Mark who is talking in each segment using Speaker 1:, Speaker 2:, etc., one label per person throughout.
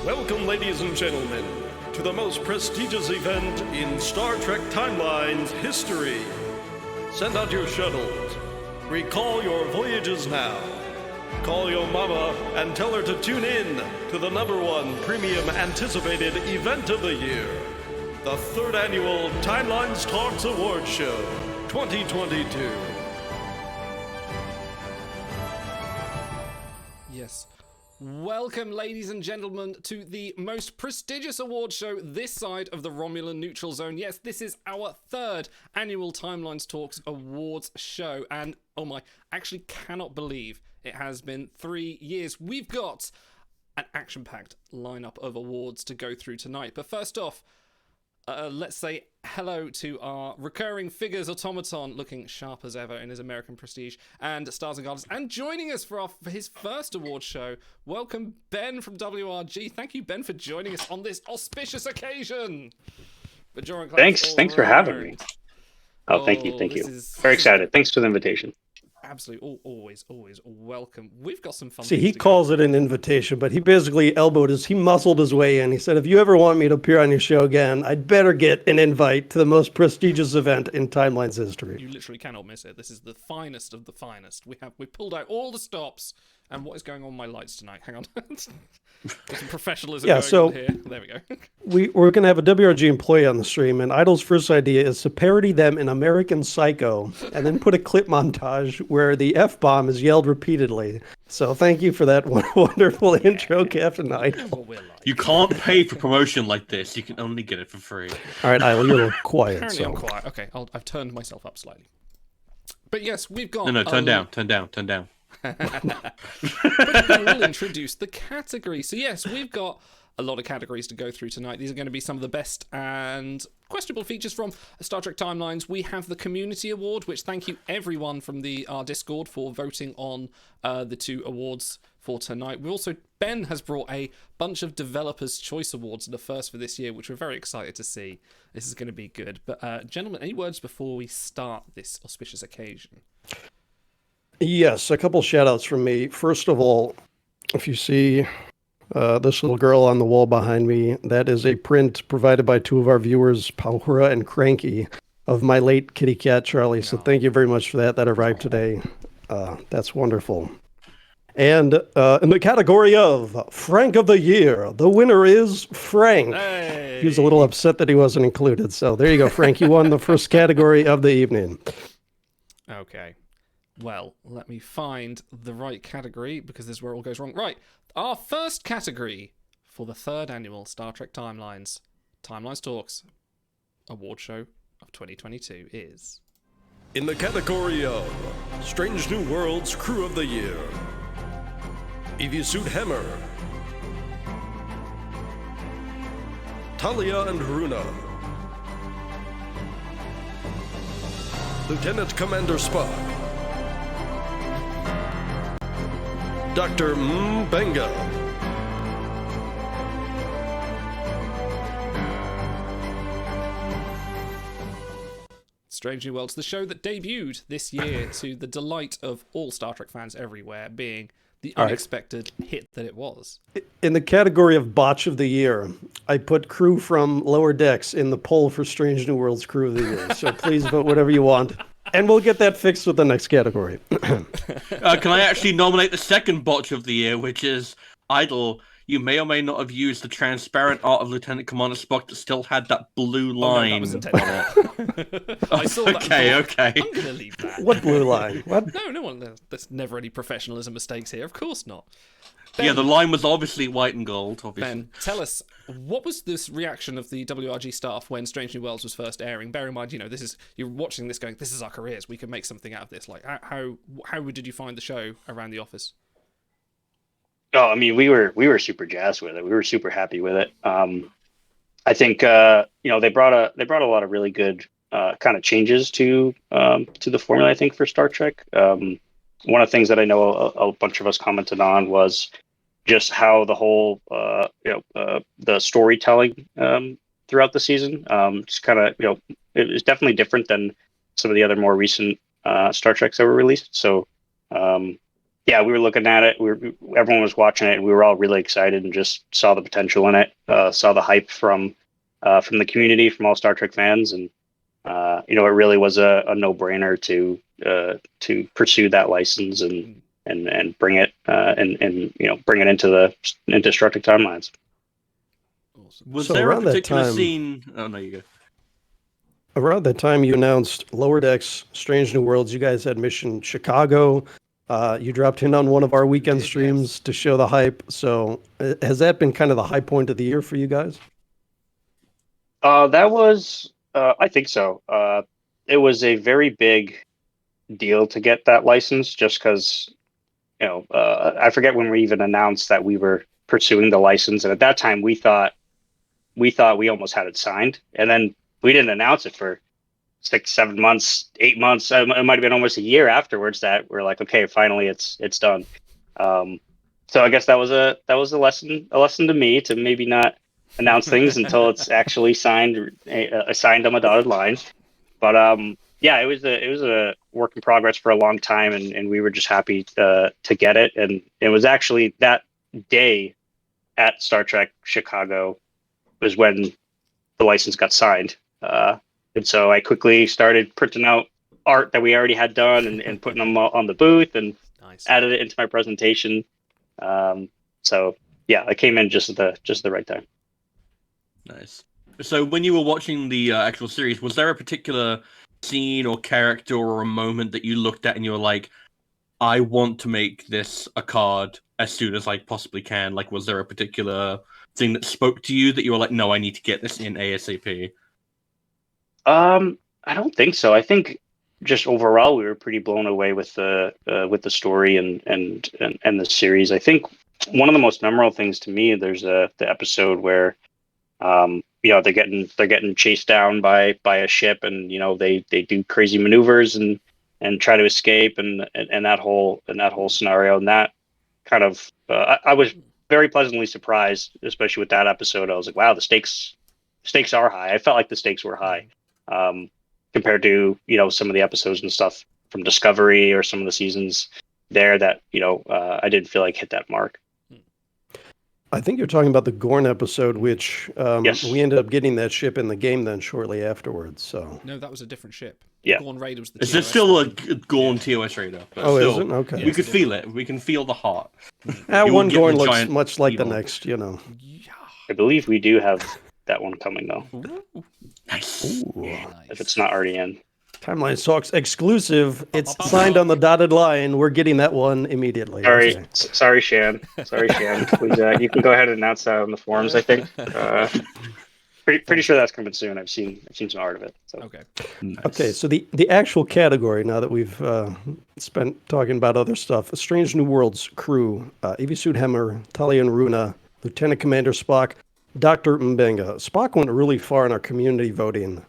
Speaker 1: Welcome, ladies and gentlemen, to the most prestigious event in Star Trek Timeline's history. Send out your shuttles. Recall your voyages now. Call your mama and tell her to tune in to the #1 premium anticipated event of the year, the 3rd annual Timelines Talks Awards Show 2022.
Speaker 2: Yes. Welcome, ladies and gentlemen, to the most prestigious award show this side of the Romulan Neutral Zone. Yes, this is our 3rd annual Timelines Talks Awards show. And, oh my, actually cannot believe it has been 3 years. We've got an action-packed lineup of awards to go through tonight. But first off, let's say hello to our recurring figures automaton, looking sharp as ever in his American prestige, and Stars and Garters. And joining us for his first award show, welcome Ben from WRG. Thank you, Ben, for joining us on this auspicious occasion.
Speaker 3: Thanks for having me. Thank you. Very excited. Thanks for the invitation.
Speaker 2: Absolutely, always welcome. We've got some fun.
Speaker 4: See, he calls it an invitation, but he basically he muscled his way in. He said, if you ever want me to appear on your show again, I'd better get an invite to the most prestigious event in Timeline's history.
Speaker 2: You literally cannot miss it. This is the finest of the finest. We pulled out all the stops. And what is going on with my lights tonight? Hang on. There's some professionalism going on here. There we go.
Speaker 4: We're going to have a WRG employee on the stream, and Idle's first idea is to parody them in American Psycho, and then put a clip montage where the F-bomb is yelled repeatedly. So thank you for that wonderful intro, Captain Idle.
Speaker 5: You can't pay for promotion like this. You can only get it for free.
Speaker 4: All right, Idle, you're a little quiet.
Speaker 2: Apparently I'm quiet. Okay, I've turned myself up slightly. But yes, we've got...
Speaker 5: No, turn down.
Speaker 2: But we'll introduce the category. So yes, we've got a lot of categories to go through tonight. These are going to be some of the best and questionable features from Star Trek Timelines. We have the Community Award, which thank you everyone from our Discord for voting on the 2 awards for tonight. Ben has brought a bunch of Developers' Choice Awards, the first for this year, which we're very excited to see. This is going to be good. But gentlemen, any words before we start this auspicious occasion?
Speaker 4: Yes, a couple shout outs from me. First of all, if you see this little girl on the wall behind me, that is a print provided by 2 of our viewers, Paura and Cranky, of my late kitty cat, Charlie. So thank you very much for that. That arrived today. That's wonderful. And in the category of Frank of the Year, the winner is Frank.
Speaker 2: Hey.
Speaker 4: He was a little upset that he wasn't included. So there you go, Frank. You won the first category of the evening.
Speaker 2: Okay. Well, let me find the right category, because this is where it all goes wrong. Right, our first category for the 3rd annual Star Trek Timelines Talks Award Show of 2022 is...
Speaker 1: In the category of Strange New Worlds Crew of the Year, Evisuit Hemmer, Talia and Runa, Lieutenant Commander Spock, Dr. M'Benga,
Speaker 2: Strange New Worlds, the show that debuted this year to the delight of all Star Trek fans everywhere, being the unexpected hit that it was.
Speaker 4: In the category of Botch of the Year, I put crew from Lower Decks in the poll for Strange New Worlds Crew of the Year. So please vote whatever you want. And we'll get that fixed with the next category.
Speaker 5: Can I actually nominate the second botch of the year, which is Idle? You may or may not have used the transparent art of Lieutenant Commander Spock that still had that blue line.
Speaker 2: Oh, no, that was intended. I saw that.
Speaker 5: Okay.
Speaker 2: I'm going to leave that.
Speaker 4: What blue line? What?
Speaker 2: No one. There's never any professionalism mistakes here. Of course not.
Speaker 5: Ben, the line was obviously white and gold, obviously.
Speaker 2: Ben, tell us, what was this reaction of the WRG staff when Strange New Worlds was first airing? Bear in mind, you're watching this going, this is our careers, we can make something out of this. Like, how did you find the show around the office?
Speaker 3: Oh, I mean, we were super jazzed with it. We were super happy with it. I think they brought a lot of really good kind of changes to the formula, I think, for Star Trek. One of the things that I know a bunch of us commented on was just how the whole the storytelling throughout the season just kind of it was definitely different than some of the other more recent Star Treks that were released. So yeah, we were looking at it. Everyone was watching it, and we were all really excited and just saw the potential in it. Saw the hype from the community, from all Star Trek fans, and it really was a no-brainer to pursue that license and bring it bring it into Star Trek Timelines.
Speaker 2: Awesome.
Speaker 5: Was
Speaker 4: So
Speaker 5: there a
Speaker 4: around that
Speaker 5: particular
Speaker 4: time-
Speaker 5: scene? Oh no, you go.
Speaker 4: Around that time, you announced Lower Decks, Strange New Worlds. You guys had Mission Chicago. You dropped in on one of our weekend
Speaker 2: did,
Speaker 4: streams
Speaker 2: yes.
Speaker 4: to show the hype. So has that been kind of the high point of the year for you guys?
Speaker 3: That was, I think so. It was a very big deal to get that license, just because, I forget when we even announced that we were pursuing the license, and at that time we thought we almost had it signed, and then we didn't announce it for 6, 7 months, 8 months. It might have been almost a year afterwards that we're like, okay, finally it's done. So I guess that was a lesson to me to maybe not announce things until it's actually signed on a dotted line. But yeah, it was a work in progress for a long time, and we were just happy to get it. And it was actually that day at Star Trek Chicago was when the license got signed. And so I quickly started printing out art that we already had done and putting them on the booth and
Speaker 2: Nice.
Speaker 3: added it into my presentation. So yeah, I came in just at the right time.
Speaker 5: Nice. So when you were watching the actual series, was there a particular scene or character or a moment that you looked at and you were like, I want to make this a card as soon as I possibly can? Like, was there a particular thing that spoke to you that you were like, no, I need to get this in ASAP?
Speaker 3: I don't think so. I think just overall we were pretty blown away with the story and the series. I think one of the most memorable things to me, there's the episode where they're getting chased down by a ship, and they do crazy maneuvers and try to escape, and that whole scenario, and that kind of I was very pleasantly surprised, especially with that episode. I was like, wow, the stakes are high. I felt like the stakes were high compared to some of the episodes and stuff from Discovery or some of the seasons there that I didn't feel like hit that mark.
Speaker 4: I think you're talking about the Gorn episode, which
Speaker 3: Yes.
Speaker 4: we ended up getting that ship in the game then shortly afterwards. So
Speaker 2: No, that was a different ship.
Speaker 3: Yeah.
Speaker 2: Gorn Raider was the
Speaker 5: Is there
Speaker 2: TOS
Speaker 5: still a
Speaker 2: one.
Speaker 5: Gorn TOS Raider? But
Speaker 4: Oh, is
Speaker 5: still,
Speaker 4: it? Okay.
Speaker 5: We
Speaker 2: Yes,
Speaker 5: could
Speaker 2: it
Speaker 5: feel it. We can feel the heart.
Speaker 4: that
Speaker 5: You
Speaker 4: one
Speaker 5: will get
Speaker 4: Gorn
Speaker 5: the
Speaker 4: looks
Speaker 5: giant
Speaker 4: much like the
Speaker 5: evil.
Speaker 4: next.
Speaker 2: Yeah.
Speaker 3: I believe we do have that one coming though,
Speaker 2: Ooh,
Speaker 5: Nice.
Speaker 2: nice.
Speaker 3: if it's not already in.
Speaker 4: Timeline Talks exclusive. It's signed on the dotted line. We're getting that one immediately.
Speaker 3: Sorry,
Speaker 4: Okay.
Speaker 3: sorry, Shan. Sorry, Shan. Please, you can go ahead and announce that on the forums. I think. Pretty sure that's coming soon. I've seen some art of it. So.
Speaker 2: Okay.
Speaker 5: Nice.
Speaker 4: Okay, so the actual category, now that we've spent talking about other stuff, Strange New Worlds crew, Evie Suit Hemmer, Talia and Runa, Lieutenant Commander Spock, Dr. Mbenga. Spock went really far in our community voting.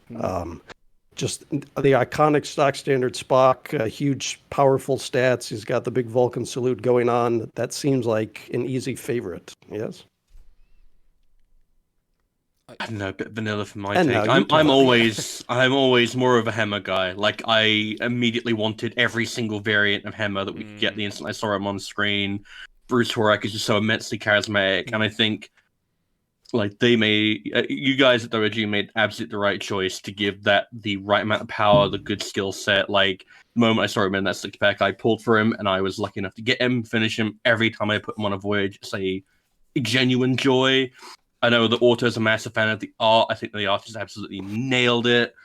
Speaker 4: Just the iconic stock standard Spock, huge, powerful stats. He's got the big Vulcan salute going on. That seems like an easy favorite. Yes?
Speaker 5: I don't know, a bit vanilla for my
Speaker 4: And
Speaker 5: take.
Speaker 4: now you
Speaker 5: I'm
Speaker 4: talk.
Speaker 5: always more of a Hemmer guy. Like, I immediately wanted every single variant of Hemmer that we could get the instant I saw him on screen. Bruce Horak is just so immensely charismatic, and I think like you guys at WG made absolutely the right choice to give that the right amount of power, the good skill set. Like, the moment I saw him in that 6-pack, I pulled for him, and I was lucky enough to get him, finish him every time I put him on a voyage. It's a genuine joy. I know that Auto's a massive fan of the art. I think the artist absolutely nailed it.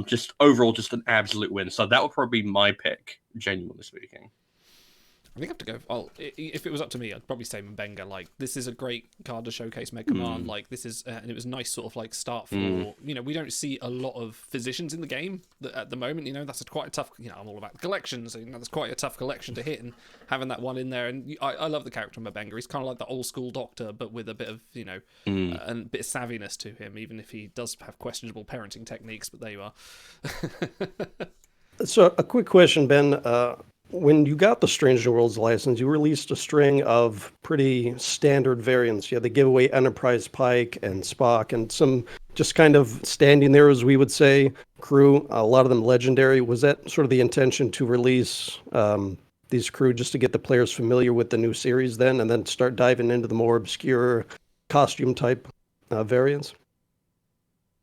Speaker 5: Just overall, just an absolute win. So that would probably be my pick, genuinely speaking.
Speaker 2: I think I have to go. If it was up to me, I'd probably say Mbenga. Like, this is a great card to showcase Meg Command. Like, this is, and it was a nice sort of like start for. We don't see a lot of physicians in the game at the moment. That's quite a tough. I'm all about collections. So, that's quite a tough collection to hit, and having that one in there. And I love the character Mbenga. He's kind of like the old school Doctor, but with a bit of and a bit of savviness to him, even if he does have questionable parenting techniques. But there you are.
Speaker 4: So a quick question, Ben. When you got the Strange New Worlds license, you released a string of pretty standard variants. You had the giveaway Enterprise Pike and Spock and some just kind of standing there, as we would say, crew, a lot of them legendary. Was that sort of the intention to release these crew just to get the players familiar with the new series then, and then start diving into the more obscure costume type variants?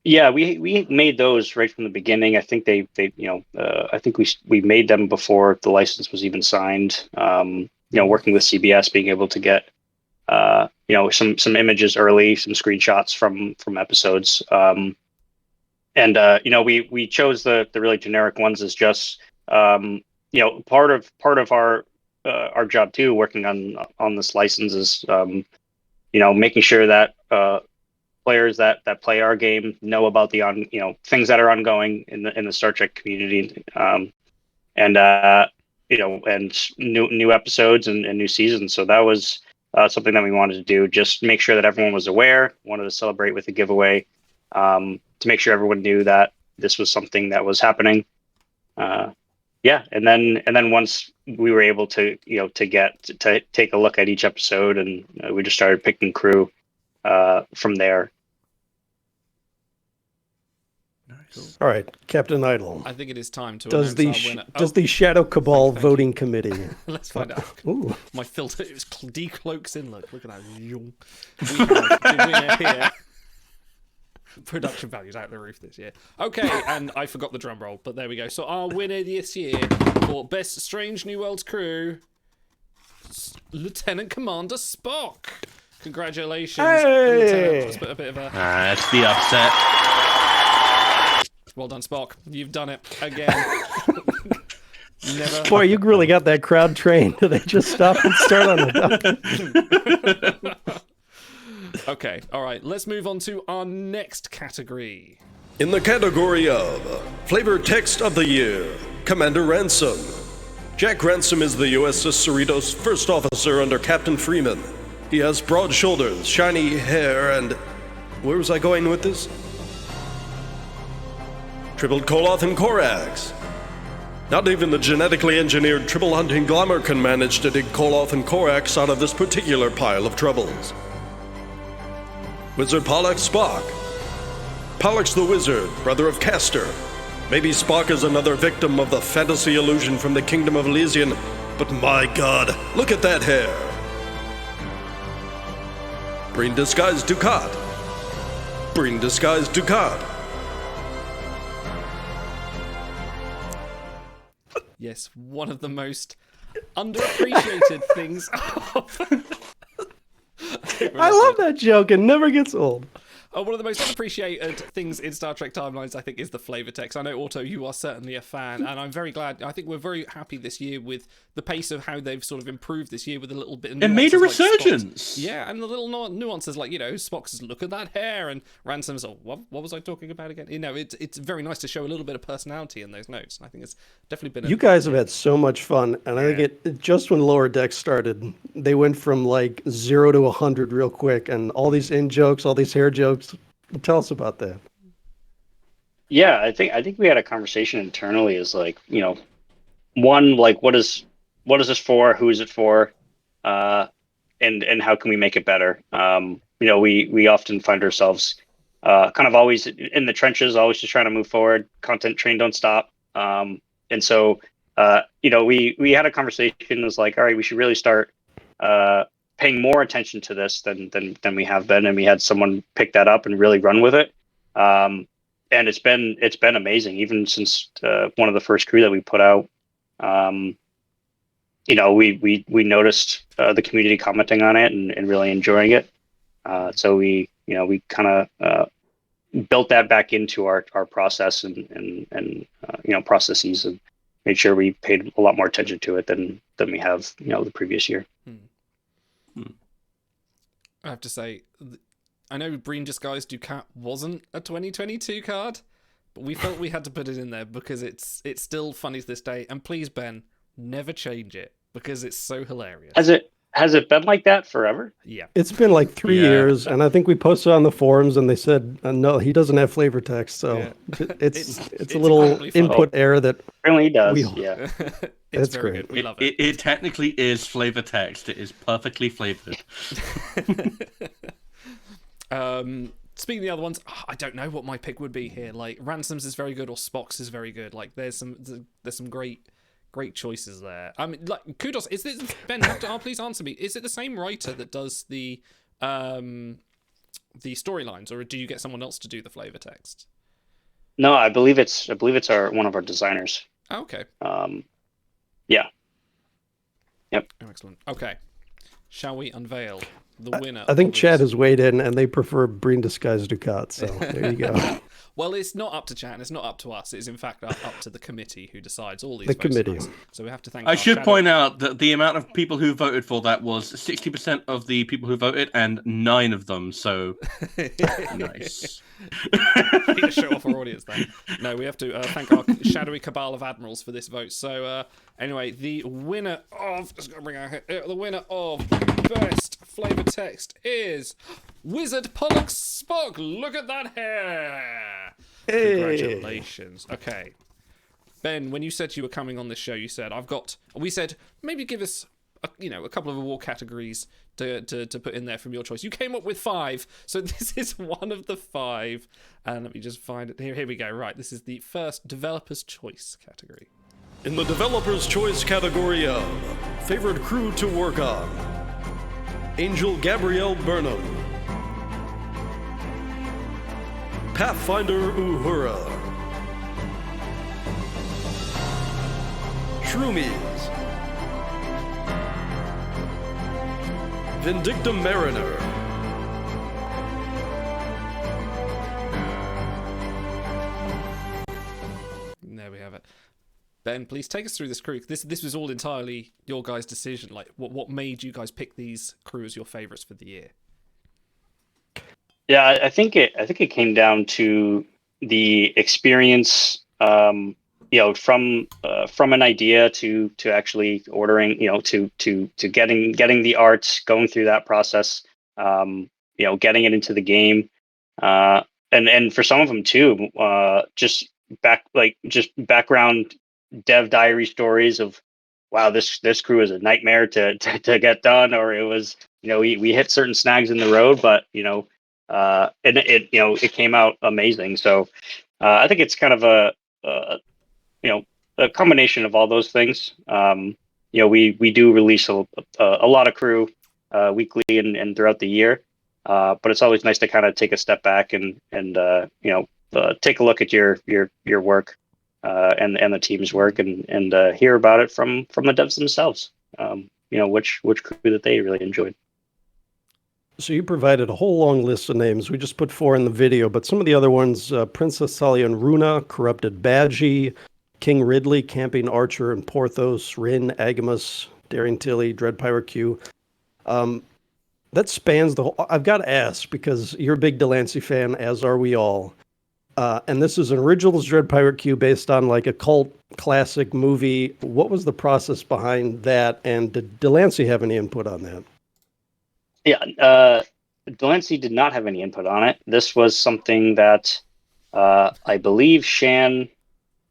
Speaker 3: Yeah, we made those right from the beginning. I think they I think we made them before the license was even signed. Working with CBS, being able to get some images early, some screenshots from episodes. We chose the really generic ones as just part of our job too, working on this license is making sure that players that play our game know about the things that are ongoing in the Star Trek community, and new episodes and new seasons. So that was something that we wanted to do, just make sure that everyone was aware. Wanted to celebrate with a giveaway, to make sure everyone knew that this was something that was happening. And then once we were able to to take a look at each episode, and we just started picking crew from there.
Speaker 5: Nice.
Speaker 4: All right, Captain Idle.
Speaker 2: I think it is time to
Speaker 4: Does
Speaker 2: announce
Speaker 4: the
Speaker 2: our winner.
Speaker 4: does the Shadow Cabal
Speaker 2: thank you.
Speaker 4: voting committee?
Speaker 2: Let's find out.
Speaker 4: Ooh,
Speaker 2: My filter is decloaks in. Look at that. We have the winner here. Production values out the roof this year. Okay, and I forgot the drum roll, but there we go. So our winner this year for Best Strange New Worlds Crew, Lieutenant Commander Spock. Congratulations,
Speaker 4: Hey!
Speaker 2: Lieutenant. Let's put a bit of a
Speaker 5: That's the upset.
Speaker 2: well done, Spock. You've done it again. Never.
Speaker 4: boy, you really got that crowd trained. They just stop and start on the dot.
Speaker 2: Okay, all right. Let's move on to our next category.
Speaker 1: In the category of Flavor Text of the Year, Commander Ransom. Jack Ransom is the USS Cerritos' first officer under Captain Freeman. He has broad shoulders, shiny hair, and... where was I going with this? Triple Koloth and Korax. Not even the genetically engineered triple hunting glamour can manage to dig Koloth and Korax out of this particular pile of troubles. Wizard Pollux Spock. Pollux the Wizard, brother of Castor. Maybe Spock is another victim of the fantasy illusion from the Kingdom of Elysian, but my god, look at that hair. Breen disguised Dukat. Breen disguised Dukat.
Speaker 2: Yes, one of the most underappreciated things.
Speaker 4: I love that joke. It never gets old.
Speaker 2: One of the most unappreciated things in Star Trek Timelines, I think, is the flavor text. I know, Otto, you are certainly a fan, and I'm very glad. I think we're very happy this year with the pace of how they've sort of improved this year with a little bit of
Speaker 5: It made a
Speaker 2: nuances like
Speaker 5: resurgence.
Speaker 2: Spock's. Yeah, and the little nuances like, Spock's look at that hair, and Ransom's, what was I talking about again? It's very nice to show a little bit of personality in those notes. I think it's definitely been
Speaker 4: You guys have had so much fun, and I think it just when Lower Decks started, they went from like 0 to 100 real quick, and all these in jokes, all these hair jokes. Tell us about that.
Speaker 3: Yeah, I think we had a conversation internally. Is like, one, like, what is this for? Who is it for? And how can we make it better? We often find ourselves kind of always in the trenches, always just trying to move forward. Content train don't stop. And so we had a conversation. It was like, all right, we should really start paying more attention to this than we have been, and we had someone pick that up and really run with it. And it's been amazing, even since one of the first crew that we put out. We noticed the community commenting on it and really enjoying it. So we kind of built that back into our process and processes, and made sure we paid a lot more attention to it than we have the previous year.
Speaker 2: I have to say, I know Breen Disguised Dukat wasn't a 2022 card, but we felt we had to put it in there because it's still funny to this day. And please, Ben, never change it because it's so hilarious.
Speaker 3: Has it been like that forever?
Speaker 2: Yeah.
Speaker 4: It's been like 3 years, and I think we posted on the forums, and they said, no, he doesn't have flavor text, so it's a little
Speaker 2: incredibly funny.
Speaker 4: input error that
Speaker 3: Apparently he does.
Speaker 4: We-
Speaker 3: Yeah.
Speaker 2: It's
Speaker 4: That's
Speaker 2: very
Speaker 4: great.
Speaker 2: good. We love it.
Speaker 5: It technically is flavor text. It is perfectly flavored.
Speaker 2: Speaking of the other ones, I don't know what my pick would be here. Like Ransom's is very good, or Spock's is very good. Like there's some great Great choices there. I mean, like, kudos. Is this Ben? Please answer me. Is it the same writer that does the storylines, or do you get someone else to do the flavor text?
Speaker 3: No, I believe it's one of our designers.
Speaker 2: Oh, okay.
Speaker 3: Yeah. Yep.
Speaker 2: Oh, excellent. Okay. Shall we unveil the winner?
Speaker 4: I think
Speaker 2: of
Speaker 4: Chad
Speaker 2: this?
Speaker 4: has weighed in, and they prefer Breen Disguise Ducat. So there you go.
Speaker 2: Well, it's not up to Chad, and it's not up to us. It's in fact up to the committee who decides all these.
Speaker 4: The
Speaker 2: votes
Speaker 4: committee.
Speaker 2: tonight. So we have to thank.
Speaker 5: I
Speaker 2: our
Speaker 5: should
Speaker 2: shadow-
Speaker 5: point out that the amount of people who voted for that was 60% of the people who voted, and 9 of them. So nice.
Speaker 2: Need to show off our audience then. No, we have to thank our shadowy cabal of admirals for this vote. So anyway, the winner of the winner of best flavor text is Wizard Pollux Spock. Look at that hair.
Speaker 4: Hey.
Speaker 2: Congratulations. Okay. Ben, when you said you were coming on this show, you said we said maybe give us a couple of award categories to put in there from your choice. You came up with 5, so this is one of the 5. And let me just find it. Here we go. Right, this is the first Developer's Choice category.
Speaker 1: In the Developer's Choice category of Favorite Crew to Work On, Angel Gabrielle Burnham, Pathfinder Uhura, Shroomies, Vindicta Mariner,
Speaker 2: There we have it. Ben, please take us through this crew. This was all entirely your guys' decision. Like, what made you guys pick these crews as your favorites for the year?
Speaker 3: Yeah, I think it came down to the experience, from an idea to actually ordering, to getting the art, going through that process, getting it into the game, and for some of them too, just background dev diary stories of, wow, this crew is a nightmare to get done, or it was, we hit certain snags in the road, but and it came out amazing. So I think it's kind of a combination of all those things. We do release a lot of crew weekly and throughout the year, but it's always nice to kind of take a step back and take a look at your work and the team's work and hear about it from the devs themselves. Which crew that they really enjoyed.
Speaker 4: So you provided a whole long list of names. We just put 4 in the video, but some of the other ones, Princess Salian Runa, Corrupted Badgie, King Ridley, Camping Archer, and Porthos, Rin, Agamus, Daring Tilly, Dread Pirate Q. That spans the whole... I've got to ask, because you're a big Delancey fan, as are we all. And this is an originals Dread Pirate Q based on like a cult classic movie. What was the process behind that? And did Delancey have any input on that?
Speaker 3: Yeah, Delancey did not have any input on it. This was something that I believe Shan,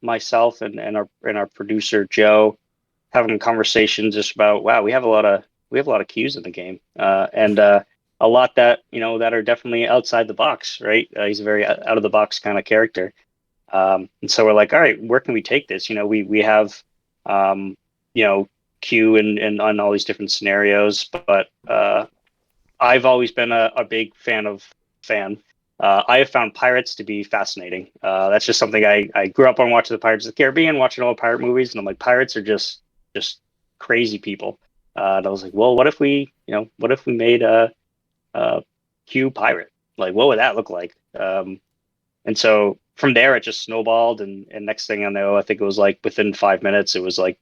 Speaker 3: myself, and our producer Joe having conversations just about, wow, we have a lot of Qs in the game, and a lot that that are definitely outside the box, right? He's a very out of the box kind of character, and so we're like, all right, where can we take this? We have Q and on all these different scenarios, but I've always been a big fan. I have found pirates to be fascinating. That's just something I grew up on watching the Pirates of the Caribbean, watching all the pirate movies, and I'm like, pirates are just crazy people. And I was like, well, what if we made a Q pirate? Like, what would that look like? And so from there, it just snowballed, and next thing I know, I think it was like within 5 minutes, it was like,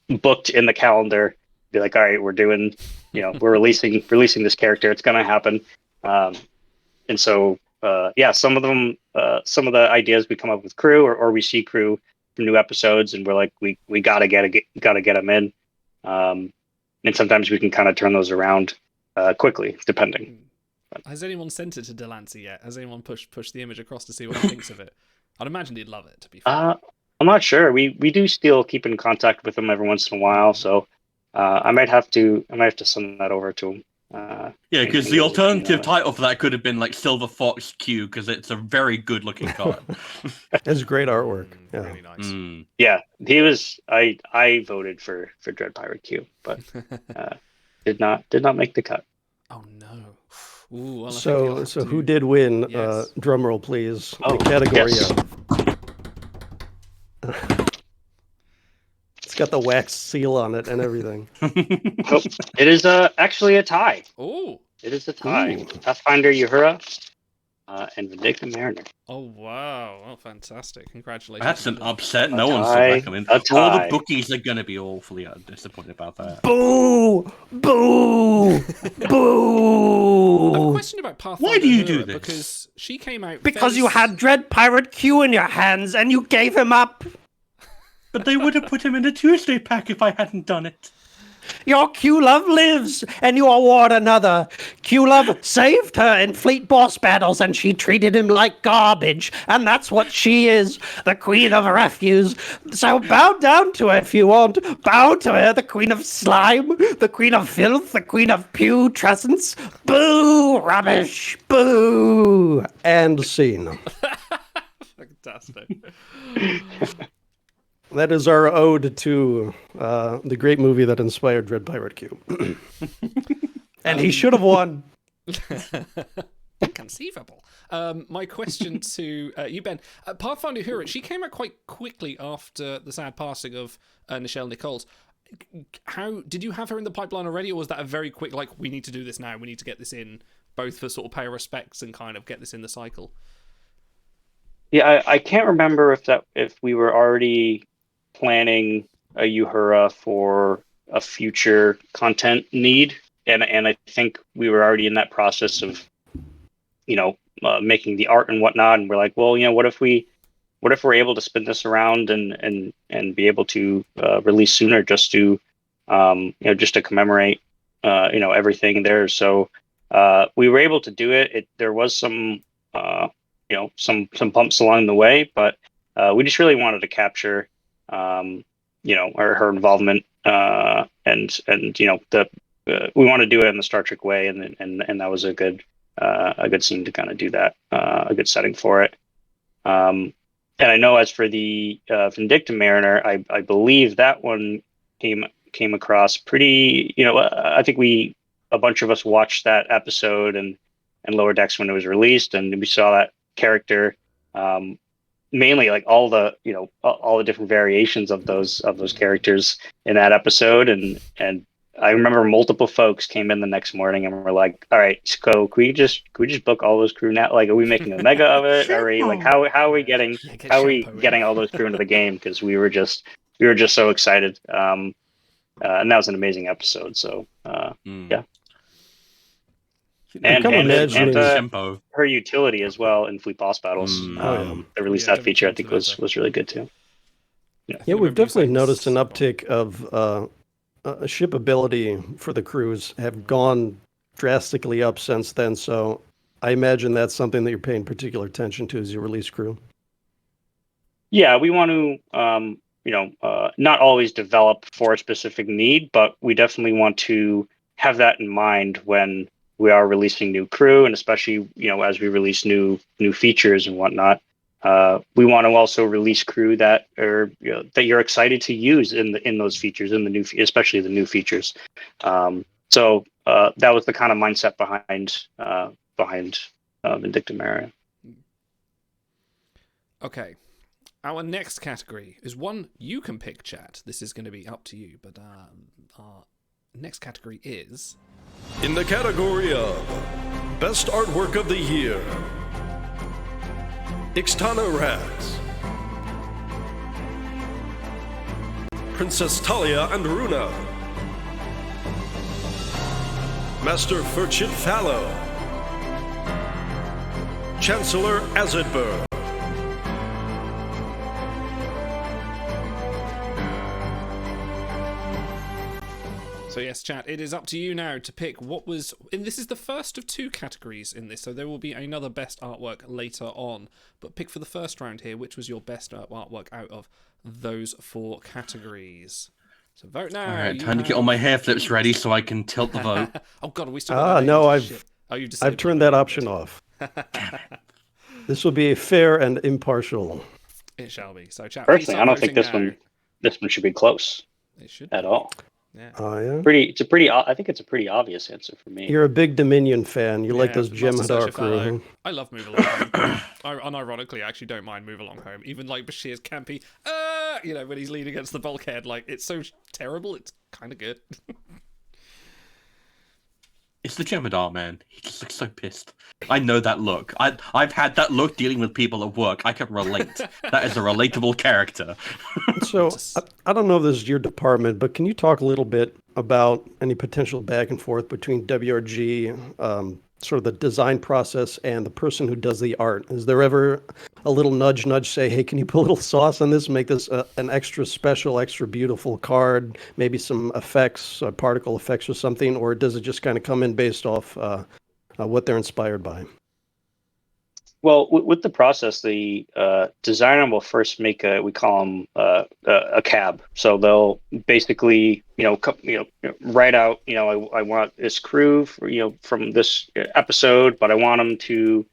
Speaker 3: booked in the calendar. Be like, all right, we're doing, we're releasing this character. It's gonna happen. And so, some of them, some of the ideas we come up with crew, or we see crew from new episodes, and we're like, we gotta get them in. And sometimes we can kind of turn those around quickly, depending.
Speaker 2: Has anyone sent it to Delancey yet? Has anyone pushed the image across to see what he thinks of it? I'd imagine he'd love it, to be fair.
Speaker 3: I'm not sure. We do still keep in contact with him every once in a while, so I might have to send that over to him.
Speaker 5: Yeah, because
Speaker 3: and
Speaker 5: the
Speaker 3: go,
Speaker 5: alternative title for that could have been like Silver Fox Q, because it's a very good looking card.
Speaker 4: It's great artwork. Yeah.
Speaker 2: Really nice.
Speaker 5: Mm.
Speaker 3: Yeah, he was. I voted for Dread Pirate Q, but did not make the cut.
Speaker 2: Oh no. Ooh, well, I think
Speaker 4: So
Speaker 2: you'll have
Speaker 4: who
Speaker 2: to-
Speaker 4: did win?
Speaker 2: Yes.
Speaker 4: Drum roll, please.
Speaker 3: Oh,
Speaker 4: the category
Speaker 3: yes.
Speaker 4: of. It's got the wax seal on it and everything.
Speaker 3: Oh, it is actually a tie.
Speaker 2: Oh.
Speaker 3: It is a tie.
Speaker 4: Ooh.
Speaker 3: Pathfinder Uhura and Vindictive Mariner.
Speaker 2: Oh wow. Oh, fantastic! Congratulations.
Speaker 5: That's an upset.
Speaker 3: A
Speaker 5: No one saw
Speaker 3: tie,
Speaker 5: that coming.
Speaker 3: a
Speaker 5: All the
Speaker 3: tie.
Speaker 5: bookies are going to be awfully disappointed about that.
Speaker 4: Boo! Boo!
Speaker 2: I have a
Speaker 4: Boo!
Speaker 2: question about Pathfinder.
Speaker 5: Why do you do
Speaker 2: Uhura,
Speaker 5: this?
Speaker 2: Because she came out
Speaker 6: Because
Speaker 2: fairly
Speaker 6: you had Dread Pirate Q in your hands and you gave him up.
Speaker 5: But they would have put him in a Tuesday pack if I hadn't done it.
Speaker 6: Your Q-Love lives, and you award another. Q-Love saved her in fleet boss battles, and she treated him like garbage. And that's what she is, the queen of refuse. So bow down to her if you want. Bow to her, the queen of slime, the queen of filth, the queen of putrescence. Boo! Rubbish! Boo!
Speaker 4: And scene.
Speaker 2: fantastic.
Speaker 4: That is our ode to the great movie that inspired Dread Pirate Q.
Speaker 6: And he should have won.
Speaker 2: Conceivable. My question to you, Ben. Pathfinder Uhura, she came out quite quickly after the sad passing of Nichelle Nichols. How did you have her in the pipeline already, or was that a very quick, like, we need to do this now, we need to get this in, both for sort of pay respects and kind of get this in the cycle?
Speaker 3: Yeah, I can't remember if we were already planning a Uhura for a future content need, and I think we were already in that process of, making the art and whatnot, and we're like, well, what if we're able to spin this around and be able to release sooner, just to just to commemorate everything there. So we were able to do it. There was some some bumps along the way, but we just really wanted to capture her involvement, and we want to do it in the Star Trek way, and that was a good scene to kind of do that, a good setting for it. And I know as for the Vindictive Mariner, I believe that one came across pretty. I think a bunch of us watched that episode and Lower Decks when it was released, and we saw that character, mainly like all the different variations of those characters in that episode, and I remember multiple folks came in the next morning and were like, all right, so can we just book all those crew now? Like, are we making a mega of it? Are we like how are we getting all those crew into the game? Because we were just so excited, and that was an amazing episode. So yeah. And
Speaker 5: Tempo.
Speaker 3: her utility as well in fleet boss battles. They released that feature. I think was really good too.
Speaker 4: Yeah, we've definitely noticed an uptick of shipability for the crews have gone drastically up since then. So I imagine that's something that you're paying particular attention to as you release crew.
Speaker 3: Yeah, we want to not always develop for a specific need, but we definitely want to have that in mind when we are releasing new crew, and especially as we release new features and whatnot. We want to also release crew that are that you're excited to use in those features, especially the new features. So that was the kind of mindset behind Vindictive Mariner.
Speaker 2: Okay. Our next category is one you can pick, chat. This is going to be up to you, but our next category is...
Speaker 1: In the category of Best Artwork of the Year, Ixtana Raz, Princess Talia and Runa, Master Furchid Fallow, Chancellor Azadbur.
Speaker 2: So yes, chat, it is up to you now to pick what was... And this is the first of two categories in this, so there will be another best artwork later on. But pick for the first round here, which was your best artwork out of those four categories? So vote now.
Speaker 5: All right,
Speaker 2: You
Speaker 5: time to get all my hair flips ready so I can tilt the vote.
Speaker 2: Oh god, are we still? got that
Speaker 4: no,
Speaker 2: named?
Speaker 4: I've
Speaker 2: Shit. Oh, you've
Speaker 4: I've turned that option off. This will be fair and impartial.
Speaker 2: It shall be. So, chat.
Speaker 3: Personally, I don't think
Speaker 2: voting
Speaker 3: this one should be close
Speaker 2: now. It should
Speaker 3: at
Speaker 2: be.
Speaker 3: all.
Speaker 2: Yeah.
Speaker 4: Oh yeah.
Speaker 3: I think it's a pretty obvious answer for me.
Speaker 4: You're a big Dominion fan. You like
Speaker 2: Yeah,
Speaker 4: those Jim
Speaker 2: Master
Speaker 4: Hadar
Speaker 2: Sasha Fallow.
Speaker 4: crew.
Speaker 2: I love Move Along Home. I unironically actually don't mind Move Along Home. Even like Bashir's campy, when he's leaning against the bulkhead, like it's so terrible, it's kind of good.
Speaker 5: It's the Jemadar, man. He just looks so pissed. I know that look. I've had that look dealing with people at work. I can relate. That is a relatable character.
Speaker 4: So I don't know if this is your department, but can you talk a little bit about any potential back and forth between WRG, sort of the design process, and the person who does the art? Is there ever a little nudge, say, hey, can you put a little sauce on this, make this an extra special, extra beautiful card, maybe some effects, particle effects or something, or does it just kind of come in based off what they're inspired by?
Speaker 3: Well, with the process, the designer will first make we call them a cab. So they'll basically, write out, I want this crew from this episode, but I want them to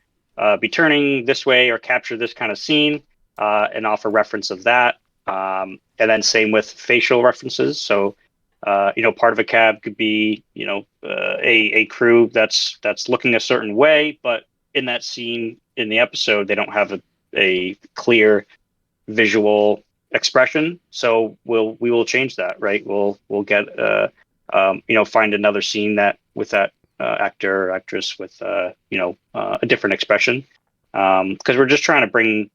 Speaker 3: be turning this way or capture this kind of scene, and offer reference of that. And then same with facial references. So, part of a cab could be, a crew that's looking a certain way, but in that scene in the episode, they don't have a clear visual expression. So we will change that, right? We'll get find another scene that with that actor or actress with a different expression, because we're just trying to bring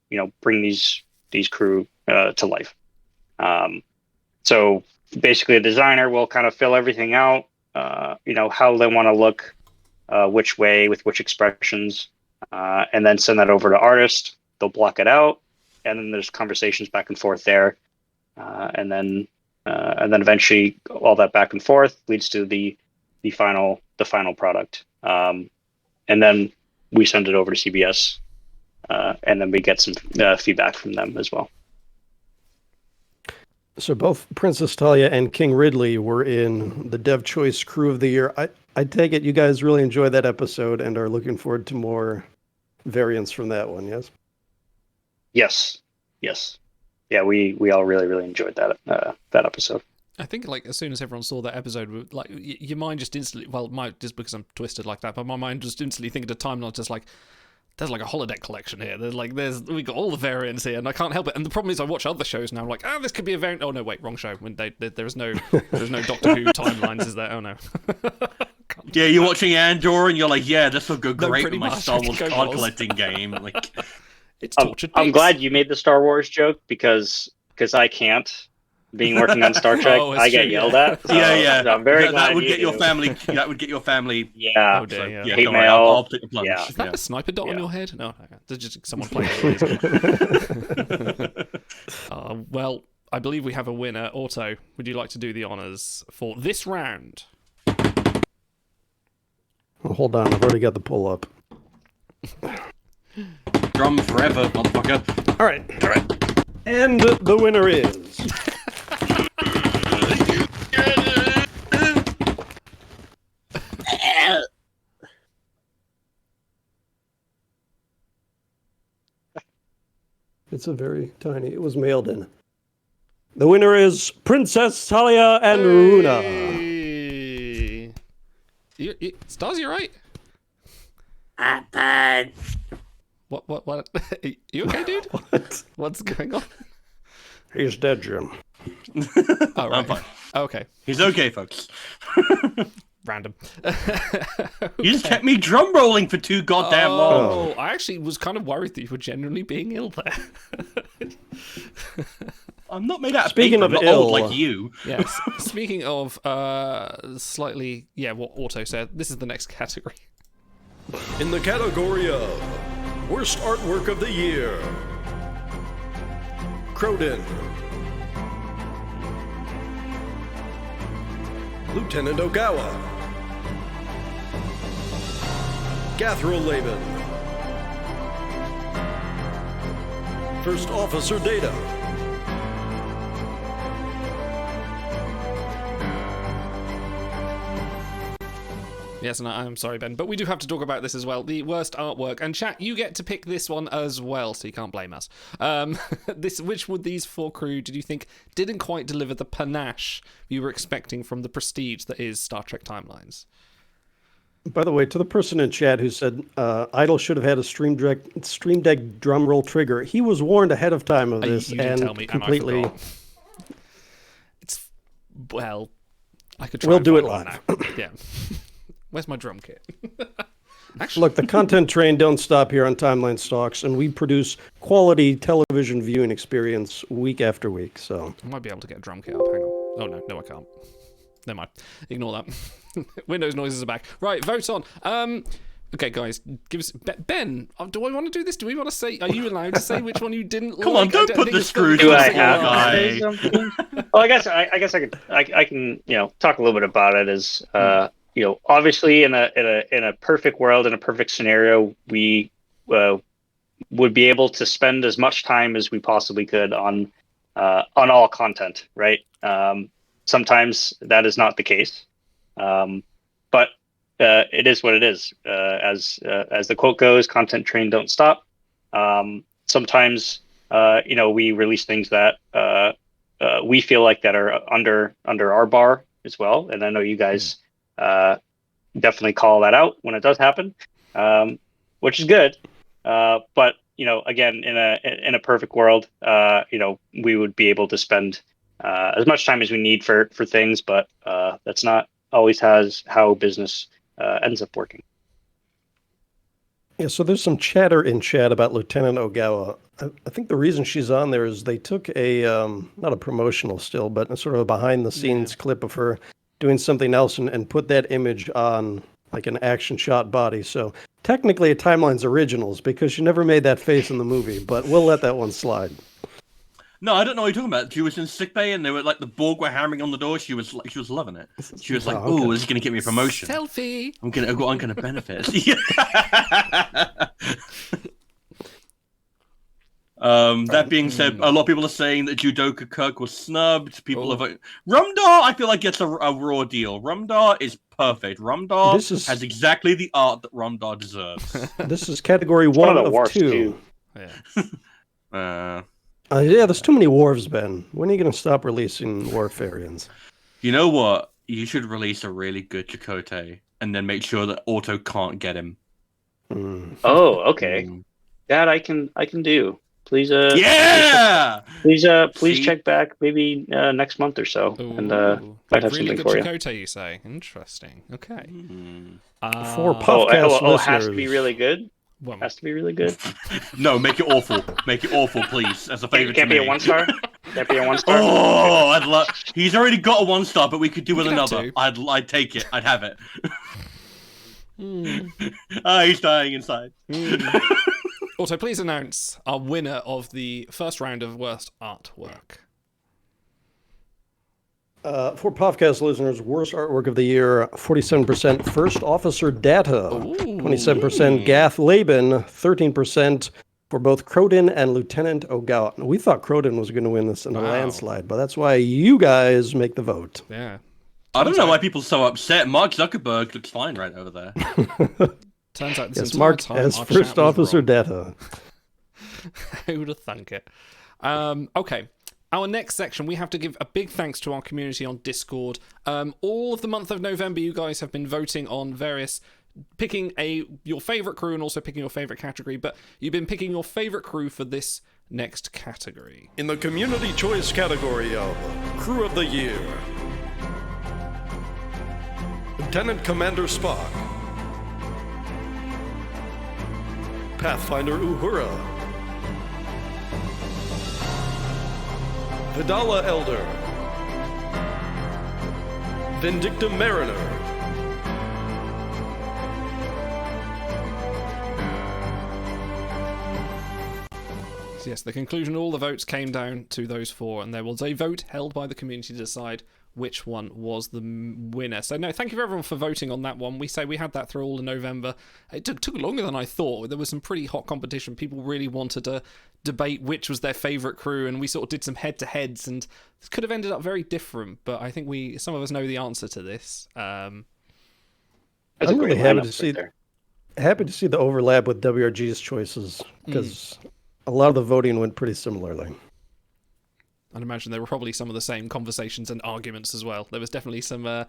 Speaker 3: these crew to life. So basically, a designer will kind of fill everything out, how they want to look, which way with which expressions, and then send that over to artist. They'll block it out, and then there's conversations back and forth there, and then eventually all that back and forth leads to the final product, and then we send it over to CBS, and then we get some feedback from them as well.
Speaker 4: So both Princess Talia and King Ridley were in the Dev Choice Crew of the Year. I take it you guys really enjoyed that episode and are looking forward to more variants from that one, yes?
Speaker 3: Yes. Yeah, we all really, really enjoyed that episode.
Speaker 2: I think like as soon as everyone saw that episode, like your mind just instantly, just because I'm twisted like that, but my mind just instantly thinking to timeline, just like, there's like a holodeck collection here. We got all the variants here, and I can't help it. And the problem is, I watch other shows now. I'm like, this could be a variant. Oh no, wait, wrong show. When there's no Doctor Who timelines, is there? Oh no.
Speaker 5: Yeah, you're watching Andor, and you're like, yeah, this will go
Speaker 2: No,
Speaker 5: great
Speaker 2: pretty
Speaker 5: with my
Speaker 2: much.
Speaker 5: Star Wars
Speaker 2: Go
Speaker 5: card
Speaker 2: balls.
Speaker 5: collecting game. Like,
Speaker 2: It's tortured.
Speaker 3: I'm
Speaker 2: pigs.
Speaker 3: glad you made the Star Wars joke because I can't. Being working on Star Trek,
Speaker 2: Oh, it's
Speaker 3: I get
Speaker 2: true,
Speaker 3: yelled
Speaker 2: yeah.
Speaker 3: at. So
Speaker 5: yeah.
Speaker 3: I'm very glad
Speaker 5: that would
Speaker 3: you
Speaker 5: get your
Speaker 3: do.
Speaker 5: family. That would get your family.
Speaker 3: Yeah.
Speaker 2: Oh, dear, yeah.
Speaker 5: Yeah,
Speaker 3: Hate
Speaker 5: don't worry,
Speaker 3: mail.
Speaker 5: I'll take the plunge.
Speaker 3: Yeah.
Speaker 2: Is that
Speaker 5: Yeah.
Speaker 2: a sniper dot on
Speaker 3: Yeah.
Speaker 2: your head? No, okay. There's just someone playing it. Well, I believe we have a winner. Otto, would you like to do the honours for this round?
Speaker 4: Well, hold on, I've already got the pull up.
Speaker 5: Drum forever, motherfucker.
Speaker 4: All right. And the winner is... It's a very tiny. It was mailed in. The winner is Princess Talia and Runa.
Speaker 2: Hey. Stars, you right? What? Are you okay, dude?
Speaker 4: What?
Speaker 2: What's going on?
Speaker 4: He's dead, Jim.
Speaker 2: Oh, right.
Speaker 5: I'm fine.
Speaker 2: Okay.
Speaker 5: He's okay, folks.
Speaker 2: Random.
Speaker 5: You just kept me drum rolling for too goddamn long.
Speaker 2: Oh, I actually was kind of worried that you were genuinely being ill there.
Speaker 5: I'm not made out of
Speaker 4: Speaking
Speaker 5: paper.
Speaker 4: of
Speaker 5: I'm not old
Speaker 4: ill-
Speaker 5: like you.
Speaker 2: Yes. Speaking of slightly, what Otto said, this is the next category.
Speaker 1: In the category of Worst Artwork of the Year, Croden, Lieutenant Ogawa, Gathril Laban, First Officer Data,
Speaker 2: Yes, and I'm sorry, Ben, but we do have to talk about this as well. The worst artwork. And chat, you get to pick this one as well, so you can't blame us. Which would these 4 crew did you think didn't quite deliver the panache you were expecting from the prestige that is Star Trek Timelines?
Speaker 4: By the way, to the person in chat who said Idol should have had a Stream Deck drum roll trigger, he was warned ahead of time of this
Speaker 2: You didn't
Speaker 4: and
Speaker 2: tell me,
Speaker 4: completely.
Speaker 2: and I forgot. It's well, I could try.
Speaker 4: We'll
Speaker 2: and
Speaker 4: do it
Speaker 2: find
Speaker 4: live.
Speaker 2: one now. Yeah. Where's my drum kit? Actually,
Speaker 4: Look, the content train don't stop here on Timeline Stalks, and we produce quality television viewing experience week after week. So
Speaker 2: I might be able to get a drum kit up. Hang on. Oh no, I can't. Never mind. Ignore that. Windows noises are back. Right, vote on. Okay, guys, give us Ben. Do I want to do this? Do we want to say? Are you allowed to say which one you didn't
Speaker 5: Come
Speaker 2: like?
Speaker 5: on, don't put the screw
Speaker 3: Do
Speaker 5: to
Speaker 3: I
Speaker 5: us,
Speaker 3: have to
Speaker 5: guy.
Speaker 3: say something? Well, I guess I can talk a little bit about it. As obviously in a perfect world, in a perfect scenario, we would be able to spend as much time as we possibly could on all content, right? Sometimes that is not the case, but it is what it is. As the quote goes, "Content train don't stop." Sometimes we release things that we feel like that are under our bar as well, and I know you guys definitely call that out when it does happen, which is good. But again, in a perfect world, we would be able to spend as much time as we need for things, but that's not always how business ends up working.
Speaker 4: yeah, so there's some chatter in chat about Lieutenant Ogawa. I think the reason she's on there is they took a not a promotional still, but a sort of a behind the scenes clip of her doing something else and put that image on like an action shot body. So technically a Timeline's originals because she never made that face in the movie, but we'll let that one slide.
Speaker 5: No, I don't know what you're talking about. She was in sickbay and they were like the Borg were hammering on the door. She was loving it. She was like,
Speaker 4: Oh, okay.
Speaker 5: "Oh, this is gonna get me a promotion.
Speaker 2: Selfie.
Speaker 5: I'm gonna benefit." That being said, a lot of people are saying that Judoka Kirk was snubbed. People are voting. Rumdar, I feel like gets a raw deal. Rumdar is perfect. Rumdar has exactly the art that Rumdar deserves.
Speaker 4: This is category
Speaker 3: one
Speaker 4: one
Speaker 3: of the
Speaker 4: of
Speaker 3: worst,
Speaker 4: 2.
Speaker 3: too.
Speaker 2: Yeah.
Speaker 4: Yeah, there's too many Worfs, Ben. When are you going to stop releasing Worf variants?
Speaker 5: You know what? You should release a really good Chakotay and then make sure that Auto can't get him.
Speaker 3: Oh, okay. That I can do. Please,
Speaker 5: yeah.
Speaker 3: Please
Speaker 5: See?
Speaker 3: check back maybe next month or so, and might have
Speaker 2: really
Speaker 3: something
Speaker 2: good
Speaker 3: for you.
Speaker 2: Chakotay, you say? Interesting. Okay.
Speaker 4: For Puffcast
Speaker 3: Oh, has to be
Speaker 4: listeners.
Speaker 3: really good.
Speaker 2: Well,
Speaker 3: Has to be really good.
Speaker 5: No, make it awful. Make it awful, please, as a favor
Speaker 3: Can't
Speaker 5: to
Speaker 3: be
Speaker 5: me.
Speaker 3: a 1-star. Can't be a 1-star.
Speaker 5: Oh, I'd love. He's already got a 1-star, but we could do with
Speaker 2: could have
Speaker 5: another.
Speaker 2: 2.
Speaker 5: I'd take it. I'd have it. He's dying inside.
Speaker 2: Also, please announce our winner of the first round of worst artwork.
Speaker 4: For Puffcast listeners, worst artwork of the year, 47% First Officer Data, 27% Gath Laban, 13% for both Croden and Lieutenant Ogawa. We thought Croden was going to win this in a landslide, but that's why you guys make the vote.
Speaker 2: Yeah.
Speaker 5: I don't know why people are so upset. Mark Zuckerberg looks fine right over there.
Speaker 2: Turns out this
Speaker 4: Yes,
Speaker 2: entire
Speaker 4: Mark
Speaker 2: time
Speaker 4: as
Speaker 2: our
Speaker 4: First
Speaker 2: chat was
Speaker 4: Officer
Speaker 2: wrong.
Speaker 4: Data.
Speaker 2: Who would have thunk it? Okay. Our next section, we have to give a big thanks to our community on Discord. All of the month of November, you guys have been voting on various, picking your favorite crew and also picking your favorite category, but you've been picking your favorite crew for this next category.
Speaker 1: In the community choice category of Crew of the Year, Lieutenant Commander Spock, Pathfinder Uhura, Vidala Elder, Vindicta Mariner,
Speaker 2: So yes, the conclusion, all the votes came down to those 4, and there was a vote held by the community to decide which one was the winner. So no, thank you everyone for voting on that one. We had that through all of November. It took longer than I thought. There was some pretty hot competition. People really wanted to debate which was their favourite crew, and we sort of did some head-to-heads, and this could have ended up very different, but I think some of us know the answer to this.
Speaker 3: That's
Speaker 4: I'm
Speaker 3: a
Speaker 4: really
Speaker 3: great
Speaker 4: happy
Speaker 3: lineup
Speaker 4: to
Speaker 3: right
Speaker 4: see
Speaker 3: there.
Speaker 4: happy to see the overlap with WRG's choices because a lot of the voting went pretty similarly.
Speaker 2: I'd imagine there were probably some of the same conversations and arguments as well. There was definitely some, I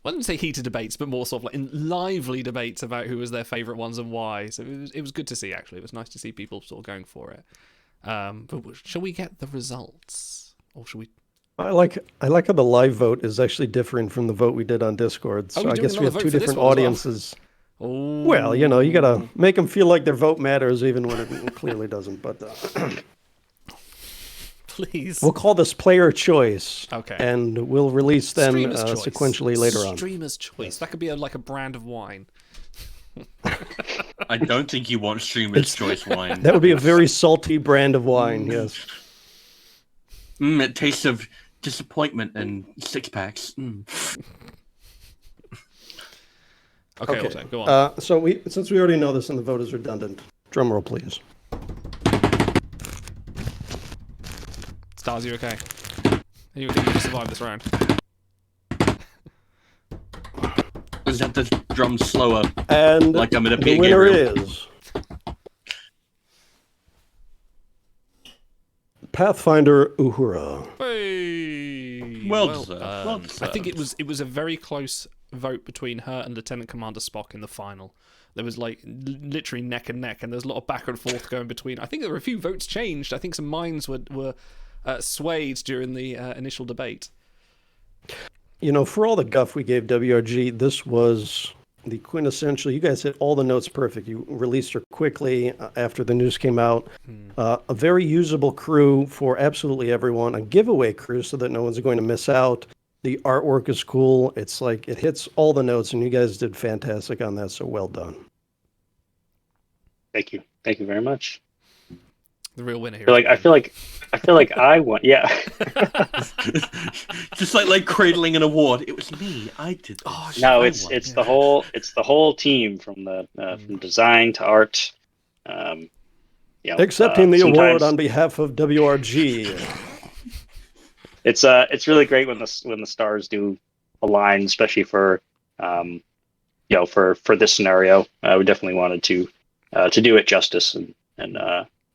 Speaker 2: wouldn't say heated debates, but more sort of like lively debates about who was their favourite ones and why. So it was good to see, actually. It was nice to see people sort of going for it. But shall we get the results? Or shall we...
Speaker 4: I like how the live vote is actually different from the vote we did on Discord. So
Speaker 2: we're
Speaker 4: I
Speaker 2: doing
Speaker 4: guess we
Speaker 2: another
Speaker 4: have
Speaker 2: vote
Speaker 4: two
Speaker 2: for this
Speaker 4: different
Speaker 2: one as well.
Speaker 4: audiences.
Speaker 2: Oh.
Speaker 4: Well, you know, you gotta make them feel like their vote matters, even when it clearly doesn't. But
Speaker 2: Please.
Speaker 4: we'll call this player choice.
Speaker 2: Okay.
Speaker 4: And we'll release them
Speaker 2: Streamer's choice.
Speaker 4: sequentially later on.
Speaker 2: Streamer's choice. That could be like a brand of wine.
Speaker 5: I don't think you want streamer's choice wine.
Speaker 4: That would be a very salty brand of wine. Yes.
Speaker 5: It tastes of disappointment and six packs.
Speaker 2: Okay, also, go on.
Speaker 4: So since we already know this and the vote is redundant, drum roll, please.
Speaker 2: Stars, you okay? Are you going to survive this round?
Speaker 5: Is that the drum slower?
Speaker 4: And
Speaker 5: Like I'm in a
Speaker 4: the
Speaker 5: big
Speaker 4: winner
Speaker 5: area.
Speaker 4: is Pathfinder Uhura.
Speaker 2: Hey,
Speaker 5: Well deserved. Well
Speaker 2: I think
Speaker 5: deserved.
Speaker 2: it was a very close vote between her and Lieutenant Commander Spock in the final. There was like literally neck and neck, and there's a lot of back and forth going between. I think there were a few votes changed. I think some minds were swayed during the initial debate.
Speaker 4: You know, for all the guff we gave WRG, this was the quintessential. You guys hit all the notes perfect. You released her quickly after the news came out. A very usable crew for absolutely everyone. A giveaway crew so that no one's going to miss out. The artwork is cool. It's like it hits all the notes, and you guys did fantastic on that. So well done.
Speaker 3: Thank you. Thank you very much.
Speaker 2: The real winner here.
Speaker 3: I feel like I won. Yeah.
Speaker 5: Just like cradling an award. It was me. I did this.
Speaker 2: Oh, shit,
Speaker 3: No,
Speaker 2: I
Speaker 3: it's
Speaker 2: won.
Speaker 3: it's the whole team from the from design to art. You know,
Speaker 4: Accepting the award
Speaker 3: sometimes
Speaker 4: on behalf of WRG.
Speaker 3: it's really great when the stars do align, especially for you know, for this scenario. We definitely wanted to do it justice and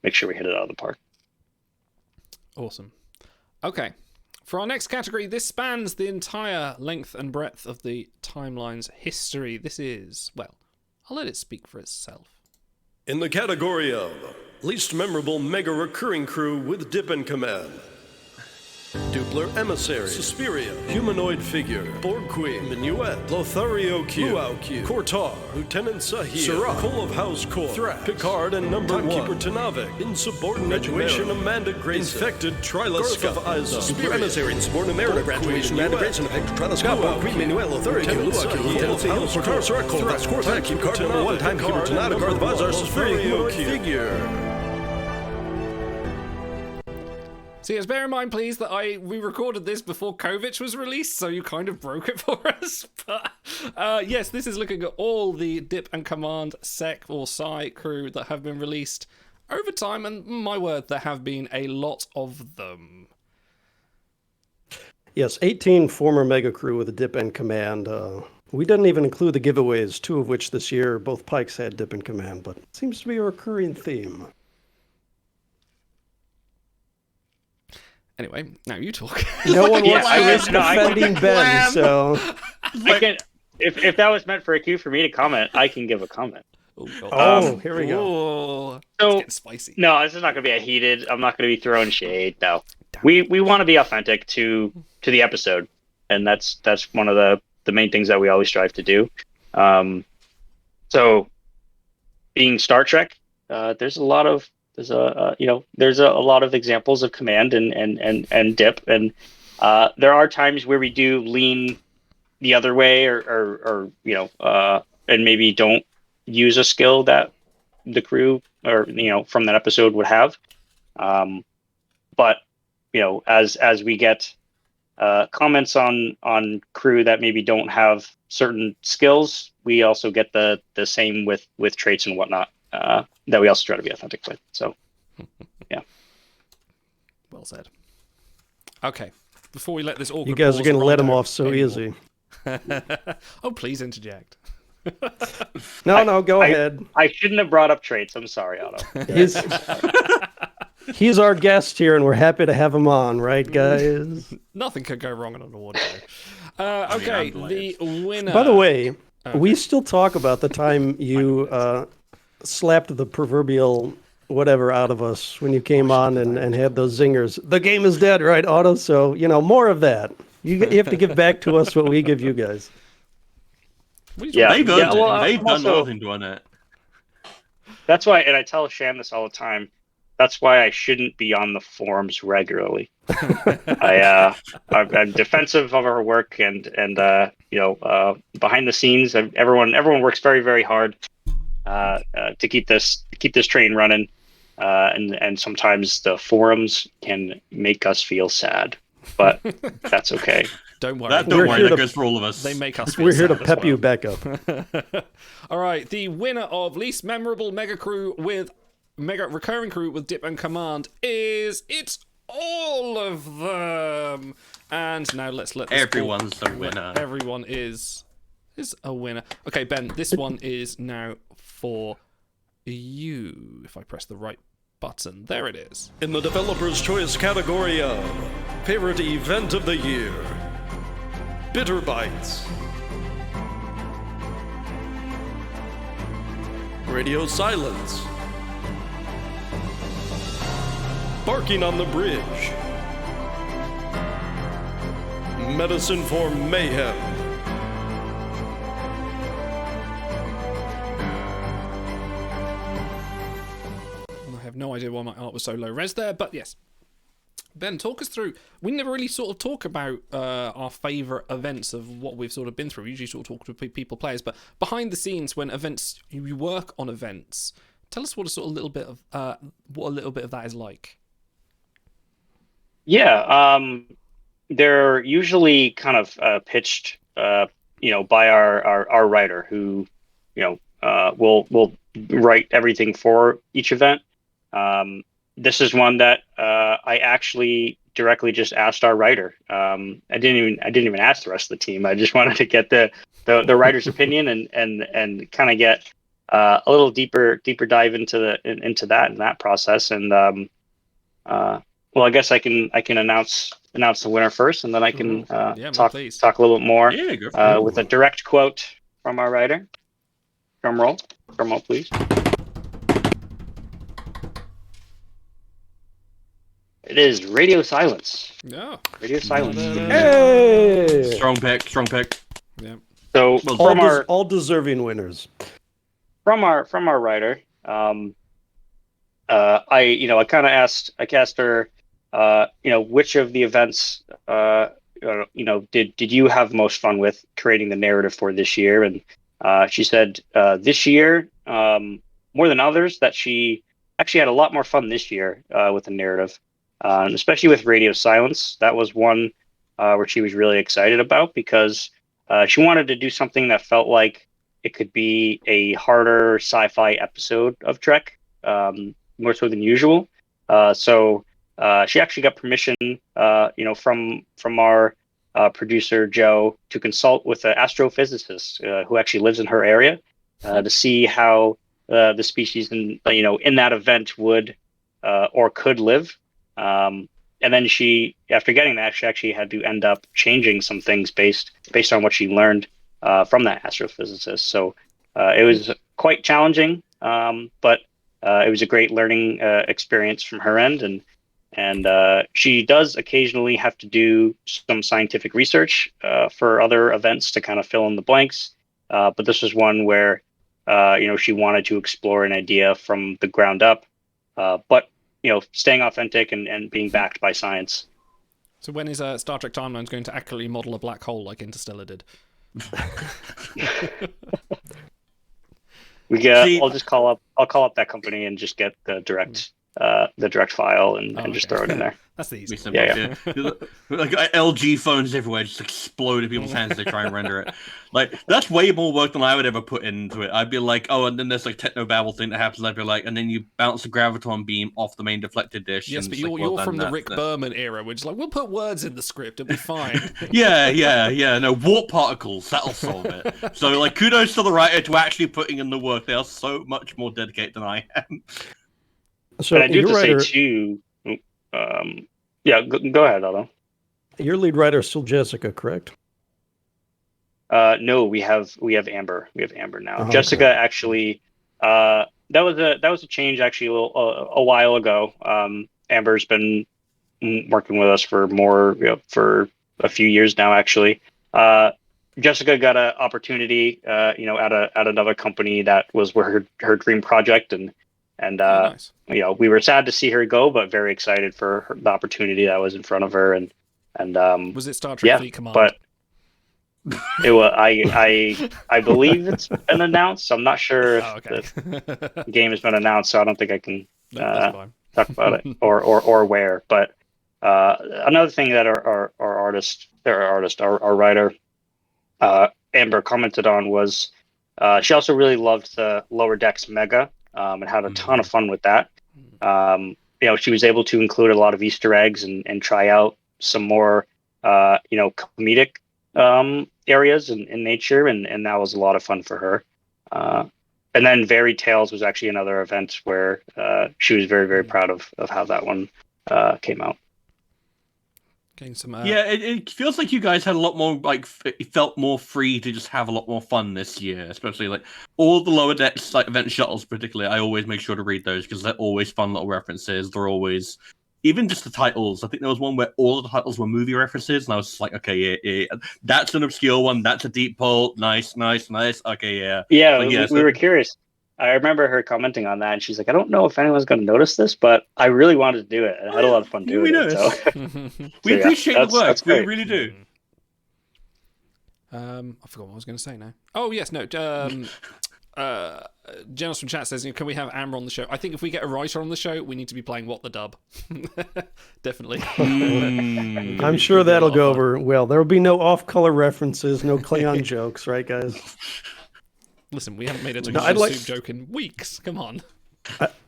Speaker 3: make sure we hit it out of the park.
Speaker 2: Awesome. Okay. For our next category, this spans the entire length and breadth of the timeline's history. This is, well, I'll let it speak for itself.
Speaker 1: In the category of least memorable mega recurring crew with dip in command, Dupler Emissary, Suspiria, Humanoid Figure, Borg Queen, Minuet, Lothario Q, Luau Q, Kortar, Lieutenant Sahir, Sirach, Kol of House Core, Thrax, Picard and Number Timekeeper Tanavik, Insubordinate Graduation Amanda Grayson, Infected Trilus of Iza, Dupler Emissary, Insubordinate Mariner Graduation Amanda Grayson, Infected Trilus of Borg Queen, Minuet, Lothario Q, Luau Q, Lieutenant Sahir, Kortar, Sirach, Kol of House Core, Thrax, Picard, Number 1, Timekeeper Tanavik, Garth Vazar, Suspiria, Humanoid Figure.
Speaker 2: So yes, bear in mind, please, that we recorded this before Kovic was released, so you kind of broke it for us. But yes, this is looking at all the Dip and Command Sec or Psi crew that have been released over time, and my word, there have been a lot of them.
Speaker 4: Yes, 18 former Mega crew with a Dip and Command. We didn't even include the giveaways, 2 of which this year both Pikes had Dip and Command, but it seems to be a recurring theme.
Speaker 2: Anyway, now you talk.
Speaker 4: No one wants to
Speaker 3: I-
Speaker 4: risk
Speaker 3: no, I-
Speaker 4: offending Ben, so...
Speaker 3: I can, if that was meant for a cue for me to comment, I can give a comment.
Speaker 4: Oh, here we go.
Speaker 2: It's
Speaker 3: So
Speaker 2: getting spicy.
Speaker 3: no, this is not going to be a heated. I'm not going to be throwing shade. No, we want to be authentic to the episode, and that's one of the main things that we always strive to do. So, being Star Trek, there's a lot of examples of command and dip, and there are times where we do lean the other way, or and maybe don't use a skill that the crew or from that episode would have. But as we get comments on crew that maybe don't have certain skills, we also get the same with traits and whatnot that we also try to be authentic with. So yeah.
Speaker 2: Well said. Okay, before we let this awkward
Speaker 4: You guys are
Speaker 2: pause
Speaker 4: going to
Speaker 2: run
Speaker 4: let him
Speaker 2: down
Speaker 4: off so
Speaker 2: anymore.
Speaker 4: easy.
Speaker 2: Oh, please interject.
Speaker 4: No, go ahead.
Speaker 3: I shouldn't have brought up traits. I'm sorry, Otto.
Speaker 4: He's our guest here, and we're happy to have him on, right, guys?
Speaker 2: Nothing could go wrong on an award show. Okay,
Speaker 5: I'm
Speaker 2: the winner.
Speaker 4: By the way, we still talk about the time you slapped the proverbial whatever out of us when you came on and had those zingers. The game is dead, right, Otto? So, more of that. You have to give back to us what we give you guys.
Speaker 3: Yeah,
Speaker 5: They've earned
Speaker 3: well,
Speaker 5: it. They've
Speaker 3: I'm
Speaker 5: done
Speaker 3: also-
Speaker 5: nothing to earn it.
Speaker 3: That's why, and I tell Sham this all the time. That's why I shouldn't be on the forums regularly. I'm defensive of our work, and behind the scenes, everyone works very, very hard to keep this train running. And sometimes the forums can make us feel sad, but that's okay.
Speaker 2: Don't worry.
Speaker 5: Don't
Speaker 4: We're
Speaker 5: worry,
Speaker 4: here
Speaker 5: that
Speaker 4: to-
Speaker 5: goes for all of us.
Speaker 2: They make us feel
Speaker 4: We're here to
Speaker 2: sad as
Speaker 4: pep you
Speaker 2: well.
Speaker 4: back up.
Speaker 2: All right, the winner of least memorable mega recurring crew with Dip and Command is it's all of them. And now let's let this
Speaker 5: Everyone's a winner.
Speaker 2: Everyone is a winner. Okay, Ben, this one is now for you. If I press the right button, there it is.
Speaker 1: In the Developer's Choice category of Favorite Event of the Year, Bitter Bites, Radio Silence, Barking on the Bridge, Medicine for Mayhem,
Speaker 2: I have no idea why my art was so low res there, but yes. Ben, talk us through. We never really sort of talk about our favourite events of what we've sort of been through. We usually sort of talk to people, players, but behind the scenes, when events, you work on events, tell us what a sort of little bit of that is like.
Speaker 3: Yeah, they're usually kind of pitched, by our writer who, will write everything for each event. This is one that I actually directly just asked our writer. I didn't even ask the rest of the team. I just wanted to get the writer's opinion and kind of get a little deeper dive into that process. And well, I guess I can announce the winner first, and then I can talk a little bit more
Speaker 5: Yeah, go for it.
Speaker 3: with a direct quote from our writer. Drum roll, please. It is Radio Silence.
Speaker 2: Yeah.
Speaker 3: Radio Silence.
Speaker 4: Hey!
Speaker 5: Strong pick.
Speaker 2: Yeah.
Speaker 3: So
Speaker 5: Well,
Speaker 4: All deserving winners.
Speaker 3: from our writer, I kind of asked her, which of the events, did you have most fun with creating the narrative for this year? And she said this year, more than others, that she actually had a lot more fun this year with the narrative. And especially with Radio Silence, that was one where she was really excited about, because she wanted to do something that felt like it could be a harder sci-fi episode of Trek, more so than usual. So she actually got permission, from our producer Joe, to consult with an astrophysicist who actually lives in her area to see how the species in that event would or could live. And then after getting that, she actually had to end up changing some things based on what she learned from that astrophysicist. So it was quite challenging, but it was a great learning experience from her end. And she does occasionally have to do some scientific research for other events to kind of fill in the blanks. But this was one where she wanted to explore an idea from the ground up, but staying authentic and being backed by science.
Speaker 2: So when is Star Trek Timelines going to accurately model a black hole like Interstellar did?
Speaker 3: I'll call up that company and just get the direct the direct file and
Speaker 2: Oh,
Speaker 3: just
Speaker 2: okay.
Speaker 3: throw it in there.
Speaker 2: That's the easy.
Speaker 5: Be simple,
Speaker 3: Yeah,
Speaker 5: like LG phones everywhere just explode in people's hands as they try and render it. Like that's way more work than I would ever put into it. I'd be like, oh, and then there's like technobabble thing that happens. I'd be like, and then you bounce a graviton beam off the main deflected dish.
Speaker 2: Yes,
Speaker 5: and
Speaker 2: but
Speaker 5: it's like,
Speaker 2: you're
Speaker 5: well,
Speaker 2: from
Speaker 5: then
Speaker 2: the Rick Berman era, which is like, we'll put words in the script, it'll be fine.
Speaker 5: Yeah. No, warp particles, that'll solve it. So, like, kudos to the writer to actually putting in the work. They are so much more dedicated than I am.
Speaker 4: So
Speaker 3: But I do
Speaker 4: your
Speaker 3: have to
Speaker 4: writer,
Speaker 3: say too. Yeah, go ahead, Aldo.
Speaker 4: your lead writer is still Jessica, correct?
Speaker 3: No, we have Amber. We have Amber now.
Speaker 4: Oh,
Speaker 3: Jessica
Speaker 4: okay.
Speaker 3: actually. That was a change actually a while ago. Amber's been working with us for for a few years now actually. Jessica got an opportunity, at another company that was her dream project, and
Speaker 2: Oh, nice.
Speaker 3: we were sad to see her go, but very excited for the opportunity that was in front of her, and
Speaker 2: Was it Star Trek
Speaker 3: yeah,
Speaker 2: Fleet Command?
Speaker 3: but it was I believe it's been announced. I'm not sure if
Speaker 2: Oh, okay.
Speaker 3: the game has been announced, so I don't think I can
Speaker 2: No, that's fine.
Speaker 3: talk about it or where. But another thing that our writer Amber commented on was she also really loved the Lower Decks Mega and had a ton of fun with that. She was able to include a lot of Easter eggs and try out some more comedic areas in nature, and that was a lot of fun for her. And then Varied Tales was actually another event where she was very, very proud of how that one came out.
Speaker 2: Getting some.
Speaker 5: Yeah, it feels like you guys had a lot more, like, it felt more free to just have a lot more fun this year, especially, like, all the Lower Decks, like, event shuttles particularly, I always make sure to read those, because they're always fun little references, they're always, even just the titles, I think there was one where all of the titles were movie references, and I was just like, okay, yeah, that's an obscure one, that's a deep pull, nice, okay, yeah.
Speaker 3: Yeah,
Speaker 5: But
Speaker 3: we were curious. I remember her commenting on that, and she's like, I don't know if anyone's going to notice this, but I really wanted to do it. I had a lot of fun doing
Speaker 5: we
Speaker 3: it. So.
Speaker 5: We
Speaker 3: yeah,
Speaker 5: appreciate the work,
Speaker 3: that's
Speaker 5: we
Speaker 3: great.
Speaker 5: really do.
Speaker 2: I forgot what I was going to say now. Oh yes, no. Janos from chat says, can we have Amber on the show? I think if we get a writer on the show, we need to be playing What the Dub. Definitely.
Speaker 4: I'm sure that'll go over well. There will be no off-color references, no Klingon jokes, right, guys?
Speaker 2: Listen, we haven't made a
Speaker 4: No, I'd like-
Speaker 2: soup joke in weeks. Come on.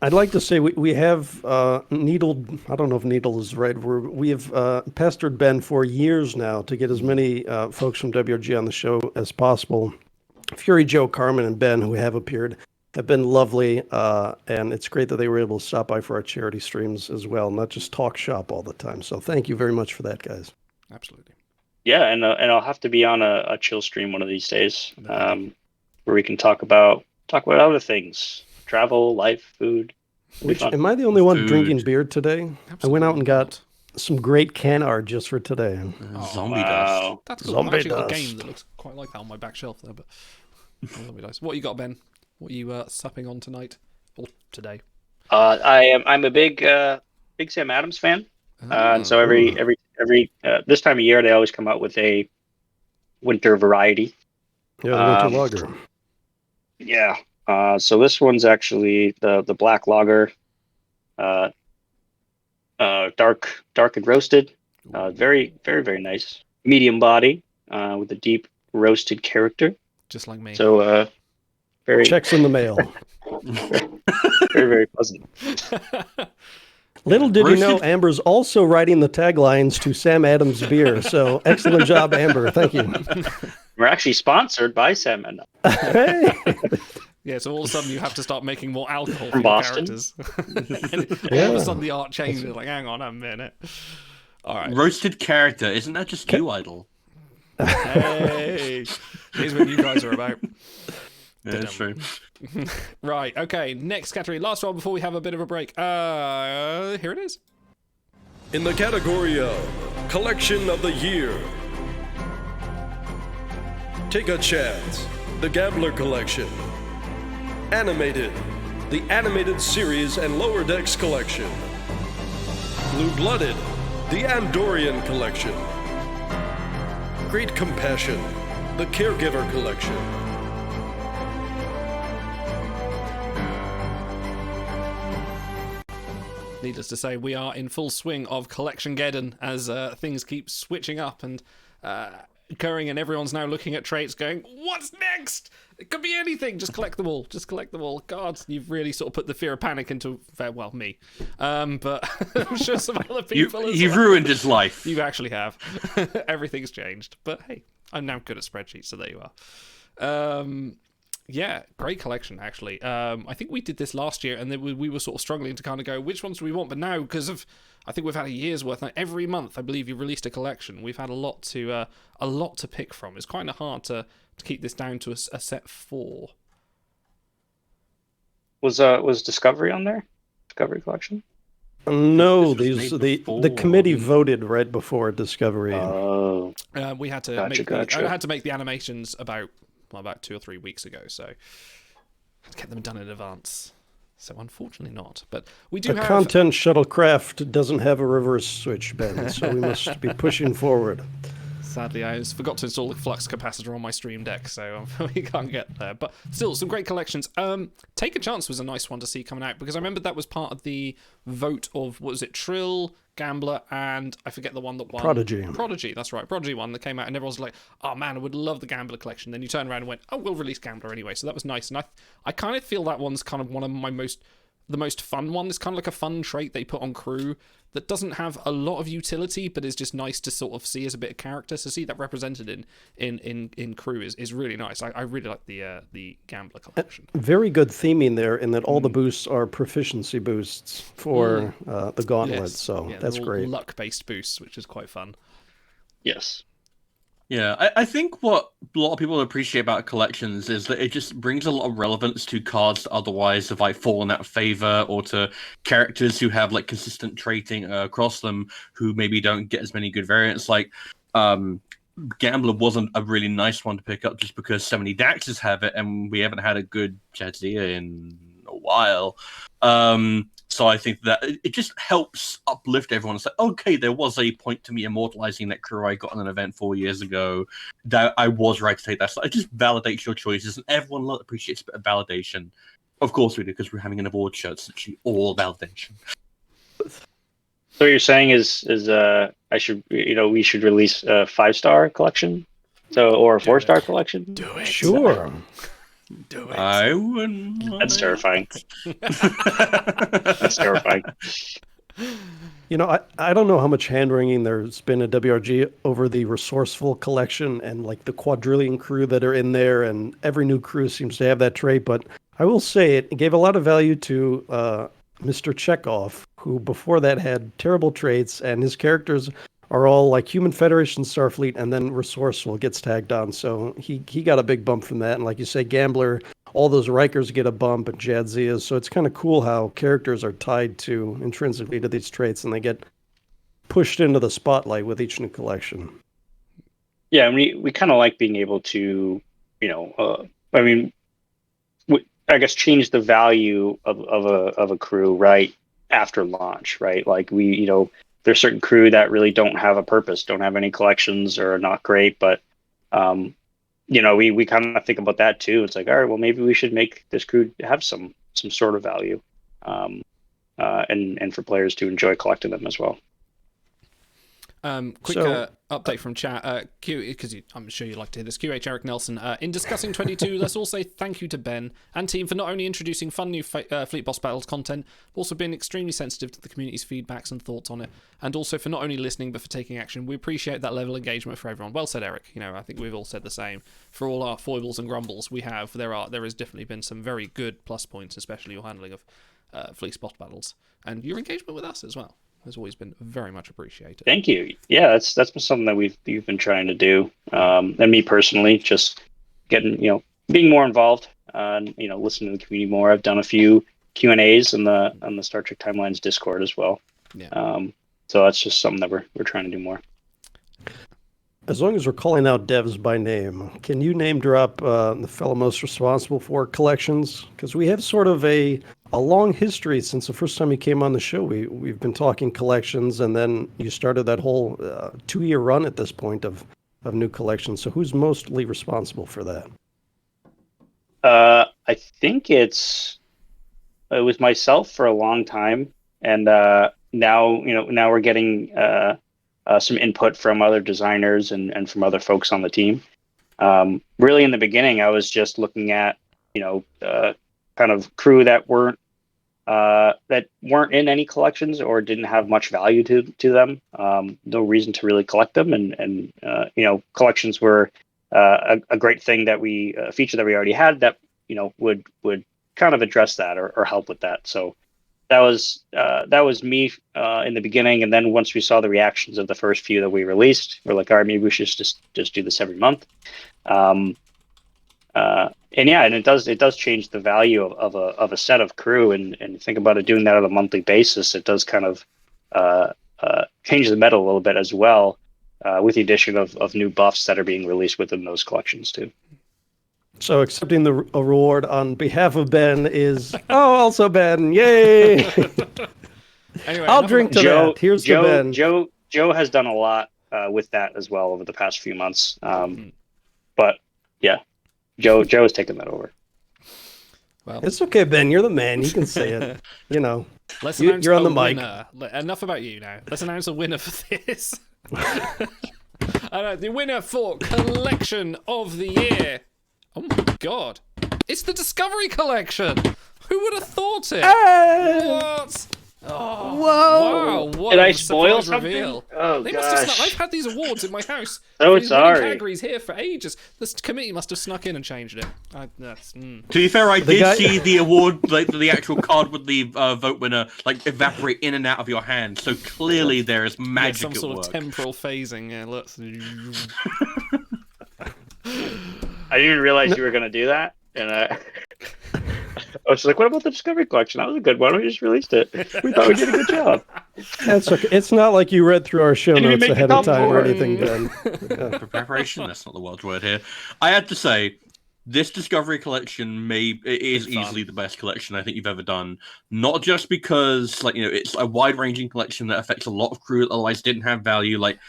Speaker 4: I'd like to say we have needled, I don't know if needle is the right word, we have pestered Ben for years now to get as many folks from WRG on the show as possible. Fury, Joe, Carmen, and Ben, who have appeared, have been lovely, and it's great that they were able to stop by for our charity streams as well, not just talk shop all the time. So thank you very much for that, guys.
Speaker 2: Absolutely.
Speaker 3: Yeah, and I'll have to be on a chill stream one of these days, where we can talk about other things, travel, life, food.
Speaker 4: Which, am I the only one
Speaker 5: Food.
Speaker 4: drinking beer today? I went out and got
Speaker 2: not.
Speaker 4: some great can art just for today.
Speaker 5: Zombie dust.
Speaker 3: Wow.
Speaker 2: That's cool.
Speaker 4: Zombie
Speaker 2: I've actually got a
Speaker 4: dust.
Speaker 2: game that looks quite like that on my back shelf there, but zombie dice. What you got, Ben? What are you supping on tonight or today?
Speaker 3: I'm a big Sam Adams fan, and so every this time of year they always come out with a winter variety.
Speaker 4: Yeah, the winter lager.
Speaker 3: Yeah. So this one's actually the black lager, dark and roasted. Very, very, very nice. Medium body, with a deep roasted character.
Speaker 2: Just like me.
Speaker 3: So very,
Speaker 4: Checks in the mail.
Speaker 3: very, very pleasant.
Speaker 4: Little did you know,
Speaker 5: Roasted-
Speaker 4: Amber's also writing the taglines to Sam Adams beer. So excellent job, Amber. Thank you.
Speaker 3: We're actually sponsored by Sam Adams.
Speaker 4: Hey.
Speaker 2: Yeah, so all of a sudden you have to start making more alcohol
Speaker 3: From
Speaker 2: for your
Speaker 3: Boston?
Speaker 2: characters. And all of a sudden the art changes. Like, hang on a minute. All right.
Speaker 5: Roasted character, isn't that just you, Idol?
Speaker 2: Hey, here's what you guys are about.
Speaker 5: Yeah, that's true.
Speaker 2: Right, okay, next category. Last one before we have a bit of a break. Here it is.
Speaker 1: In the category of Collection of the Year, Take a Chance, The Gambler Collection. Animated, the Animated Series and Lower Decks Collection. Blue-Blooded, the Andorian Collection. Great Compassion, the Caregiver Collection.
Speaker 2: needless to say, we are in full swing of Collection Geddon as things keep switching up and occurring, and everyone's now looking at traits going, what's next? It could be anything. Just collect them all. Just collect them all. God, you've really sort of put the fear of panic into, well, me. But I'm sure some other people as
Speaker 5: You've
Speaker 2: well.
Speaker 5: ruined his life.
Speaker 2: You actually have. Everything's changed. But hey, I'm now good at spreadsheets, so there you are. Yeah, great collection, actually. I think we did this last year, and then we were sort of struggling to kind of go, which ones do we want? But now, because of, I think we've had a year's worth. Now, every month, I believe, you've released a collection. We've had a lot to pick from. It's kind of hard to keep this down to a set 4.
Speaker 3: Was Discovery on there? Discovery collection?
Speaker 4: No,
Speaker 5: This was made
Speaker 4: the
Speaker 5: before.
Speaker 4: committee voted right before Discovery.
Speaker 3: Oh,
Speaker 2: We had to
Speaker 3: Gotcha.
Speaker 2: I had to make the animations about 2 or 3 weeks ago, so had to get them done in advance. So unfortunately not. But we do
Speaker 4: the
Speaker 2: have
Speaker 4: content shuttlecraft doesn't have a reverse switch, Ben, so we must be pushing forward.
Speaker 2: Sadly, I just forgot to install the flux capacitor on my Stream Deck, so we can't get there. But still, some great collections. Take a Chance was a nice one to see coming out, because I remember that was part of the vote of, what was it, Trill, Gambler, and I forget the one that won. Prodigy, that's right. Prodigy one that came out, and everyone was like, oh man, I would love the Gambler collection. Then you turn around and went, oh, we'll release Gambler anyway. So that was nice. And I kind of feel that one's kind of one of the most fun one. It's kind of like a fun trait they put on crew that doesn't have a lot of utility, but is just nice to sort of see as a bit of character. So see that represented in crew is really nice. I really like the Gambler collection.
Speaker 4: Very good theming there, in that all the boosts are proficiency boosts for the gauntlet,
Speaker 2: Yes.
Speaker 4: so
Speaker 2: Yeah,
Speaker 4: that's
Speaker 2: they're all
Speaker 4: great.
Speaker 2: luck-based boosts, which is quite fun.
Speaker 3: yes.
Speaker 5: Yeah, I think what a lot of people appreciate about collections is that it just brings a lot of relevance to cards that otherwise have like fallen out of favor, or to characters who have like consistent trading across them who maybe don't get as many good variants. Like Gambler wasn't a really nice one to pick up just because so many Daxes have it, and we haven't had a good Jadzia in a while. So I think that it just helps uplift everyone. It's like, okay, there was a point to me immortalizing that crew I got in an event 4 years ago that I was right to take that. So it just validates your choices, and everyone appreciates a bit of validation. Of course we do, because we're having an award show. It's actually all validation.
Speaker 3: So what you're saying is we should release a 5-star collection, or a 4-star collection.
Speaker 2: Do it.
Speaker 4: Sure.
Speaker 2: Do it.
Speaker 5: I wouldn't.
Speaker 3: That's terrifying. That's terrifying.
Speaker 4: You know, I don't know how much hand-wringing there's been at WRG over the resourceful collection and like the quadrillion crew that are in there, and every new crew seems to have that trait, but I will say it gave a lot of value to Mr. Chekhov, who before that had terrible traits, and his characters are all like Human Federation, Starfleet, and then Resourceful gets tagged on. So he got a big bump from that. And like you say, Gambler, all those Rikers get a bump, and Jadzias. So it's kind of cool how characters are tied to intrinsically to these traits, and they get pushed into the spotlight with each new collection.
Speaker 3: Yeah, and we kind of like being able to, I guess change the value of a crew right after launch, right? Like there's certain crew that really don't have a purpose, don't have any collections, or are not great, but we kind of think about that too. It's like, all right, well, maybe we should make this crew have some sort of value, and for players to enjoy collecting them as well.
Speaker 2: Quick update from chat. Because I'm sure you'd like to hear this. QH Eric Nelson. In discussing 22, let's all say thank you to Ben and team for not only introducing fun new Fleet Boss Battles content, but also being extremely sensitive to the community's feedbacks and thoughts on it, and also for not only listening but for taking action. We appreciate that level of engagement for everyone. Well said, Eric. I think we've all said the same. For all our foibles and grumbles there has definitely been some very good plus points, especially your handling of Fleet Boss Battles and your engagement with us as well. Has always been very much appreciated.
Speaker 3: Thank you. Yeah, that's been something that you've been trying to do, and me personally, just getting being more involved, and listening to the community more. I've done a few Q&As on the Star Trek Timelines Discord as well.
Speaker 2: Yeah.
Speaker 3: So that's just something that we're trying to do more.
Speaker 4: As long as we're calling out devs by name, can you name drop the fellow most responsible for collections? Because we have sort of a long history since the first time you came on the show. We've been talking collections, and then you started that whole 2-year run at this point of new collections. So who's mostly responsible for that?
Speaker 3: I think it was myself for a long time. and now we're getting some input from other designers and from other folks on the team. Really, in the beginning, I was just looking at kind of crew that weren't in any collections or didn't have much value to them. No reason to really collect them, and collections were a great thing that a feature that we already had that would kind of address that or help with that. So that was me in the beginning, and then once we saw the reactions of the first few that we released, we're like, all right, maybe we should just do this every month. And it does change the value of a set of crew, and think about it doing that on a monthly basis. It does kind of change the meta a little bit as well, with the addition of new buffs that are being released within those collections too.
Speaker 4: So accepting the reward on behalf of Ben is also Ben. Yay!
Speaker 2: Anyway,
Speaker 4: I'll drink to that. Here's the Ben.
Speaker 3: Joe has done a lot with that as well over the past few months. But yeah, Joe has taken that over.
Speaker 2: Well,
Speaker 4: It's okay, Ben. You're the man. You can say it.
Speaker 2: let's announce
Speaker 4: You're on
Speaker 2: a
Speaker 4: the mic.
Speaker 2: winner. Enough about you now. Let's announce a winner for this. The winner for Collection of the Year. Oh my god. It's the Discovery Collection. Who would have thought it?
Speaker 4: Hey!
Speaker 2: What? Oh,
Speaker 4: Whoa!
Speaker 2: wow, what
Speaker 3: Did
Speaker 2: a
Speaker 3: I spoil
Speaker 2: surprise
Speaker 3: something?
Speaker 2: reveal.
Speaker 3: Oh
Speaker 2: They must have
Speaker 3: gosh.
Speaker 2: I've had these awards in my house.
Speaker 3: So
Speaker 2: These winning
Speaker 3: sorry.
Speaker 2: categories here for ages. This committee must have snuck in and changed it.
Speaker 5: To be fair, I
Speaker 4: The
Speaker 5: did
Speaker 4: guy-
Speaker 5: see the award, like the actual card with the vote winner, like evaporate in and out of your hand. So clearly there is
Speaker 2: Yeah,
Speaker 5: magic
Speaker 2: some
Speaker 5: at
Speaker 2: sort
Speaker 5: work.
Speaker 2: of temporal phasing. Yeah, look.
Speaker 3: I didn't even realize you were going to do that, and I was just like, "What about the Discovery Collection? That was a good one. We just released it. We thought we did a good job."
Speaker 4: That's okay. It's not like you read through our show
Speaker 3: Didn't even
Speaker 4: notes
Speaker 3: make the
Speaker 4: ahead of
Speaker 3: top
Speaker 4: time or
Speaker 3: four.
Speaker 4: anything, Ben.
Speaker 5: For preparation, that's not the world's word here. I had to say, this Discovery Collection is
Speaker 2: Big fan.
Speaker 5: easily the best collection I think you've ever done. Not just because, it's a wide-ranging collection that affects a lot of crew that otherwise didn't have value. Like,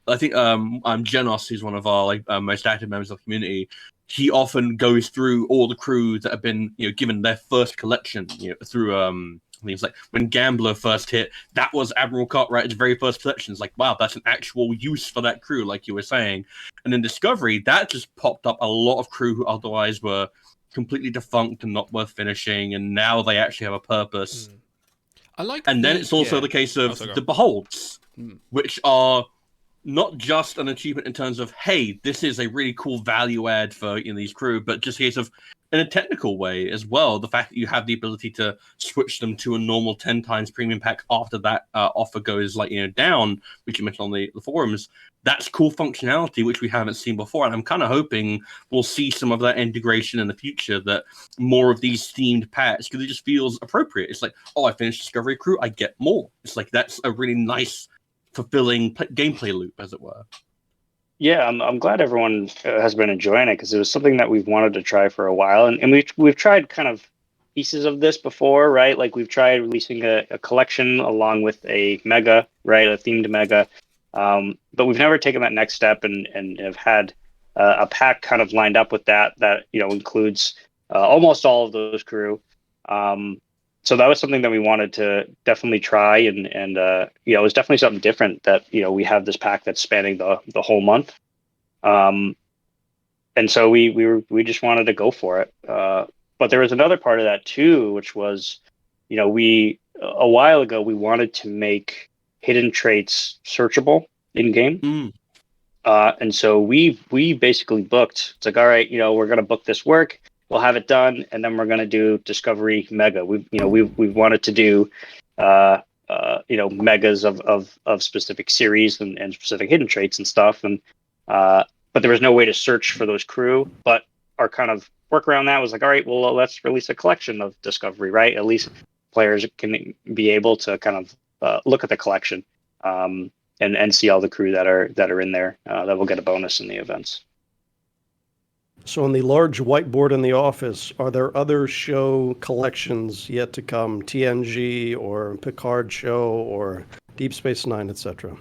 Speaker 5: I think Genos, who's one of our most active members of the community, he often goes through all the crew that have been given their first collection through I think it's like when Gambler first hit, that was Admiral Cartwright's very first collection. It's like, wow, that's an actual use for that crew, like you were saying. And in Discovery, that just popped up a lot of crew who otherwise were completely defunct and not worth finishing, and now they actually have a purpose.
Speaker 2: I like.
Speaker 5: And then it's also the case of
Speaker 2: sorry, go
Speaker 5: the Beholds, which are not just an achievement in terms of, hey, this is a really cool value add for these crew, but just a case of, in a technical way as well, the fact that you have the ability to switch them to a normal 10 times premium pack after that offer goes down, which you mentioned on the forums, that's cool functionality which we haven't seen before. And I'm kind of hoping we'll see some of that integration in the future, that more of these themed packs, because it just feels appropriate. It's like, oh, I finished Discovery Crew, I get more. It's like, that's a really nice, fulfilling gameplay loop, as it were.
Speaker 3: Yeah, I'm glad everyone has been enjoying it, because it was something that we've wanted to try for a while, and we've tried kind of pieces of this before, right? Like we've tried releasing a collection along with a mega, right, a themed mega, but we've never taken that next step and have had a pack kind of lined up with that includes almost all of those crew. So that was something that we wanted to definitely try, and it was definitely something different that we have this pack that's spanning the whole month, and so we just wanted to go for it. But there was another part of that too, which was, we a while ago we wanted to make hidden traits searchable in game, and so we basically booked. It's like, all right, we're gonna book this work. We'll have it done, and then we're going to do Discovery Mega. We've wanted to do, megas of specific series and specific hidden traits and stuff. And but there was no way to search for those crew. But our kind of workaround that was like, all right, well, let's release a collection of Discovery, right? At least players can be able to kind of look at the collection and see all the crew that are in there that will get a bonus in the events.
Speaker 4: So on the large whiteboard in the office, are there other show collections yet to come? TNG or Picard show or Deep Space Nine, etc.?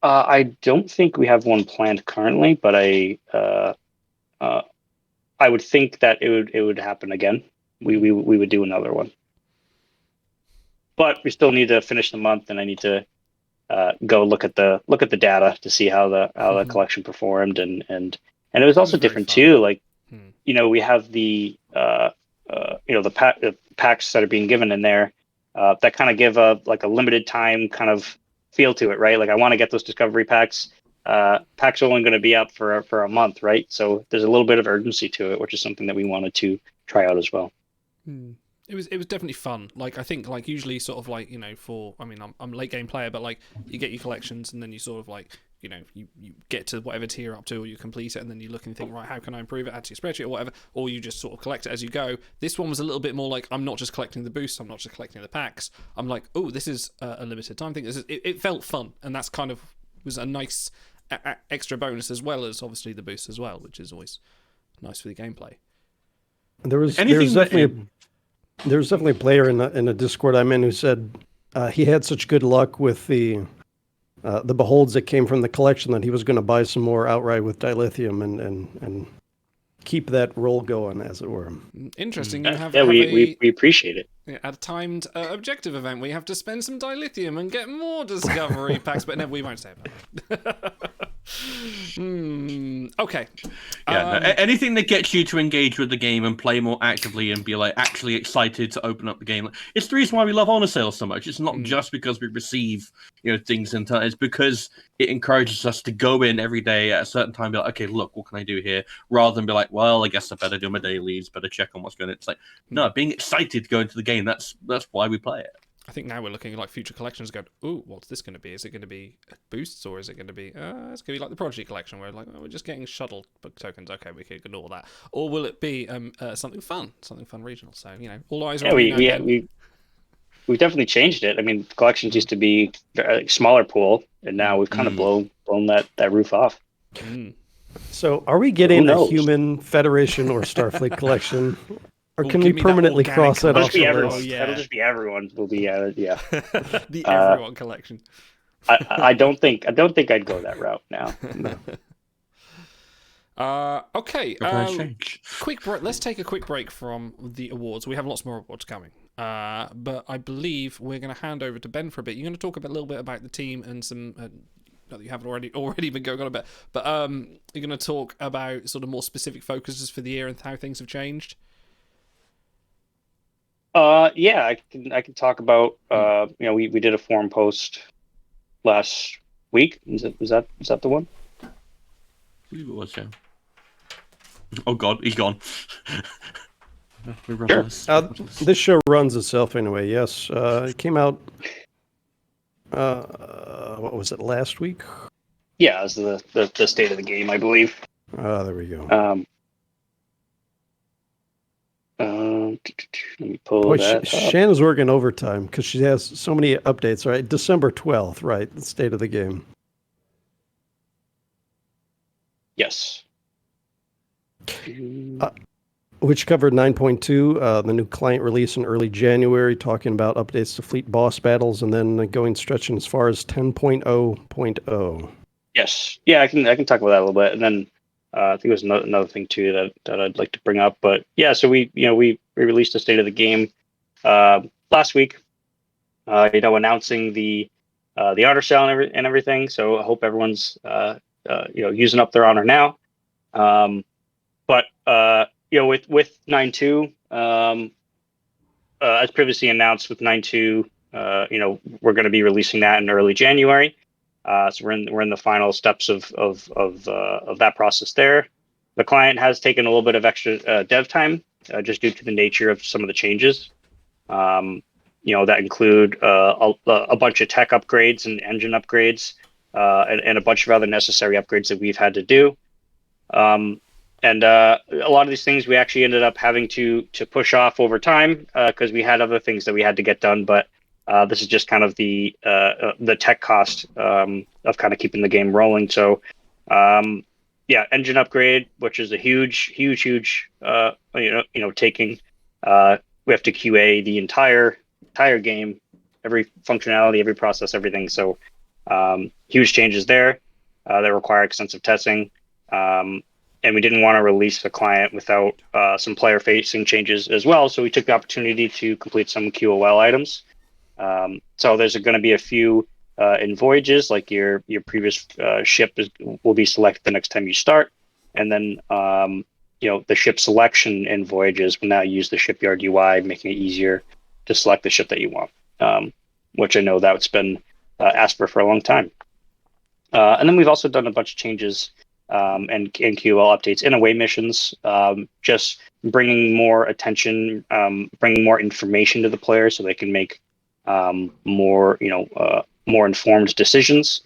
Speaker 3: I don't think we have one planned currently, but I would think that it would happen again. We would do another one. but we still need to finish the month, and I need to go look at the data to see how the collection performed, and it was also
Speaker 2: very
Speaker 3: different
Speaker 2: fun.
Speaker 3: too. Like,
Speaker 2: Hmm.
Speaker 3: we have the the packs that are being given in there that kind of give a limited time kind of feel to it, right? Like, I want to get those discovery packs. Packs are only going to be up for a month, right? So there's a little bit of urgency to it, which is something that we wanted to try out as well.
Speaker 2: It was definitely fun. Like, I think, like, usually sort of like, for, I mean, I'm a late game player, but like, you get your collections and then you sort of like, you get to whatever tier you're up to, or you complete it, and then you look and think, right, how can I improve it, add to your spreadsheet or whatever, or you just sort of collect it as you go. This one was a little bit more like, I'm not just collecting the boosts, I'm not just collecting the packs. I'm like, oh, this is a limited time thing. It felt fun, and that's kind of was a nice extra bonus, as well as obviously the boosts as well, which is always nice for the gameplay.
Speaker 4: There's definitely a player in a Discord I'm in who said he had such good luck with the beholds that came from the collection that he was going to buy some more outright with dilithium and keep that roll going, as it were.
Speaker 2: Interesting. You have,
Speaker 3: we appreciate it.
Speaker 2: a timed objective event where you have to spend some dilithium and get more discovery packs, but no, we won't say about it. Okay.
Speaker 5: Yeah, anything that gets you to engage with the game and play more actively and be like actually excited to open up the game. It's the reason why we love Honor Sales so much. It's not just because we receive things in turn. It's because it encourages us to go in every day at a certain time, be like, okay, look, what can I do here? Rather than be like, well, I guess I better do my dailies, better check on what's going on. It's like, no, being excited to go into the game. That's why we play it.
Speaker 2: I think now we're looking at like future collections going, ooh, what's this going to be? Is it going to be boosts, or is it going to be, it's going to be like the Prodigy collection where like, we're just getting shuttle book tokens. Okay, we can ignore that. Or will it be something fun regional? So, all eyes are on
Speaker 3: We've definitely changed it. I mean, collections used to be a smaller pool, and now we've kind of blown that roof off.
Speaker 4: So are we getting a human Federation or Starfleet collection? Or can we permanently cross that off the list?
Speaker 3: That'll just be everyone. Will be yeah.
Speaker 2: The everyone collection.
Speaker 3: I don't think I'd go that route now.
Speaker 2: No. Okay.
Speaker 5: Change.
Speaker 2: Let's take a quick break from the awards. We have lots more awards coming. But I believe we're going to hand over to Ben for a bit. You're going to talk a little bit about the team and some. Not that you haven't already been going on a bit, but you're going to talk about sort of more specific focuses for the year and how things have changed.
Speaker 3: Yeah, I can talk about we did a forum post last week. Was that the one?
Speaker 5: I believe it was, yeah. Oh God, he's gone.
Speaker 3: Sure.
Speaker 4: This show runs itself anyway. Yes, it came out. What was it, last week?
Speaker 3: Yeah, it was the state of the game, I believe.
Speaker 4: There we go.
Speaker 3: Let me pull that up.
Speaker 4: Shanna's working overtime because she has so many updates. Right, December 12th. Right, the state of the game.
Speaker 3: Yes.
Speaker 4: Which covered 9.2, the new client release in early January, talking about updates to fleet boss battles, and then stretching as far as 10.0.0.
Speaker 3: Yes. Yeah, I can talk about that a little bit, and then I think it was another thing too that I'd like to bring up. But yeah, so we released a state of the game last week. Announcing the honor cell and everything. So I hope everyone's using up their honor now. But with 9.2, as previously announced, with 9.2, we're going to be releasing that in early January. So we're in the final steps of that process there. The client has taken a little bit of extra dev time just due to the nature of some of the changes. That include a bunch of tech upgrades and engine upgrades, and a bunch of other necessary upgrades that we've had to do. And a lot of these things we actually ended up having to push off over time because we had other things that we had to get done. But this is just kind of the tech cost of kind of keeping the game rolling. So, engine upgrade, which is a huge taking. We have to QA the entire game, every functionality, every process, everything. So, huge changes there that require extensive testing. And we didn't want to release the client without some player-facing changes as well. So we took the opportunity to complete some QOL items. So there's going to be a few in voyages, like your previous ship will be selected the next time you start, and then the ship selection in voyages will now use the shipyard UI, making it easier to select the ship that you want, which I know that's been asked for a long time. And then we've also done a bunch of changes and QL updates in away missions, just bringing more attention, bringing more information to the player so they can make more informed decisions.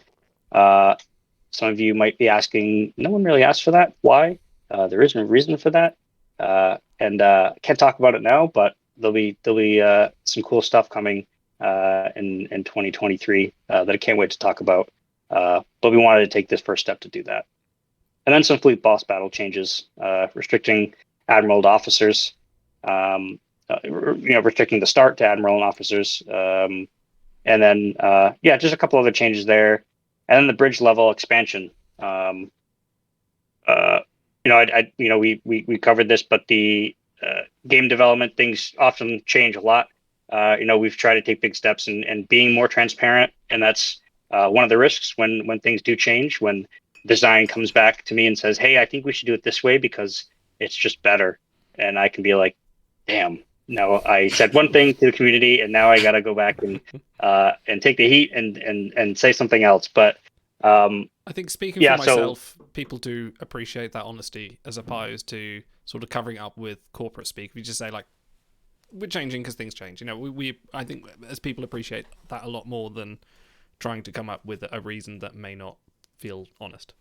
Speaker 3: Some of you might be asking, no one really asked for that. Why? There isn't a reason for that, and can't talk about it now. But there'll be some cool stuff coming in 2023 that I can't wait to talk about. But we wanted to take this first step to do that. And then some fleet boss battle changes, restricting admiral to officers, restricting the start to admiral and officers, and then just a couple other changes there. And then the bridge level expansion. We covered this, but the game development things often change a lot. We've tried to take big steps and being more transparent, and that's one of the risks when things do change. When design comes back to me and says, "Hey, I think we should do it this way because it's just better," and I can be like, "Damn, no, I said one thing to the community, and now I got to go back and take the heat and say something else." But
Speaker 2: I think speaking for myself, people do appreciate that honesty as opposed to sort of covering up with corporate speak. We just say like, we're changing because things change. I think as people appreciate that a lot more than trying to come up with a reason that may not feel honest.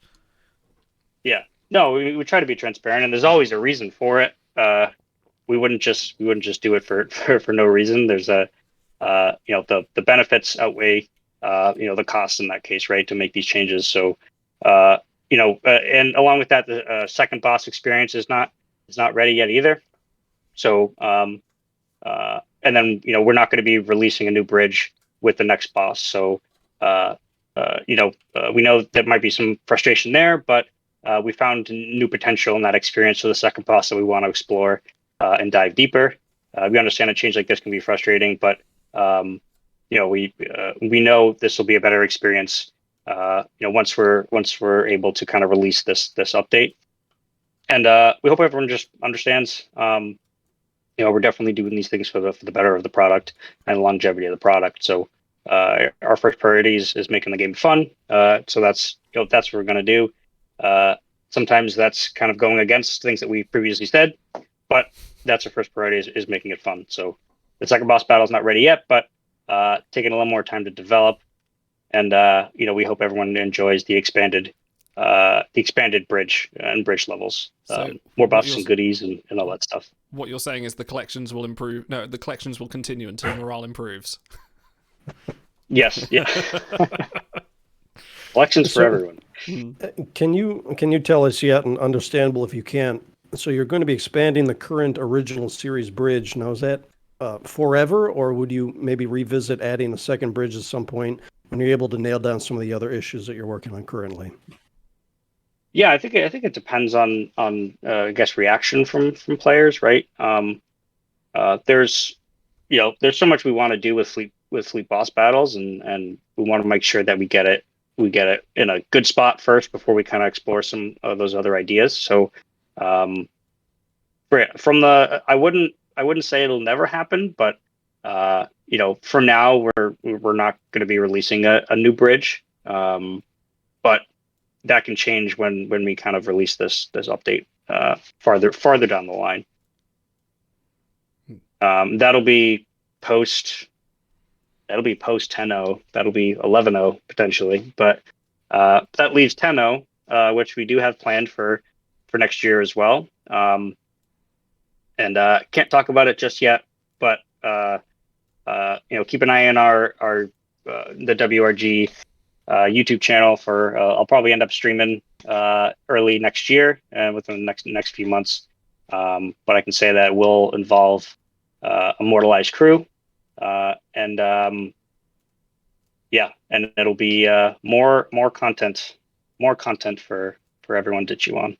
Speaker 3: Yeah, no, we try to be transparent, and there's always a reason for it. We wouldn't just do it for no reason. There's the benefits outweigh the costs in that case, right, to make these changes. So and along with that, the second boss experience is not ready yet either. So and then we're not going to be releasing a new bridge with the next boss. So we know there might be some frustration there, but we found new potential in that experience for the second boss that we want to explore and dive deeper. We understand a change like this can be frustrating, but we know this will be a better experience. Once we're able to kind of release this update, and we hope everyone just understands. We're definitely doing these things for the better of the product and longevity of the product. So our first priority is making the game fun. So that's what we're going to do. Sometimes that's kind of going against things that we previously said, but that's our first priority is making it fun. So the second boss battle is not ready yet, but taking a little more time to develop. And we hope everyone enjoys the expanded bridge and bridge levels.
Speaker 2: So
Speaker 3: more buffs and goodies and all that stuff.
Speaker 2: What you're saying is the collections will improve. No, the collections will continue until morale improves.
Speaker 3: Yes, yeah. Collections for everyone.
Speaker 4: Can you tell us yet, and understandable if you can't, so you're going to be expanding the current original series bridge. Now, is that forever, or would you maybe revisit adding a second bridge at some point when you're able to nail down some of the other issues that you're working on currently?
Speaker 3: Yeah, I think it depends on I guess reaction from players, right? There's so much we want to do with fleet boss battles, and we want to make sure that we get it in a good spot first before we kind of explore some of those other ideas. So I wouldn't say it'll never happen, but for now we're not going to be releasing a new bridge, but that can change when we kind of release this update farther down the line. That'll be post 10.0. That'll be 11.0 potentially, but that leaves 10.0, which we do have planned for next year as well. And can't talk about it just yet, but keep an eye on our the WRG YouTube channel for I'll probably end up streaming early next year and within the next few months. But I can say that will involve Immortalized crew, and it'll be more content for everyone to chew on.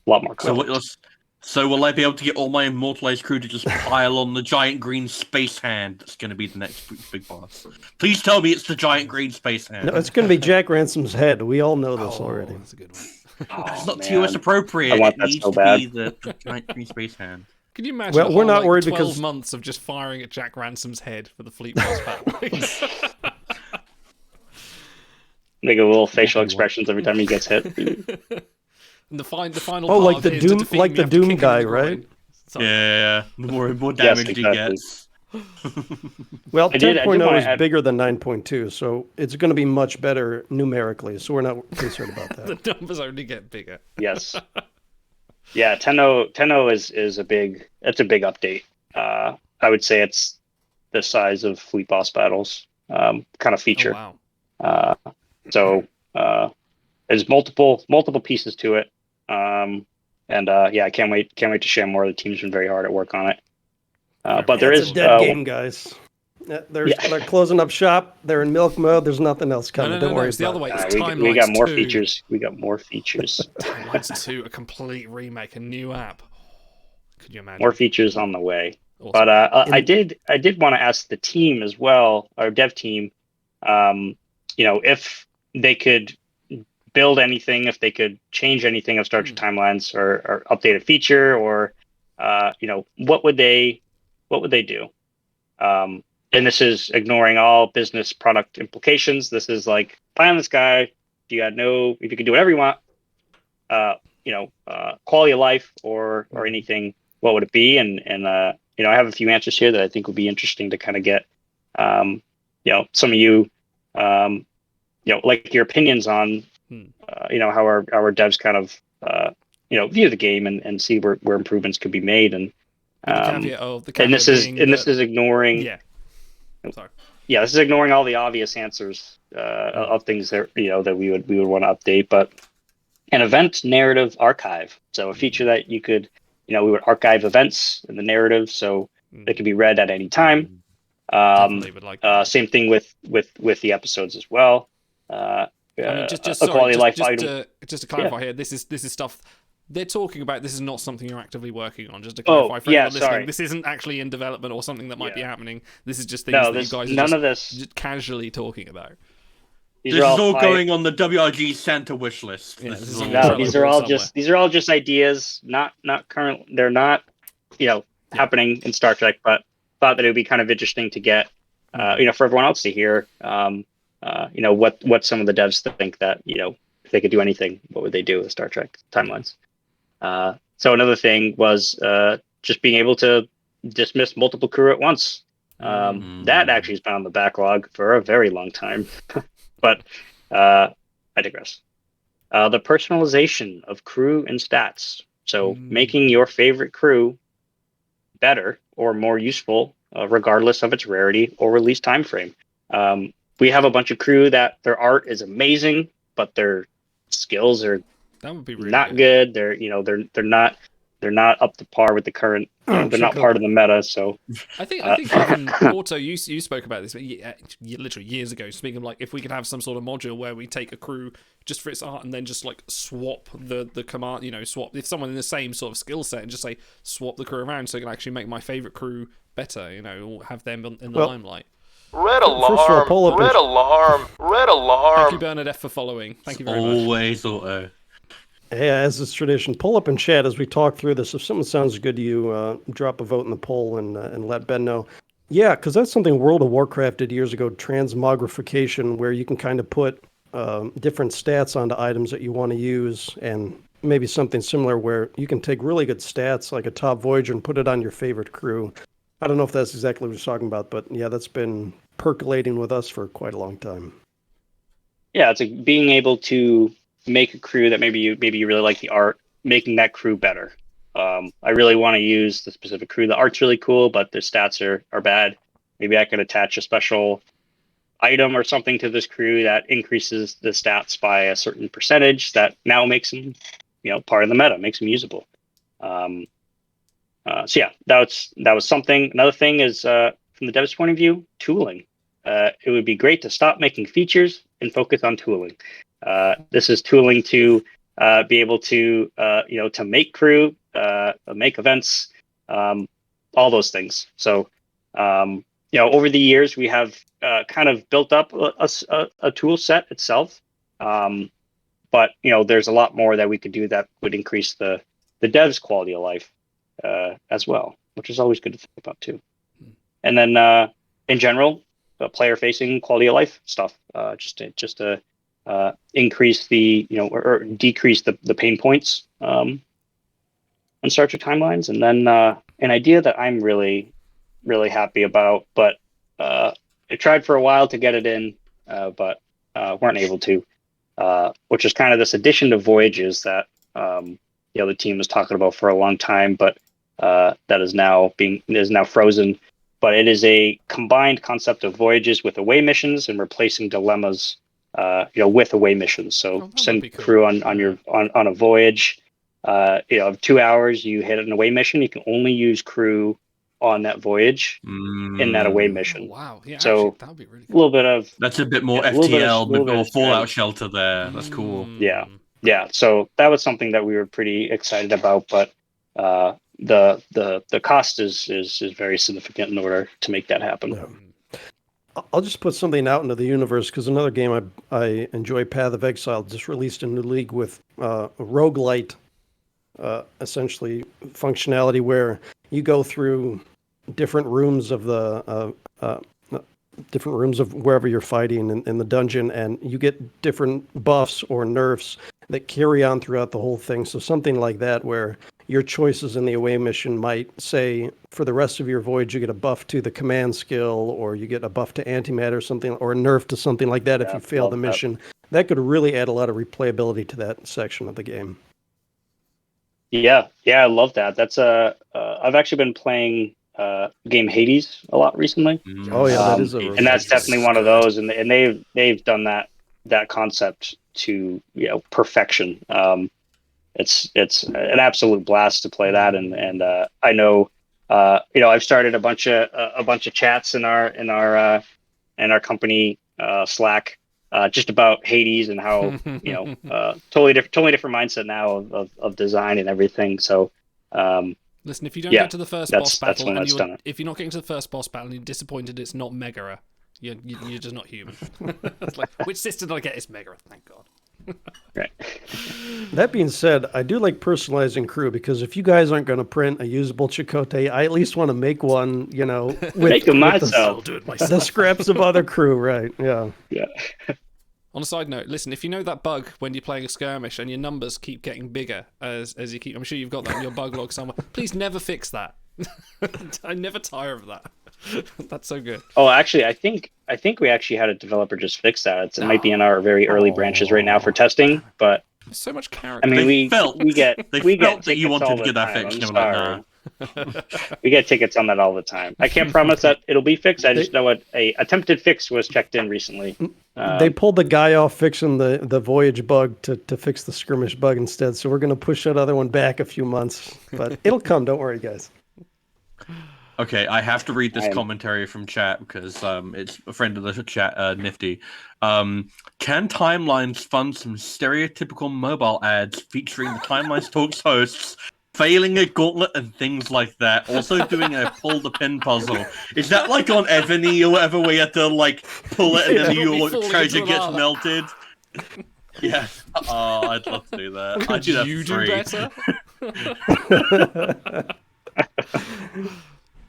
Speaker 3: A lot more content.
Speaker 5: So will I be able to get all my immortalized crew to just pile on the giant green space hand that's going to be the next big boss? Please tell me it's the giant green space hand.
Speaker 4: No, it's going to be Jack Ransom's head. We all know this
Speaker 2: Oh,
Speaker 4: already.
Speaker 2: that's a good one.
Speaker 5: It's
Speaker 3: Oh,
Speaker 5: not
Speaker 3: man.
Speaker 5: TOS appropriate.
Speaker 3: I want
Speaker 5: It
Speaker 3: that
Speaker 5: needs
Speaker 3: so
Speaker 5: to
Speaker 3: bad.
Speaker 5: be the giant green space hand.
Speaker 2: Can you imagine?
Speaker 4: Well,
Speaker 2: a
Speaker 4: we're
Speaker 2: whole,
Speaker 4: not
Speaker 2: like,
Speaker 4: worried
Speaker 2: 12
Speaker 4: because-
Speaker 2: months of just firing at Jack Ransom's head for the Fleet Boss battle.
Speaker 3: Make a little facial expressions every time he gets hit.
Speaker 2: And the final
Speaker 4: Oh,
Speaker 2: part
Speaker 4: like
Speaker 2: of
Speaker 4: the
Speaker 2: it is to
Speaker 4: Doom-
Speaker 2: defeat
Speaker 4: like
Speaker 2: him,
Speaker 4: the
Speaker 2: you have to
Speaker 4: Doom
Speaker 2: kick him in
Speaker 4: guy,
Speaker 2: the groin.
Speaker 4: right?
Speaker 2: Sorry.
Speaker 5: Yeah, the more
Speaker 3: Yes,
Speaker 5: damage he
Speaker 3: exactly.
Speaker 5: gets.
Speaker 4: Well,
Speaker 3: I did
Speaker 4: 10.0
Speaker 3: wanna
Speaker 4: is
Speaker 3: add-
Speaker 4: bigger than 9.2, so it's going to be much better numerically. So we're not concerned about that.
Speaker 2: The numbers only get bigger.
Speaker 3: Yes. Yeah, 10.0 is a big update. I would say it's the size of Fleet Boss battles kind of feature.
Speaker 2: Oh, wow.
Speaker 3: So there's multiple pieces to it. Yeah, I can't wait to share more. The team's been very hard at work on it. But there
Speaker 4: It's
Speaker 3: is
Speaker 4: a dead game, guys. They're closing up shop. They're in milk mode. There's nothing else coming. Don't worry
Speaker 2: it's the
Speaker 4: about
Speaker 2: other way.
Speaker 4: it.
Speaker 2: It's
Speaker 3: we
Speaker 2: Timelines
Speaker 3: got more
Speaker 2: 2.
Speaker 3: features. We got more features.
Speaker 2: Timelines 2, a complete remake, a new app. Could you imagine?
Speaker 3: More features on the way.
Speaker 2: Awesome.
Speaker 3: But I did want to ask the team as well, our dev team, if they could build anything, if they could change anything of Star Trek Timelines or update a feature, or what would they do? And this is ignoring all business product implications. This is like, buy on this guy. If you can do whatever you want, quality of life or anything, what would it be? And I have a few answers here that I think would be interesting to kind of get, some of you, like your opinions on, how our devs kind of, view the game and see where improvements could be made. And this is ignoring.
Speaker 2: Yeah. Sorry.
Speaker 3: Yeah, this is ignoring all the obvious answers of things that that we would want to update, but an event narrative archive. So a feature that you could, we would archive events in the narrative, so they could be read at any time.
Speaker 2: Definitely would like that.
Speaker 3: Same thing with the episodes as well.
Speaker 2: Just
Speaker 3: a quality of life item.
Speaker 2: To clarify here, this is stuff they're talking about. This is not something you're actively working on. Just to clarify for anyone listening, this isn't actually in development or something that might be happening. This is just things that you guys are just casually talking about.
Speaker 3: This
Speaker 5: is all going on the WRG Santa wish list.
Speaker 2: Yeah,
Speaker 3: these are all just ideas, not current. They're not, happening in Star Trek, but thought that it would be kind of interesting to get, for everyone else to hear, what some of the devs think that, if they could do anything, what would they do with Star Trek Timelines? So another thing was just being able to dismiss multiple crew at once. That actually has been on the backlog for a very long time. But I digress. The personalization of crew and stats. So making your favorite crew better or more useful, regardless of its rarity or release time frame. We have a bunch of crew that their art is amazing, but their skills are
Speaker 2: that would be really
Speaker 3: not good. They're they're not up to par with the current. They're not part of the meta. So
Speaker 2: I think even Auto, you spoke about this, but literally years ago, speaking of like if we could have some sort of module where we take a crew just for its art and then just like swap the command, swap if someone in the same sort of skill set and just say swap the crew around so it can actually make my favorite crew better, or have them in the limelight.
Speaker 7: Red alarm! Red alarm! Red alarm!
Speaker 2: Thank you, Bernard F, for following. Thank you very much.
Speaker 5: Always Auto.
Speaker 4: Yeah, as is tradition, pull up in chat as we talk through this. If something sounds good to you, drop a vote in the poll and let Ben know. Yeah, because that's something World of Warcraft did years ago, transmogrification, where you can kind of put different stats onto items that you want to use, and maybe something similar where you can take really good stats like a top Voyager and put it on your favorite crew. I don't know if that's exactly what you're talking about, but yeah, that's been percolating with us for quite a long time.
Speaker 3: Yeah, it's like being able to make a crew that maybe you really like the art, making that crew better. I really want to use the specific crew. The art's really cool, but the stats are bad. Maybe I could attach a special item or something to this crew that increases the stats by a certain percentage that now makes them, part of the meta, makes them usable. So yeah, that was something. Another thing is from the dev's point of view, tooling. It would be great to stop making features and focus on tooling. This is tooling to be able to to make crew make events, all those things. So, over the years, we have kind of built up a tool set itself. But there's a lot more that we could do that would increase the devs' quality of life as well, which is always good to think about too. And then in general, player-facing quality of life stuff, just to increase the or decrease the pain points on Star Trek Timelines. And then an idea that I'm really happy about, but I tried for a while to get it in, but weren't able to. Which is kind of this addition to Voyages that the team was talking about for a long time, but that is now frozen. But it is a combined concept of Voyages with away missions and replacing dilemmas, with away missions. So send crew on a voyage. Of 2 hours, you hit an away mission. You can only use crew on that voyage in that away mission.
Speaker 2: Wow. Yeah,
Speaker 3: so
Speaker 2: actually, that would be really
Speaker 3: cool. A little bit of
Speaker 5: that's a bit more FTL, a bit more Fallout Shelter there. That's cool.
Speaker 3: Yeah. So that was something that we were pretty excited about, but the cost is very significant in order to make that happen.
Speaker 4: Yeah. I'll just put something out into the universe because another game I enjoy, Path of Exile, just released a new league with roguelite, essentially functionality where you go through different rooms of wherever you're fighting in the dungeon, and you get different buffs or nerfs that carry on throughout the whole thing. So something like that where your choices in the away mission might say for the rest of your voyage you get a buff to the command skill, or you get a buff to antimatter or something, or a nerf to something like that if you fail the mission. That could really add a lot of replayability to that section of the game. Yeah, I love that. That's I've actually been playing game Hades a lot recently. Oh yeah, that is
Speaker 3: and that's definitely one of those, and they've done that concept to perfection. It's an absolute blast to play that, and I know I've started a bunch of chats in our company Slack. Just about Hades and how totally different mindset now of design and everything. So
Speaker 2: listen, if you don't get to the first boss battle, and
Speaker 3: if
Speaker 2: you're not getting to the first boss battle and you're disappointed it's not Megara, you're just not human. It's like, which sister did I get? It's Megara, thank God.
Speaker 3: Right.
Speaker 4: That being said, I do like personalizing crew, because if you guys aren't going to print a usable Chakotay, I at least want to make one, with,
Speaker 3: make them myself.
Speaker 4: The scraps of other crew, right? Yeah.
Speaker 3: Yeah.
Speaker 2: On a side note, listen, if you know that bug when you're playing a skirmish and your numbers keep getting bigger as you keep, I'm sure you've got that in your bug log somewhere. Please never fix that. I never tire of that. That's so good.
Speaker 3: Oh, actually, I think we actually had a developer just fix that. It might be in our very early branches right now for testing, but
Speaker 2: so much character.
Speaker 3: I mean, we get
Speaker 5: that you wanted to get that
Speaker 3: fixed.
Speaker 5: fixed. Nah.
Speaker 3: We get tickets on that all the time. I can't promise that it'll be fixed. I just know what a attempted fix was checked in recently.
Speaker 4: They pulled the guy off fixing the voyage bug to fix the skirmish bug instead. So we're going to push that other one back a few months, but it'll come. Don't worry, guys.
Speaker 5: Okay, I have to read this commentary from chat because it's a friend of the chat, Nifty. Can Timelines fund some stereotypical mobile ads featuring the Timelines Talks hosts failing a gauntlet and things like that? Also doing a pull the pin puzzle. Is that like on Ebony or whatever, where you have to like pull it and then your treasure gets melted? Yeah. Oh, I'd love to do that. I'd do that for free.
Speaker 2: Better?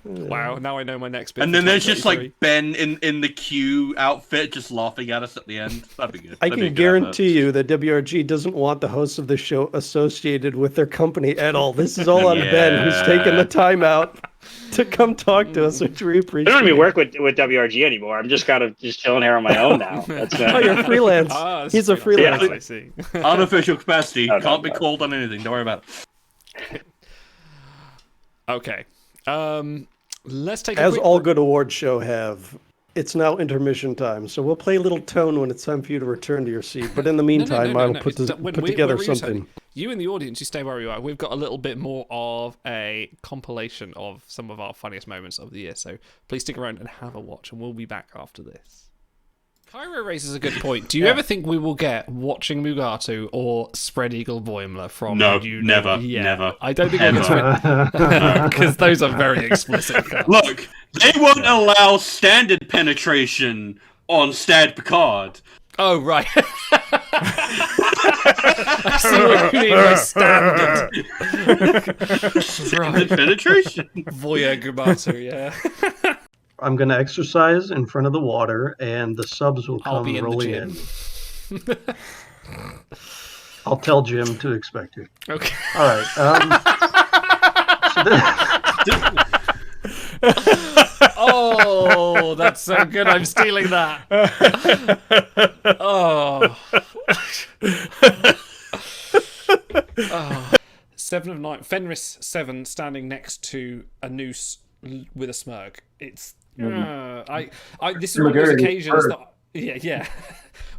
Speaker 2: Wow, now I know my next bit.
Speaker 5: And then there's just like Ben in the Q outfit just laughing at us at the end. That'd be good.
Speaker 4: I can guarantee you that WRG doesn't want the hosts of the show associated with their company at all. This is all on Ben, who's taken the time out to come talk to us, which we appreciate.
Speaker 3: I don't even work with WRG anymore. I'm just chilling here on my own now.
Speaker 4: Oh, you're freelance. He's a freelance.
Speaker 2: I see.
Speaker 5: Unofficial capacity. Can't be called on anything. Don't worry about it.
Speaker 2: Okay. Let's take
Speaker 4: as all good award show have. It's now intermission time, so we'll play a little tone when it's time for you to return to your seat. But in the meantime, I'll put together something.
Speaker 2: You in the audience, you stay where you are. We've got a little bit more of a compilation of some of our funniest moments of the year. So please stick around and have a watch, and we'll be back after this. Cairo raises a good point. Do you ever think we will get Watching Mugatu or Spread Eagle Boimler from
Speaker 5: No,
Speaker 2: you?
Speaker 5: never,
Speaker 2: Yeah,
Speaker 5: never.
Speaker 2: I don't think we'll get because those are very explicit.
Speaker 5: Look, they won't allow standard penetration on Stad Picard.
Speaker 2: Oh, right. I see what you mean by standard.
Speaker 5: Standard penetration.
Speaker 2: Voya Gumatu, yeah.
Speaker 4: I'm going to exercise in front of the water, and the subs will
Speaker 2: I'll
Speaker 4: come
Speaker 2: be in the
Speaker 4: rolling
Speaker 2: gym.
Speaker 4: in. I'll tell Jim to expect you.
Speaker 2: Okay.
Speaker 4: All right.
Speaker 2: Oh, that's so good. I'm stealing that. Oh. 7 of 9. Fenris 7 standing next to a noose with a smirk. It's this is one of those occasions that yeah.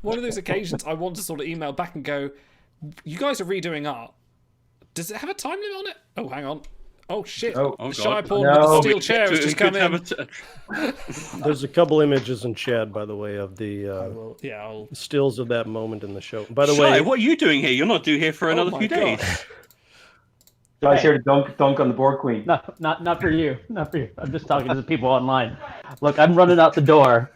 Speaker 2: One of those occasions I want to sort of email back and go, you guys are redoing art. Does it have a time limit on it? Oh, hang on. Oh shit!
Speaker 5: Oh,
Speaker 2: the
Speaker 5: God.
Speaker 2: shy porn with the steel chair has just come in.
Speaker 4: There's a couple images in chat, by the way, of the
Speaker 2: I'll...
Speaker 4: stills of that moment in the show. By the
Speaker 5: Shy,
Speaker 4: way,
Speaker 5: what are you doing here? You're not due here for another
Speaker 2: my
Speaker 5: few days.
Speaker 2: God.
Speaker 8: Guy's here to dunk on the Borg Queen.
Speaker 6: No, not for you. Not for you. I'm just talking to the people online. Look, I'm running out the door.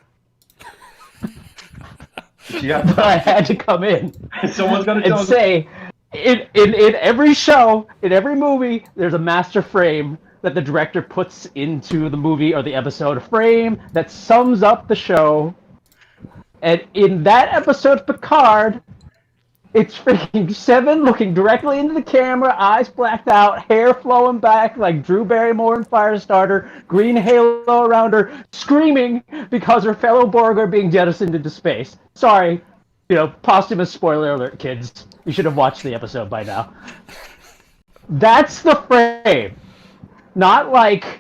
Speaker 6: But I had to come in
Speaker 8: Someone's gonna
Speaker 6: and
Speaker 8: tell us.
Speaker 6: say, in every show, in every movie, there's a master frame that the director puts into the movie or the episode. A frame that sums up the show. And in that episode of Picard, it's freaking Seven looking directly into the camera, eyes blacked out, hair flowing back like Drew Barrymore in Firestarter, green halo around her, screaming because her fellow Borg are being jettisoned into space. Sorry, posthumous spoiler alert, kids. You should have watched the episode by now. That's the frame. Not like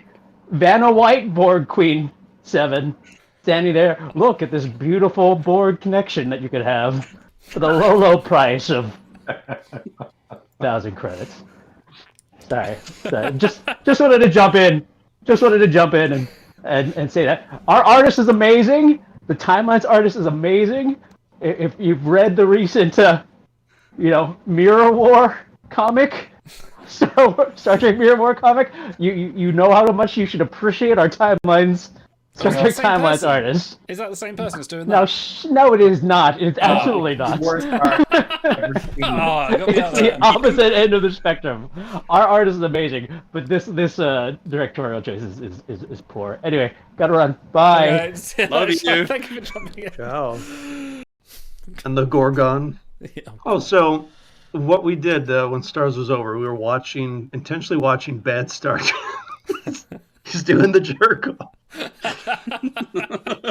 Speaker 6: Vanna White Borg Queen 7 standing there. Look at this beautiful Borg connection that you could have. For the low price of 1,000 credits. Sorry. Just wanted to jump in. Just wanted to jump in and say that. Our artist is amazing. The Timelines artist is amazing. If you've read the recent, Mirror War comic, Star Trek Mirror War comic, you know how much you should appreciate our Timelines. Star Trek Timelines artist.
Speaker 2: Is that the same person that's doing
Speaker 6: No,
Speaker 2: that?
Speaker 6: no, it is not. It's absolutely not.
Speaker 8: Worst art ever seen.
Speaker 2: I got me out
Speaker 6: It's
Speaker 2: there.
Speaker 6: the opposite end of the spectrum. Our art is amazing, but this directorial choice is poor. Anyway, gotta run. Bye.
Speaker 5: Love you.
Speaker 2: Thank you for jumping in.
Speaker 4: ciao. And the Gorgon.
Speaker 2: Yeah.
Speaker 4: Oh, so what we did when Stars was over, we were intentionally watching Bad Star Trek. He's doing the jerk off.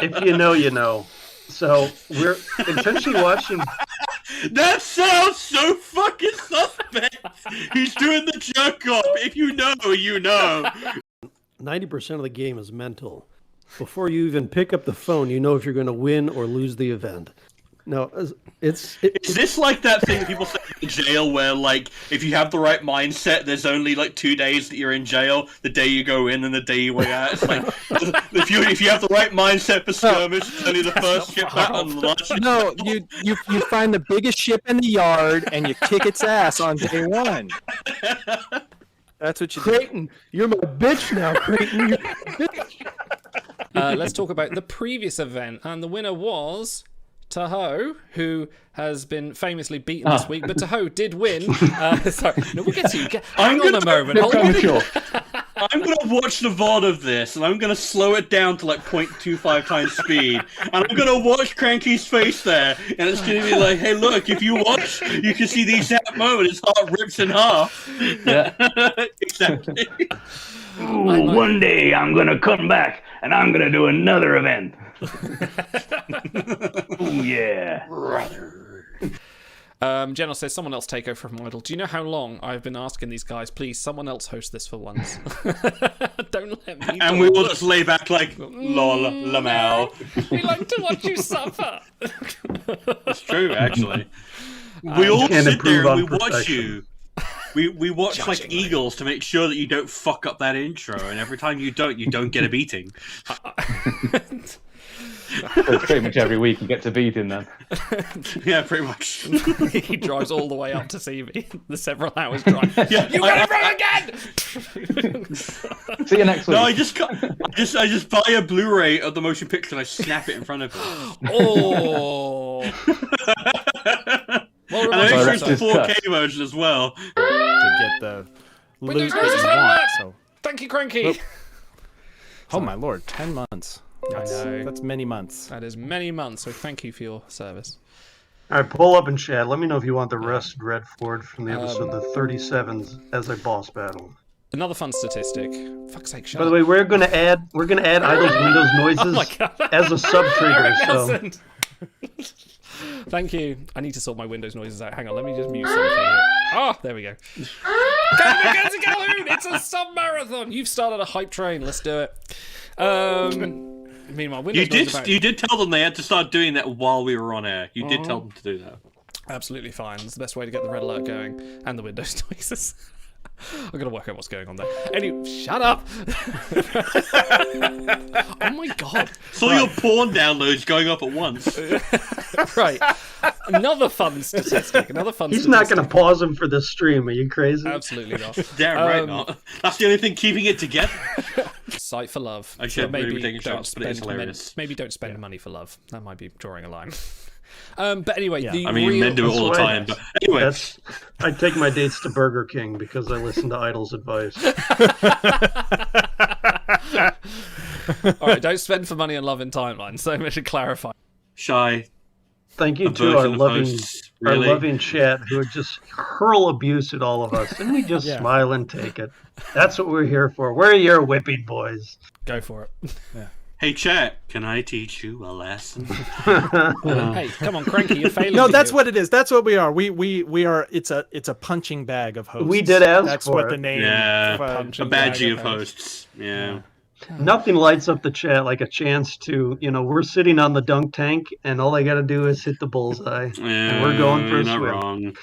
Speaker 4: If you know, you know. So we're intentionally watching.
Speaker 5: That sounds so fucking suspect. He's doing the jerk off. If you know, you know.
Speaker 4: 90% of the game is mental. Before you even pick up the phone, you know if you're going to win or lose the event. No,
Speaker 5: Is this like that thing that people say in jail where, like, if you have the right mindset, there's only, like, 2 days that you're in jail, the day you go in and the day you way out? It's like, if you have the right mindset for skirmish, it's only the first ship back on the last ship.
Speaker 9: No, you find the biggest ship in the yard and you kick its ass on day one. That's what you do.
Speaker 4: Creighton, you're my bitch now, Creighton. You're my bitch.
Speaker 2: Let's talk about the previous event, and the winner was Tahoe, who has been famously beaten this week, but Tahoe did win. Sorry, no, we'll get to you. Hang on a moment.
Speaker 5: I'm going to watch the VOD of this, and I'm going to slow it down to, like, 0.25 times speed, and I'm going to watch Cranky's face there, and it's going to be like, hey, look, if you watch, you can see the exact moment his heart rips in half.
Speaker 3: Yeah.
Speaker 5: Exactly.
Speaker 3: Ooh, one day I'm gonna come back and I'm gonna do another event. Ooh, yeah.
Speaker 2: General says, someone else take over from Idle. Do you know how long I've been asking these guys, please, someone else host this for once? Don't let me
Speaker 5: And we will just lay back like, lol, lamau.
Speaker 2: We like to watch you suffer.
Speaker 5: It's true, actually. We all
Speaker 4: Can't
Speaker 5: sit there
Speaker 4: improve
Speaker 5: and we
Speaker 4: on
Speaker 5: watch
Speaker 4: perfection.
Speaker 5: you. We watch like
Speaker 2: Judgingly.
Speaker 5: eagles to make sure that you don't fuck up that intro, and every time you don't get a beating.
Speaker 8: So pretty much every week you get to beat him then.
Speaker 5: Yeah, pretty much.
Speaker 2: He drives all the way up to see me. The several hours drive.
Speaker 5: Yeah,
Speaker 2: You got it wrong again!
Speaker 8: See you next week.
Speaker 5: No, I just buy a Blu-ray of the motion picture and I snap it in front of him.
Speaker 2: Oh. Well,
Speaker 5: And I make sure it's the
Speaker 8: Director's cut.
Speaker 5: 4K version as well.
Speaker 9: To get the loot
Speaker 2: Windows
Speaker 9: that
Speaker 2: Noise
Speaker 9: you
Speaker 2: is
Speaker 9: want.
Speaker 2: bad.
Speaker 9: So,
Speaker 2: Thank you, Cranky.
Speaker 9: oh my lord, 10 months.
Speaker 2: I know.
Speaker 9: That's many months.
Speaker 2: That is many months, so thank you for your service.
Speaker 4: All right, pull up in chat. Let me know if you want the rest Redford from the episode the 37s as a boss battle.
Speaker 2: Another fun statistic. Fuck's sake, shut
Speaker 4: By the
Speaker 2: up.
Speaker 4: way, we're gonna add Idle's Windows noises
Speaker 2: my God.
Speaker 4: as a sub trigger.
Speaker 2: Eric
Speaker 4: So
Speaker 2: Nelson. Thank you. I need to sort my Windows noises out. Hang on, let me just mute something here. Oh, there we go. Mackenzie Calhoun, it's a sub-marathon. You've started a hype train. Let's do it. Meanwhile, Windows noises about...
Speaker 5: You did tell them they had to start doing that while we were on air. You did tell them to do that.
Speaker 2: Absolutely fine. It's the best way to get the red alert going and the Windows noises. I'm gonna work out what's going on there. Anyway, shut up! Oh my god!
Speaker 5: So your porn downloads going up at once.
Speaker 2: Right. Another fun statistic.
Speaker 4: he's not gonna pause him for this stream. Are you crazy?
Speaker 2: Absolutely not.
Speaker 5: Damn right not. That's the only thing keeping it together.
Speaker 2: Sight for love.
Speaker 5: I should really be taking
Speaker 2: don't
Speaker 5: shots, but it's
Speaker 2: spend
Speaker 5: hilarious.
Speaker 2: maybe don't spend money for love. That might be drawing a line. But anyway, the
Speaker 5: I mean,
Speaker 2: real...
Speaker 5: men do it all the time. But anyway,
Speaker 4: I take my dates to Burger King because I listen to Idle's advice.
Speaker 2: All right, don't spend for money and love in timeline. So we should clarify.
Speaker 5: Shy.
Speaker 4: Thank you to our loving chat who would just hurl abuse at all of us, and we just smile and take it. That's what we're here for. We're your whipping boys.
Speaker 2: Go for it.
Speaker 9: Yeah.
Speaker 5: Hey, chat, can I teach you a lesson?
Speaker 2: Hey, come on, Cranky, you're failing.
Speaker 9: No, that's what it is. That's what we are. We are. It's a punching bag of hosts.
Speaker 4: We did ask
Speaker 9: That's
Speaker 4: for
Speaker 9: what
Speaker 4: it.
Speaker 9: the name.
Speaker 5: Yeah, a
Speaker 2: Punching
Speaker 5: badgie
Speaker 2: bag
Speaker 5: of hosts. Yeah.
Speaker 4: Nothing lights up the chat like a chance to, we're sitting on the dunk tank, and all I got to do is hit the bullseye, and we're going for a
Speaker 5: not
Speaker 4: swim.
Speaker 5: wrong.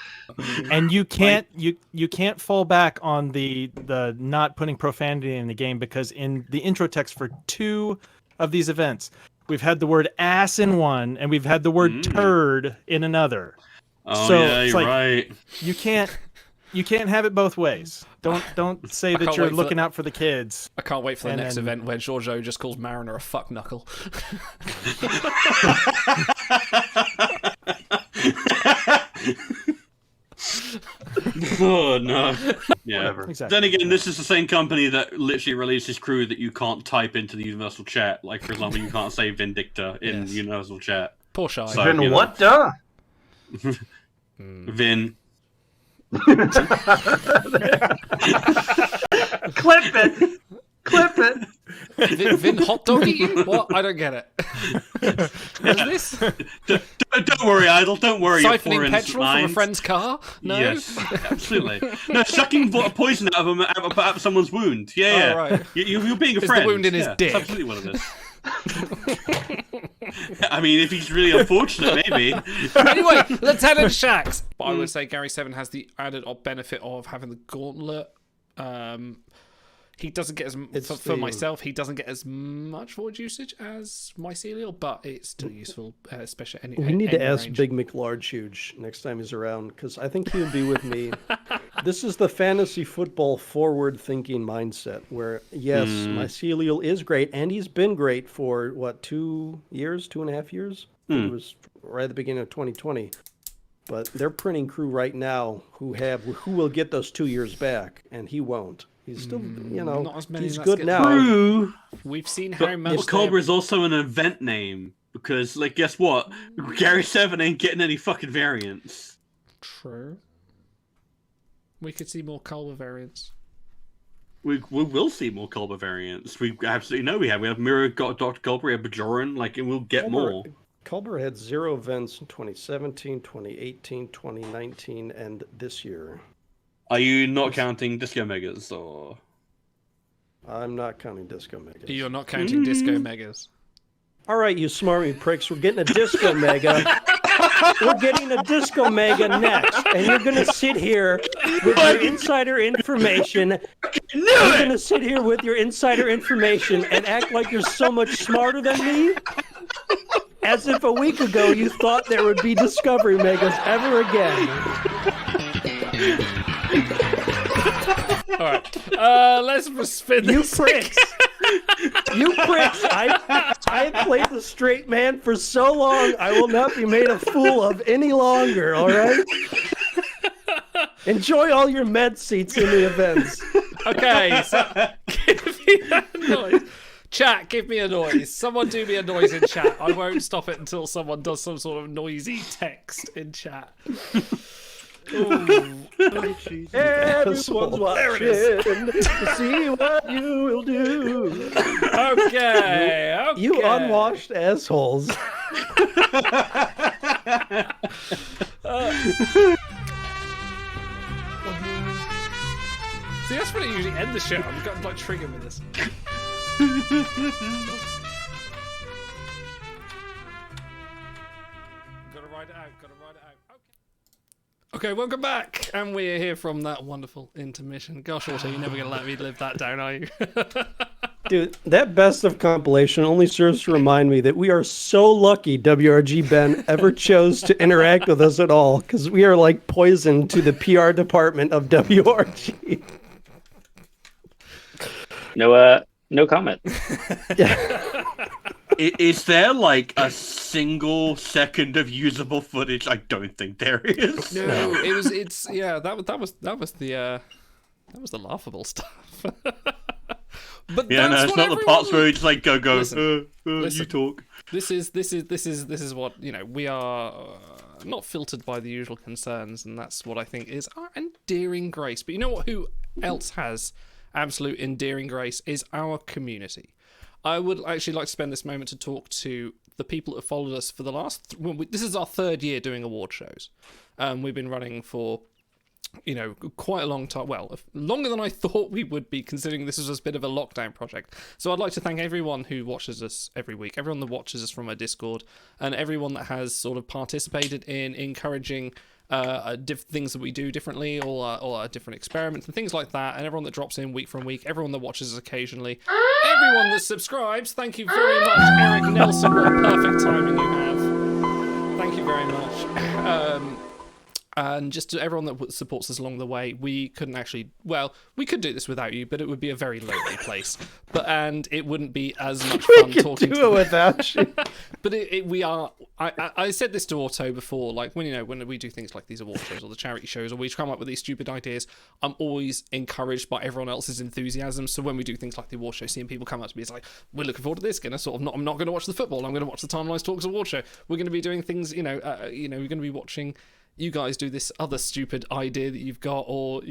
Speaker 9: And you can't you can't fall back on the not putting profanity in the game, because in the intro text for 2 of these events, we've had the word ass in one and we've had the word turd in another.
Speaker 5: Oh
Speaker 9: so
Speaker 5: yeah,
Speaker 9: it's
Speaker 5: you're
Speaker 9: like,
Speaker 5: right.
Speaker 9: You can't have it both ways. Don't say that you're looking out for the kids.
Speaker 2: I can't wait for the next event where Giorgio just calls Mariner a fuck knuckle.
Speaker 5: Oh no. Yeah.
Speaker 4: Whatever.
Speaker 9: Exactly.
Speaker 5: Then again, this is the same company that literally releases crew that you can't type into the Universal Chat. Like, for example, you can't say Vindicta in Universal Chat.
Speaker 2: Poor Shy.
Speaker 5: So,
Speaker 4: Vin, what the?
Speaker 5: Vin.
Speaker 4: Clip it. Clip it.
Speaker 2: Vin hot dog eating? What? I don't get it. What is this?
Speaker 5: Don't worry, Idle. Don't worry. you're
Speaker 2: Siphoning
Speaker 5: 4 and
Speaker 2: petrol from a
Speaker 5: 9.
Speaker 2: friend's car? No?
Speaker 5: Yes, absolutely. No, sucking poison out of someone's wound. Yeah,
Speaker 2: Oh, right.
Speaker 5: You're being a
Speaker 2: Is the
Speaker 5: friend.
Speaker 2: wound in his
Speaker 5: Yeah,
Speaker 2: dick?
Speaker 5: That's absolutely what it is. I mean, if he's really unfortunate, maybe.
Speaker 2: Anyway, Lieutenant Shax. But I would say Gary 7 has the added benefit of having the gauntlet. He doesn't get for myself. He doesn't get as much forward usage as Mycelial, but it's still useful, especially any.
Speaker 4: We need to ask
Speaker 2: range.
Speaker 4: Big McLarge Huge next time he's around, because I think he would be with me. This is the fantasy football forward-thinking mindset, where yes, Mycelial is great, and he's been great for what 2.5 years. It was right at the beginning of 2020. But they're printing crew right now who will get those 2 years back, and he won't. He's still,
Speaker 2: not as many
Speaker 4: he's
Speaker 2: as
Speaker 4: good
Speaker 2: get
Speaker 4: now.
Speaker 5: True.
Speaker 2: We've seen how much.
Speaker 5: But Cobra is also an event name because, like, guess what? Gary 7 ain't getting any fucking variants.
Speaker 2: True. We could see more Culver variants.
Speaker 5: We will see more Culber variants. We absolutely know we have. We have Mirror, Dr. Culber, we have Bajoran, like, and we'll get more.
Speaker 4: Culber had 0 events in 2017, 2018, 2019, and this year.
Speaker 5: Are you not counting Disco Megas, or...?
Speaker 4: I'm not counting Disco Megas.
Speaker 2: You're not counting Disco Megas.
Speaker 4: All right, you smarmy pricks, we're getting a Disco Mega. We're getting a Disco Mega next, and you're going to sit here with your insider information. You're going to sit here with your insider information and act like you're so much smarter than me?
Speaker 6: As if a week ago you thought there would be Discovery Megas ever again.
Speaker 2: All right, let's spin
Speaker 6: You
Speaker 2: this.
Speaker 6: pricks! You pricks! I have played the straight man for so long, I will not be made a fool of any longer, alright? Enjoy all your med seats in the events.
Speaker 2: Okay, so give me that noise. Chat, give me a noise. Someone do me a noise in chat. I won't stop it until someone does some sort of noisy text in chat. Ooh.
Speaker 6: Everyone's watching to see what you will do.
Speaker 2: Okay.
Speaker 6: You unwashed assholes.
Speaker 2: See, that's when I usually end the show. I'm going to like trigger with this. Gotta ride it out. Okay, welcome back, and we're here from that wonderful intermission. Gosh, Otto, you're never gonna let me live that down, are you?
Speaker 4: Dude, that best of compilation only serves to remind me that we are so lucky WRG Ben ever chose to interact with us at all, because we are like poison to the PR department of WRG.
Speaker 3: No comment.
Speaker 5: Is there like a single second of usable footage? I don't think there is.
Speaker 2: No, that was the laughable stuff. But
Speaker 5: Yeah, no,
Speaker 2: that's
Speaker 5: it's
Speaker 2: what
Speaker 5: not the parts
Speaker 2: everyone-
Speaker 5: where it's like go.
Speaker 2: Listen,
Speaker 5: You talk.
Speaker 2: This is what, you know, we are not filtered by the usual concerns, and that's what I think is our endearing grace. But you know what? Who else has absolute endearing grace is our community. I would actually like to spend this moment to talk to the people that have followed us for the last. This is our third year doing award shows. We've been running for, you know, quite a long time. Well, longer than I thought we would be, considering this was a bit of a lockdown project. So I'd like to thank everyone who watches us every week, everyone that watches us from our Discord, and everyone that has sort of participated in encouraging things that we do differently, or different experiments and things like that, and everyone that drops in week from week, everyone that watches us occasionally, everyone that subscribes. Thank you very much, Eric Nelson. What perfect timing you have. Thank you very much. And just to everyone that supports us along the way, we couldn't actually, well, we could do this without you, but it would be a very lonely place. And it wouldn't be as much fun talking to
Speaker 4: do it without you.
Speaker 2: But I said this to Otto before, like when we do things like these award shows or the charity shows, or we come up with these stupid ideas, I'm always encouraged by everyone else's enthusiasm. So when we do things like the award show, seeing people come up to me, it's like, we're looking forward to this. I'm not going to watch the football. I'm going to watch the Timelines Talks award show. We're going to be doing things, we're going to be watching you guys do this other stupid idea that you've got, or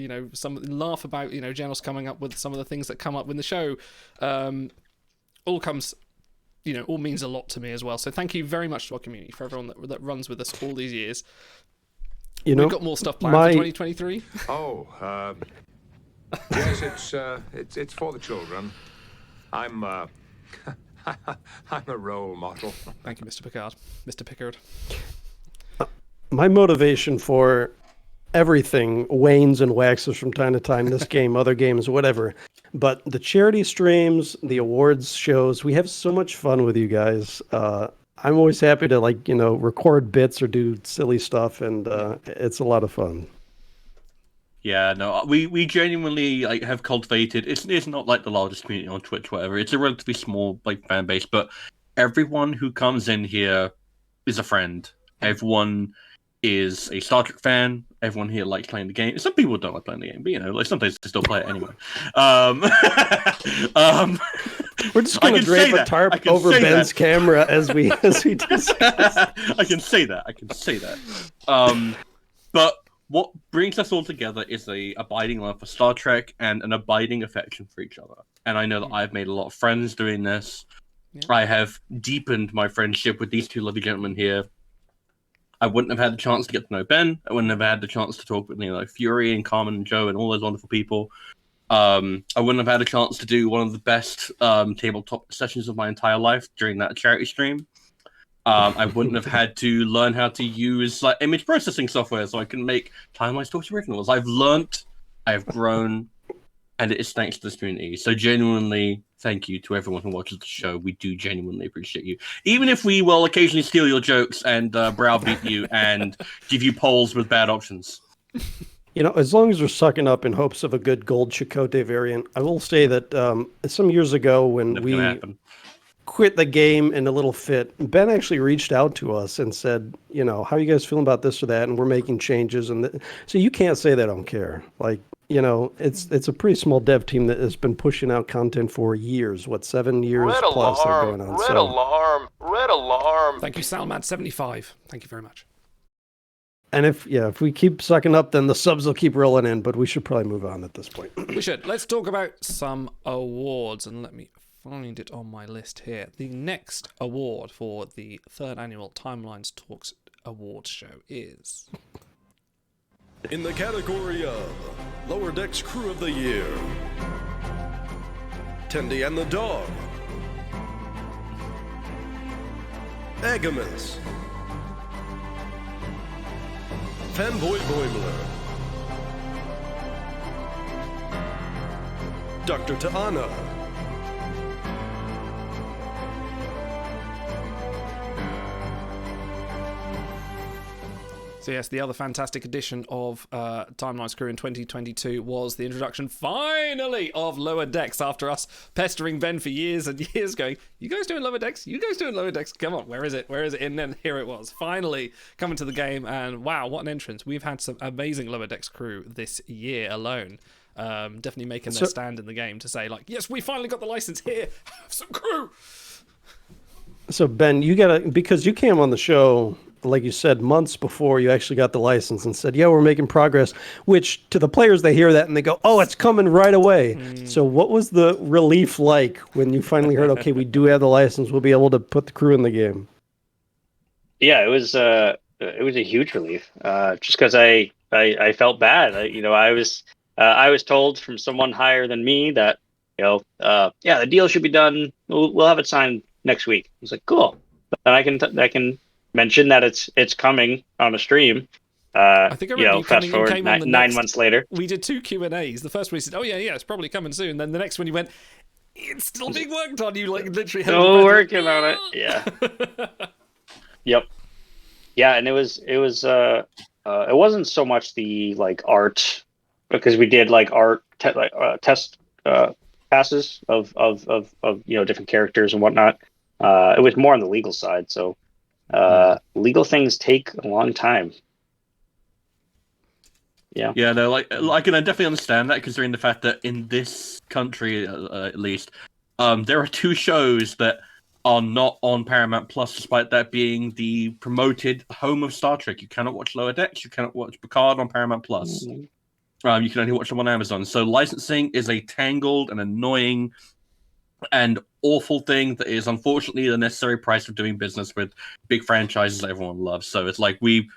Speaker 2: laugh about Janos coming up with some of the things that come up in the show. All means a lot to me as well. So thank you very much to our community, for everyone that runs with us all these years. We've got more stuff planned for 2023.
Speaker 10: Yes, it's for the children. I'm a role model.
Speaker 2: Thank you, Mr. Picard. Mr. Pickard.
Speaker 4: My motivation for everything wanes and waxes from time to time. This game, other games, whatever. But the charity streams, the awards shows, we have so much fun with you guys. I'm always happy to record bits or do silly stuff, and it's a lot of fun.
Speaker 5: Yeah, no, we genuinely have cultivated. It's not like the largest community on Twitch, whatever. It's a relatively small fan base, but everyone who comes in here is a friend. Everyone is a Star Trek fan. Everyone here likes playing the game. Some people don't like playing the game, but sometimes they still play it anyway.
Speaker 4: We're just going to drape a tarp over Ben's camera as we discuss.
Speaker 5: I can say that. But what brings us all together is a abiding love for Star Trek and an abiding affection for each other. And I know that I've made a lot of friends doing this. Yeah. I have deepened my friendship with these two lovely gentlemen here. I wouldn't have had the chance to get to know Ben. I wouldn't have had the chance to talk with Fury and Carmen and Joe and all those wonderful people. I wouldn't have had a chance to do one of the best tabletop sessions of my entire life during that charity stream. I wouldn't have had to learn how to use image processing software so I can make Timelines Talks originals. I've learnt, I've grown, and it is thanks to this community. So genuinely, thank you to everyone who watches the show. We do genuinely appreciate you. Even if we will occasionally steal your jokes and browbeat you and give you polls with bad options.
Speaker 4: You know, as long as we're sucking up in hopes of a good gold Chakotay variant, I will say that some years ago when
Speaker 5: Never
Speaker 4: we
Speaker 5: gonna happen.
Speaker 4: quit the game in a little fit, Ben actually reached out to us and said, you know, how are you guys feeling about this or that? And we're making changes. And so you can't say they don't care. Like, you know, it's a pretty small dev team that has been pushing out content for years. What, 7 years
Speaker 7: Red
Speaker 4: plus they're
Speaker 7: alarm,
Speaker 4: going on.
Speaker 7: red
Speaker 4: So
Speaker 7: alarm, red alarm.
Speaker 2: Thank you, Salmad75. Thank you very much.
Speaker 4: and if we keep sucking up, then the subs will keep rolling in, but we should probably move on at this point.
Speaker 2: We should. Let's talk about some awards, and let me find it on my list here. The next award for the 3rd annual Timelines Talks Awards show is...
Speaker 1: In the category of Lower Decks Crew of the Year, Tendy and the Dog, Agamus, Fanboy Boimler, Dr. Ta'ana,
Speaker 2: So yes, the other fantastic addition of Timelines Crew in 2022 was the introduction, finally, of Lower Decks, after us pestering Ben for years and years going, you guys doing Lower Decks? You guys doing Lower Decks? Come on, where is it? Where is it? And then here it was, finally coming to the game, and wow, what an entrance. We've had some amazing Lower Decks crew this year alone. Definitely making their stand in the game to say, like, yes, we finally got the license here, have some crew.
Speaker 4: So Ben, you gotta, because you came on the show, like you said, months before you actually got the license and said, yeah, we're making progress, which to the players, they hear that and they go, oh, it's coming right away. So what was the relief like when you finally heard, okay, we do have the license, we'll be able to put the crew in the game?
Speaker 3: Yeah, it was a huge relief. Just because I felt bad. I was told from someone higher than me that, the deal should be done. We'll have it signed next week. I was like, cool. Then I can mention that it's coming on a stream.
Speaker 2: I think I remember you
Speaker 3: fast
Speaker 2: coming
Speaker 3: forward
Speaker 2: came on the
Speaker 3: 9
Speaker 2: next-
Speaker 3: months later.
Speaker 2: We did 2 Q&As. The first one he said, oh yeah, it's probably coming soon. Then the next one you went, it's still being worked on. You like literally held
Speaker 3: Still
Speaker 2: your breath.
Speaker 3: working on it. Yeah. Yep. Yeah, and it wasn't so much the like art, because we did like art test passes of different characters and whatnot. It was more on the legal side, so legal things take a long time. Yeah.
Speaker 5: Yeah, no, like I can definitely understand that, considering the fact that in this country, at least, there are 2 shows that are not on Paramount Plus, despite that being the promoted home of Star Trek. You cannot watch Lower Decks, you cannot watch Picard on Paramount Plus. You can only watch them on Amazon. So licensing is a tangled and annoying and awful thing that is unfortunately the necessary price of doing business with big franchises that everyone loves. So it's like we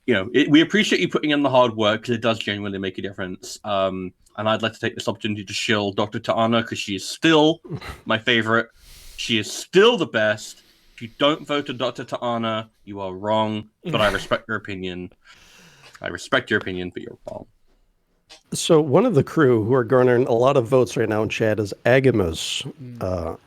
Speaker 5: appreciate you putting in the hard work, because it does genuinely make a difference. And I'd like to take this opportunity to shill Dr. Ta'ana, because she is still my favorite. She is still the best. If you don't vote for Dr. Ta'ana, you are wrong, but I respect your opinion. I respect your opinion, but you're wrong.
Speaker 4: So one of the crew who are garnering a lot of votes right now in chat is Agamus,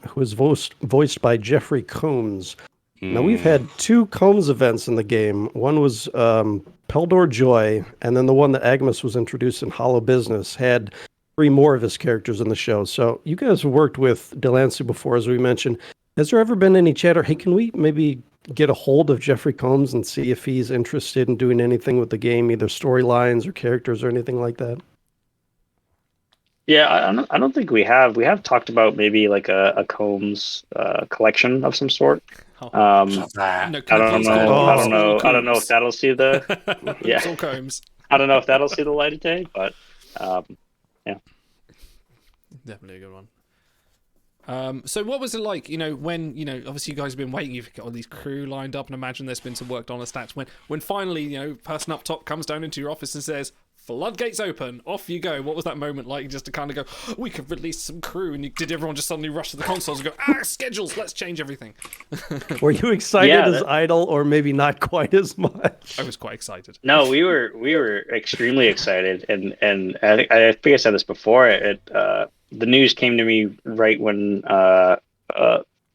Speaker 4: who is voiced by Jeffrey Combs. Now, we've had 2 Combs events in the game. One was Peldor Joy, and then the one that Agamus was introduced in Hollow Business had 3 more of his characters in the show. So you guys have worked with Delancey before, as we mentioned. Has there ever been any chatter, hey, can we maybe get a hold of Jeffrey Combs and see if he's interested in doing anything with the game, either storylines or characters or anything like that?
Speaker 3: Yeah, I don't think we have. We have talked about maybe like a Combs collection of some sort. I don't know if that'll see the
Speaker 2: It's Combs.
Speaker 3: I don't know if that'll see the light of day, but yeah,
Speaker 2: definitely a good one. So what was it like, when, obviously you guys have been waiting, you've got all these crew lined up, and imagine there's been some work on the stats. When finally, person up top comes down into your office and says, floodgates open, off you go. What was that moment like, just to kind of go, we could release some crew, and did everyone just suddenly rush to the consoles and go, schedules, let's change everything?
Speaker 4: Were you excited as Idle, or maybe not quite as much?
Speaker 2: I was quite excited.
Speaker 3: No, we were extremely excited, and I think I said this before. The news came to me right when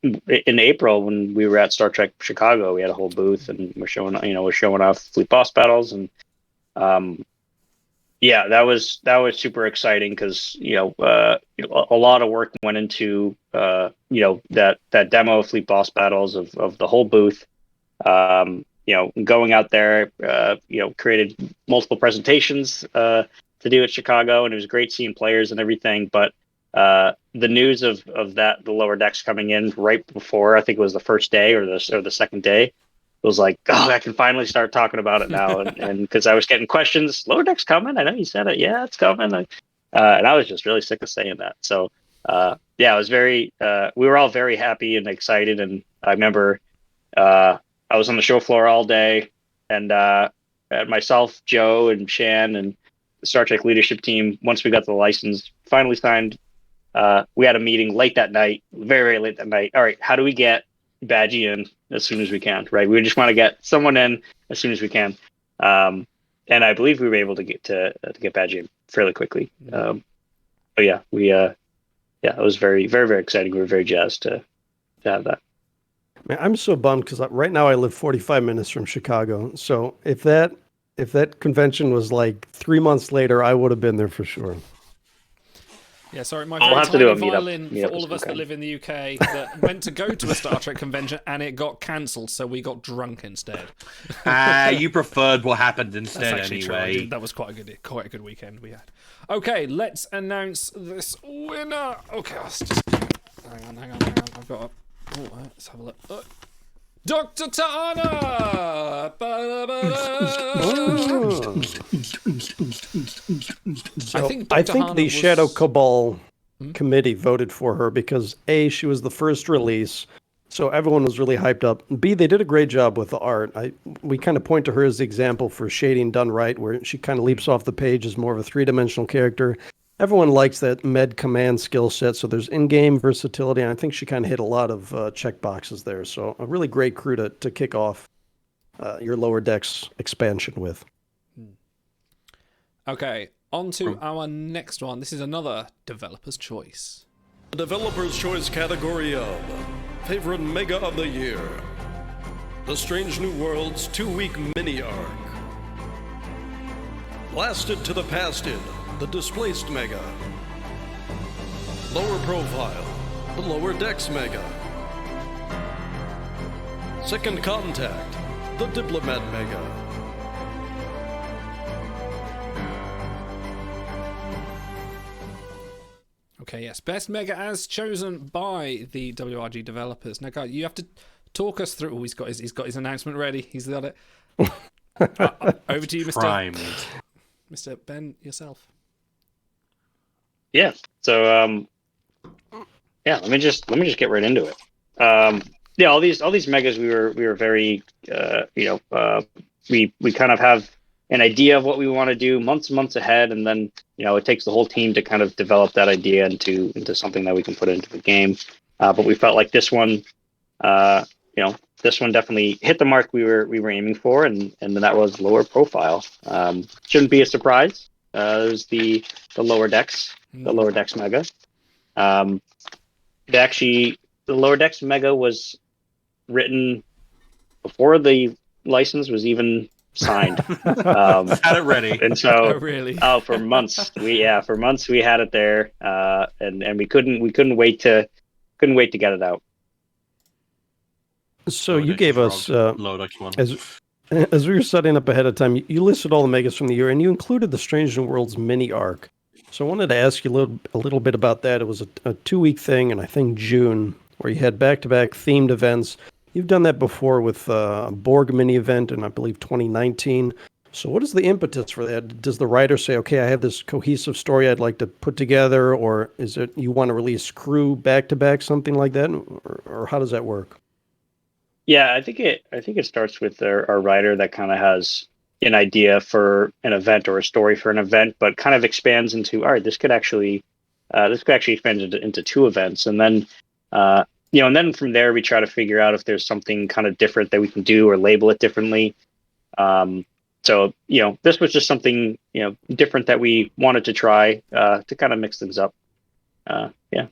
Speaker 3: in April when we were at Star Trek Chicago. We had a whole booth, and we're showing off Fleet Boss battles, and that was super exciting because a lot of work went into that demo of Fleet Boss battles of the whole booth. Going out there, created multiple presentations to do at Chicago, and it was great seeing players and everything. But the news of the lower decks coming in right before, I think it was the first day or the second day, it was like, oh, I can finally start talking about it now. And because I was getting questions, lower deck's coming. I know you said it. Yeah, it's coming. And I was just really sick of saying that. So it was very. We were all very happy and excited. And I remember I was on the show floor all day, and myself, Joe, and Shan, and the Star Trek leadership team. Once we got the license finally signed, we had a meeting late that night, very, very late that night. All right, how do we get Badgie in as soon as we can? Right, we just want to get someone in as soon as we can, and I believe we were able to get Badgie in fairly quickly. But it was very, very, very exciting. We were very jazzed to have that.
Speaker 4: Man, I'm so bummed because right now I live 45 minutes from Chicago. So if that convention was like 3 months later, I would have been there for sure.
Speaker 2: Yeah, sorry, my
Speaker 3: I'll
Speaker 2: very
Speaker 3: have to do a
Speaker 2: tiny violin
Speaker 3: meetup
Speaker 2: for all of us that live in the UK that went to go to a Star Trek convention and it got cancelled, so we got drunk instead.
Speaker 5: You preferred what happened instead anyway.
Speaker 2: True. That was quite a good weekend we had. Okay, let's announce this winner. Okay, let's just hang on. I've got. Let's have a look. Dr. Ta'ana!
Speaker 4: I think the Shadow Cabal committee voted for her because A, she was the first release, so everyone was really hyped up. B, they did a great job with the art. We kind of point to her as the example for shading done right, where she kind of leaps off the page as more of a three-dimensional character. Everyone likes that med command skill set, so there's in-game versatility, and I think she kind of hit a lot of check boxes there. So a really great crew to kick off your Lower Decks expansion with.
Speaker 2: Okay, on to our next one. This is another Developer's Choice.
Speaker 1: The Developer's Choice category of Favorite Mega of the Year. The Strange New Worlds 2-week mini-arc. Blasted to the Pasted. The Displaced Mega. Lower Profile, the Lower Decks Mega. Second Contact, the Diplomat Mega.
Speaker 2: Okay, yes, Best Mega as chosen by the WRG developers. Now, guys, you have to talk us through. Oh, he's got his announcement ready. He's got it. Over to you, Mr. Ben, yourself.
Speaker 3: Yeah. So let me just get right into it. All these megas we were very we kind of have an idea of what we want to do months ahead, and then it takes the whole team to kind of develop that idea into something that we can put into the game. But we felt like this one definitely hit the mark we were aiming for, and that was Lower Profile. Shouldn't be a surprise. It was the Lower Decks. The Lower Decks Mega. The Lower Decks Mega was written before the license was even signed.
Speaker 5: Had it ready,
Speaker 3: and so
Speaker 2: really?
Speaker 3: For months we had it there, and we couldn't wait to get it out.
Speaker 4: So you gave us as we were setting up ahead of time, you listed all the megas from the year, and you included the Strange New Worlds mini arc. So I wanted to ask you a little bit about that. It was a 2-week thing, and I think June, where you had back-to-back themed events. You've done that before with a Borg mini event in, I believe, 2019. So what is the impetus for that? Does the writer say, okay, I have this cohesive story I'd like to put together, or is it you want to release crew back-to-back, something like that, or how does that work?
Speaker 3: Yeah, I think it starts with our writer that kind of has an idea for an event or a story for an event, but kind of expands into, all right, this could actually expand into 2 events, and then and then from there we try to figure out if there's something kind of different that we can do or label it differently. So this was just something different that we wanted to try to kind of mix things up. Yeah.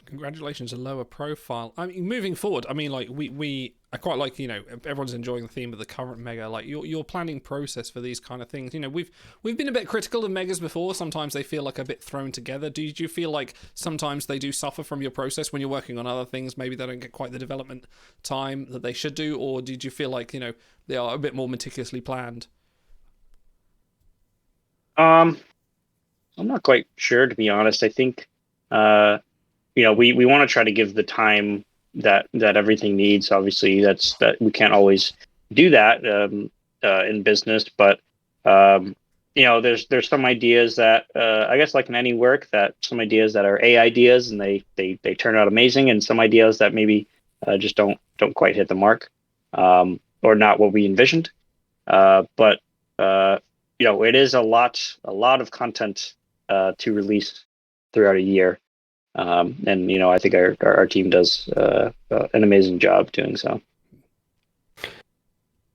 Speaker 2: Congratulations, a lower profile. I mean, moving forward, I mean, like we I quite like, everyone's enjoying the theme of the current mega. Like your planning process for these kind of things. We've been a bit critical of megas before. Sometimes they feel like a bit thrown together. Do you feel like sometimes they do suffer from your process when you're working on other things? Maybe they don't get quite the development time that they should do, or did you feel like they are a bit more meticulously planned?
Speaker 3: I'm not quite sure, to be honest. I think we want to try to give the time that everything needs. Obviously, that we can't always do that in business, but there's some ideas that I guess, like in any work, that some ideas that are A ideas and they turn out amazing, and some ideas that maybe just don't quite hit the mark, or not what we envisioned. But it is a lot of content to release throughout a year. And I think our team does an amazing job doing so.
Speaker 4: I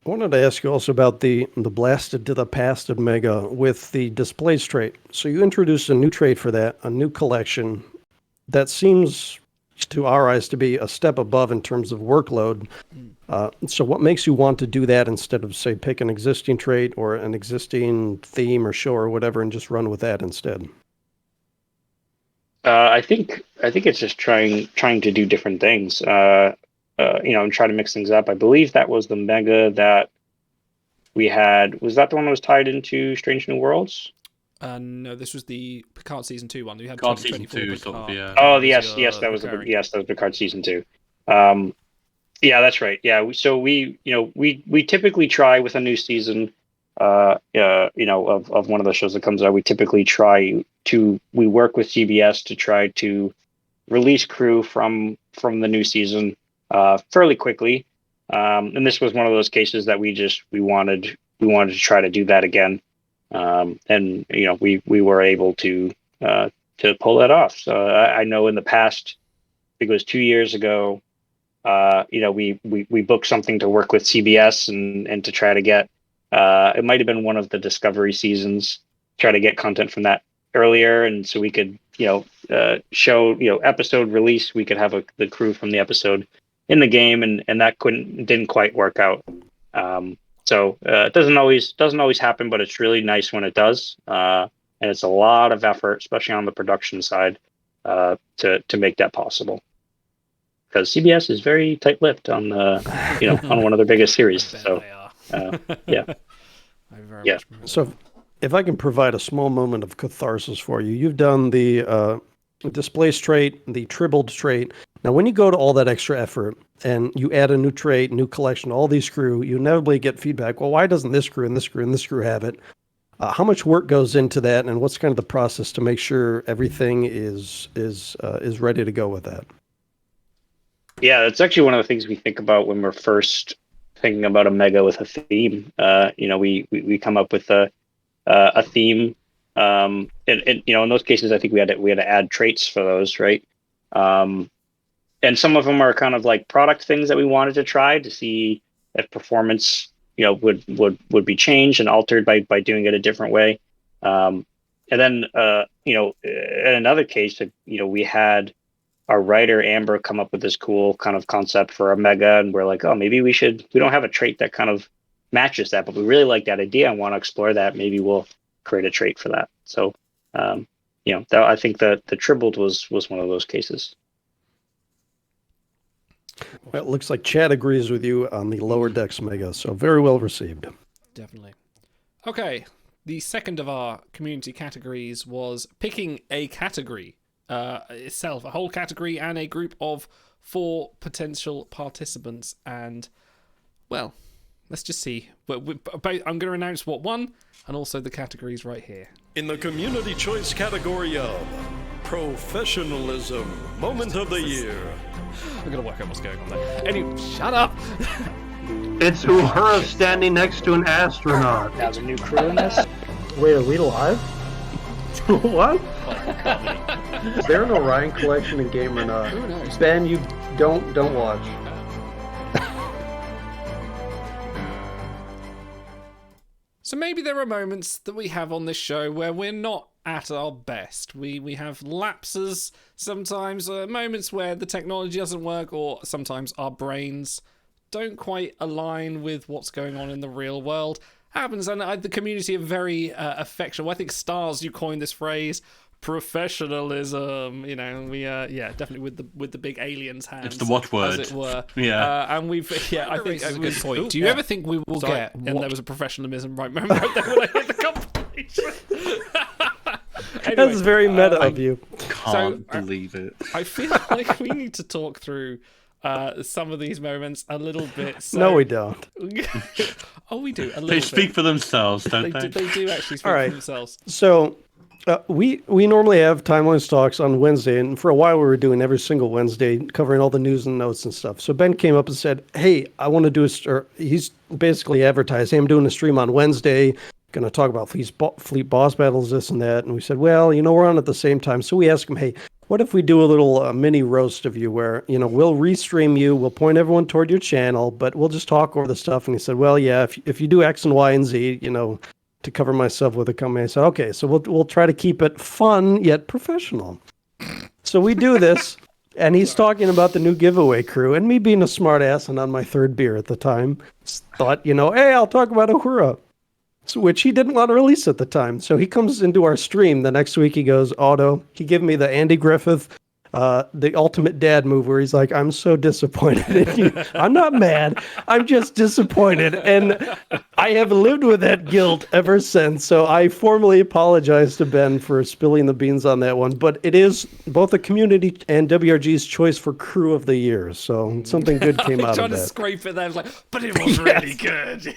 Speaker 4: wanted to ask you also about the Blasted to the Past of Mega with the Displays trait. So you introduced a new trait for that, a new collection that seems to our eyes to be a step above in terms of workload. So what makes you want to do that instead of, say, pick an existing trait or an existing theme or show or whatever and just run with that instead?
Speaker 3: I think it's just trying to do different things, and try to mix things up. I believe that was the mega that we had. Was that the one that was tied into Strange New Worlds?
Speaker 2: No, this was the Picard Season 2 one. We had
Speaker 5: Picard Season 2,
Speaker 2: Picard.
Speaker 5: sort of, yeah.
Speaker 3: Oh, yes, that was Picard Season 2. Yeah, that's right. Yeah, so we typically try with a new season, of one of the shows that comes out. We typically we work with CBS to try to release crew from the new season fairly quickly. And this was one of those cases that we wanted to try to do that again. And we were able to pull that off. So I know in the past, I think it was 2 years ago, we booked something to work with CBS and to try to get, it might have been one of the Discovery seasons, try to get content from that earlier. And so we could, show, episode release, we could have the crew from the episode in the game, and that didn't quite work out. So it doesn't always happen, but it's really nice when it does. And it's a lot of effort, especially on the production side, to make that possible. Because CBS is very tight-lipped on on one of their biggest series. So yeah.
Speaker 4: So if I can provide a small moment of catharsis for you, you've done the Displays trait, the Tribbled trait. Now, when you go to all that extra effort and you add a new trait, new collection, all these crew, you inevitably get feedback. Well, why doesn't this crew and this crew and this crew have it? How much work goes into that, and what's kind of the process to make sure everything is ready to go with that?
Speaker 3: Yeah, that's actually one of the things we think about when we're first thinking about a mega with a theme. We come up with a theme. And in those cases, I think we had to add traits for those, right? And some of them are kind of like product things that we wanted to try to see if performance, would be changed and altered by doing it a different way. And then, in another case, we had our writer Amber come up with this cool kind of concept for a mega, and we're like, oh, maybe we don't have a trait that kind of matches that, but we really like that idea and want to explore that. Maybe we'll create a trait for that. So, I think that the Tribbled was one of those cases.
Speaker 4: Well, it looks like Chad agrees with you on the Lower Decks mega, so very well received.
Speaker 2: Definitely. Okay, the second of our community categories was picking a category itself, a whole category and a group of 4 potential participants. And, well, let's just see. I'm going to announce what won and also the categories right here.
Speaker 1: In the community choice category of Professionalism Moment of the Year.
Speaker 2: I'm going to work out what's going on there. Anyway, shut up!
Speaker 4: It's Uhura standing next to an astronaut.
Speaker 3: Now the new crew in this.
Speaker 4: Wait, are we live? What? Is there an Orion collection in game or not?
Speaker 2: Who knows?
Speaker 4: Ben, you don't watch.
Speaker 2: So maybe there are moments that we have on this show where we're not at our best. We have lapses sometimes, moments where the technology doesn't work, or sometimes our brains don't quite align with what's going on in the real world. Happens, and the community are very affectionate. Well, I think Stars, you coined this phrase, professionalism. You know, we definitely with the big aliens hands.
Speaker 5: It's the watchword,
Speaker 2: as it were.
Speaker 5: Yeah,
Speaker 2: and we've I think
Speaker 11: that's a good point.
Speaker 2: Do you ever think we will get? And there was a professionalism right moment right there when I hit the compilation. Anyway,
Speaker 4: That's very meta of you.
Speaker 5: Can't believe it.
Speaker 2: I feel like we need to talk through some of these moments a little bit. So...
Speaker 4: No, we don't.
Speaker 2: Oh, we do. A little
Speaker 5: They
Speaker 2: bit.
Speaker 5: speak for themselves, don't they?
Speaker 2: They do actually speak
Speaker 4: All right.
Speaker 2: for themselves.
Speaker 4: So, we normally have Timelines Talks on Wednesday, and for a while we were doing every single Wednesday, covering all the news and notes and stuff. So Ben came up and said, "Hey, I want to do he's basically advertised, "Hey, I'm doing a stream on Wednesday, going to talk about fleet boss battles, this and that." And we said, "Well, we're on at the same time." So we asked him, "Hey, what if we do a little mini roast of you where, we'll restream you, we'll point everyone toward your channel, but we'll just talk over the stuff." And he said, "Well, yeah, if you do X and Y and Z, to cover myself with a company." I said, "Okay, so we'll try to keep it fun yet professional." So we do this, and he's talking about the new giveaway crew, and me being a smart ass and on my third beer at the time, thought, "Hey, I'll talk about Uhura." So, which he didn't want to release at the time. So he comes into our stream the next week. He goes, "Otto," he gave me the Andy Griffith, the ultimate dad move where he's like, "I'm so disappointed in you." I'm not mad. I'm just disappointed. And I have lived with that guilt ever since. So I formally apologize to Ben for spilling the beans on that one. But it is both the community and WRG's choice for crew of the year. So something good came out of
Speaker 2: Trying to
Speaker 4: that.
Speaker 2: scrape it there. I was like, but it was really good.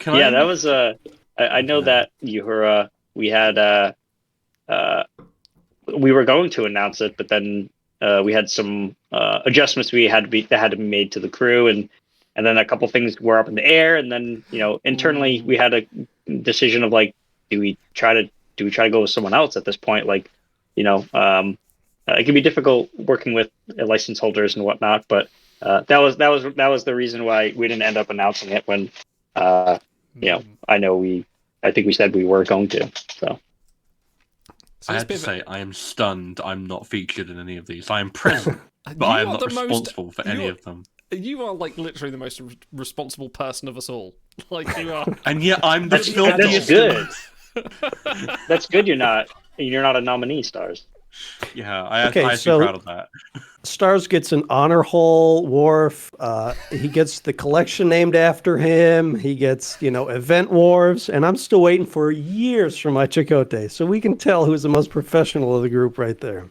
Speaker 3: That was I know that Uhura, we had we were going to announce it, but then we had some adjustments that had to be made to the crew, and then a couple things were up in the air, and then internally we had a decision of like, do we try to go with someone else at this point? Like, it can be difficult working with license holders and whatnot, but that was the reason why we didn't end up announcing it when I think we said we were going to. So
Speaker 5: I have to say, I am stunned I'm not featured in any of these. I am present, but I am not responsible for any of them.
Speaker 2: You are like literally the most responsible person of us all. Like you are.
Speaker 5: And yet I'm the
Speaker 3: That's good. That's good. You're not a nominee, Stars.
Speaker 5: Yeah, I have to be proud of that.
Speaker 4: Stars gets an honor hole, Wharf. He gets the collection named after him. He gets, event wharves. And I'm still waiting for years for my Chakotay. So we can tell who's the most professional of the group right there.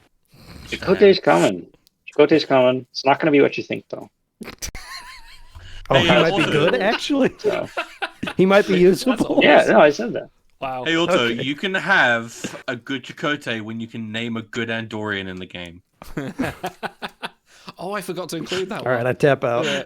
Speaker 3: Chakotay's coming. Chakotay's coming. It's not going to be what you think, though.
Speaker 4: He might be good, actually. So. He might be usable.
Speaker 3: Yeah, no, I said that.
Speaker 2: Wow.
Speaker 5: Hey, Otto, you can have a good Chakotay when you can name a good Andorian in the game.
Speaker 2: Oh, I forgot to include that.
Speaker 4: All right, I tap out.
Speaker 2: Yeah.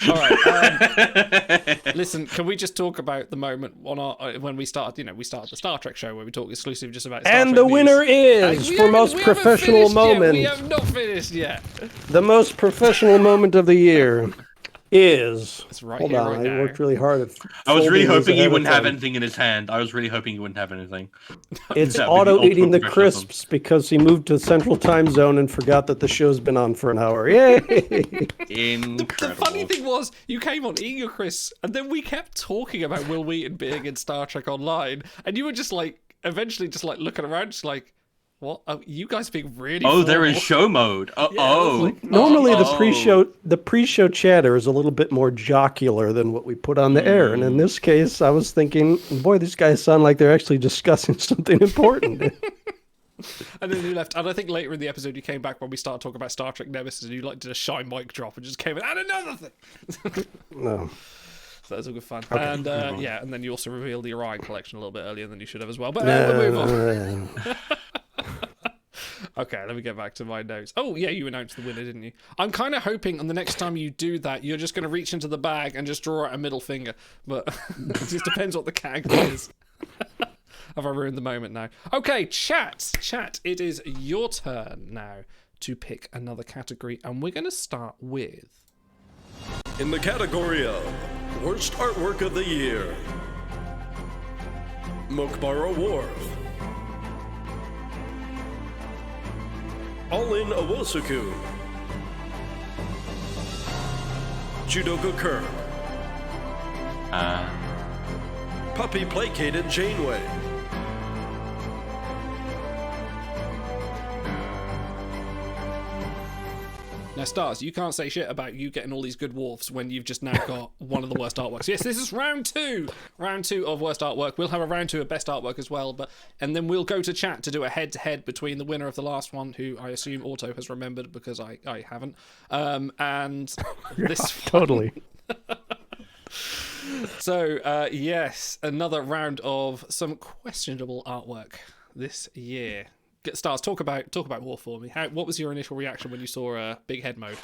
Speaker 2: All right. Listen, can we just talk about the moment when we started? We started the Star Trek show where we talk exclusively just about Star Trek
Speaker 4: the
Speaker 2: news.
Speaker 4: winner is for most professional moment.
Speaker 2: We have not finished yet.
Speaker 4: The most professional moment of the year is.
Speaker 2: It's right
Speaker 4: Hold
Speaker 2: here,
Speaker 4: on,
Speaker 2: right
Speaker 4: I
Speaker 2: now.
Speaker 4: worked really hard at.
Speaker 5: I was really hoping he
Speaker 4: ahead of
Speaker 5: wouldn't have
Speaker 4: time.
Speaker 5: anything in his hand. I was really hoping he wouldn't have anything.
Speaker 4: It's
Speaker 5: That'd be
Speaker 4: Otto
Speaker 5: the
Speaker 4: eating the
Speaker 5: ultimate professionalism.
Speaker 4: crisps because he moved to Central Time Zone and forgot that the show's been on for an hour. Yay!
Speaker 5: Incredible.
Speaker 2: The funny thing was, you came on eating your crisps, and then we kept talking about Will Wheaton being in Star Trek Online, and you were just like, eventually just like looking around, just like, what? Oh, you guys being really
Speaker 5: Oh, they're in
Speaker 2: formal.
Speaker 5: show mode.
Speaker 4: Normally, the pre-show chatter is a little bit more jocular than what we put on the air, and in this case, I was thinking, boy, these guys sound like they're actually discussing something important.
Speaker 2: And then you left, and I think later in the episode you came back when we started talking about Star Trek Nemesis, and you like did a shy mic drop and just came in, and another thing.
Speaker 4: No.
Speaker 2: So that was all good fun.
Speaker 4: Okay.
Speaker 2: And and then you also revealed the Orion collection a little bit earlier than you should have as well. But we'll move on. Okay, let me get back to my notes. Oh, yeah, you announced the winner, didn't you? I'm kind of hoping on the next time you do that, you're just going to reach into the bag and just draw out a middle finger. But it just depends what the category is. Have I ruined the moment now? Okay, chat. Chat, it is your turn now to pick another category. And we're going to start with...
Speaker 1: In the category of Worst Artwork of the Year, Mokbara Wharf, All-In Owosuku, Judoka Kirk, Puppy Placated Janeway,
Speaker 2: Now, Stars, you can't say shit about you getting all these good dwarfs when you've just now got one of the worst artworks. Yes, this is round two. Round two of worst artwork. We'll have a round two of best artwork as well, and then we'll go to chat to do a head-to-head between the winner of the last one, who I assume Auto has remembered because I haven't, and this
Speaker 4: Totally.
Speaker 2: So, yes, another round of some questionable artwork this year. Stars, talk about War for me. What was your initial reaction when you saw Big Head mode?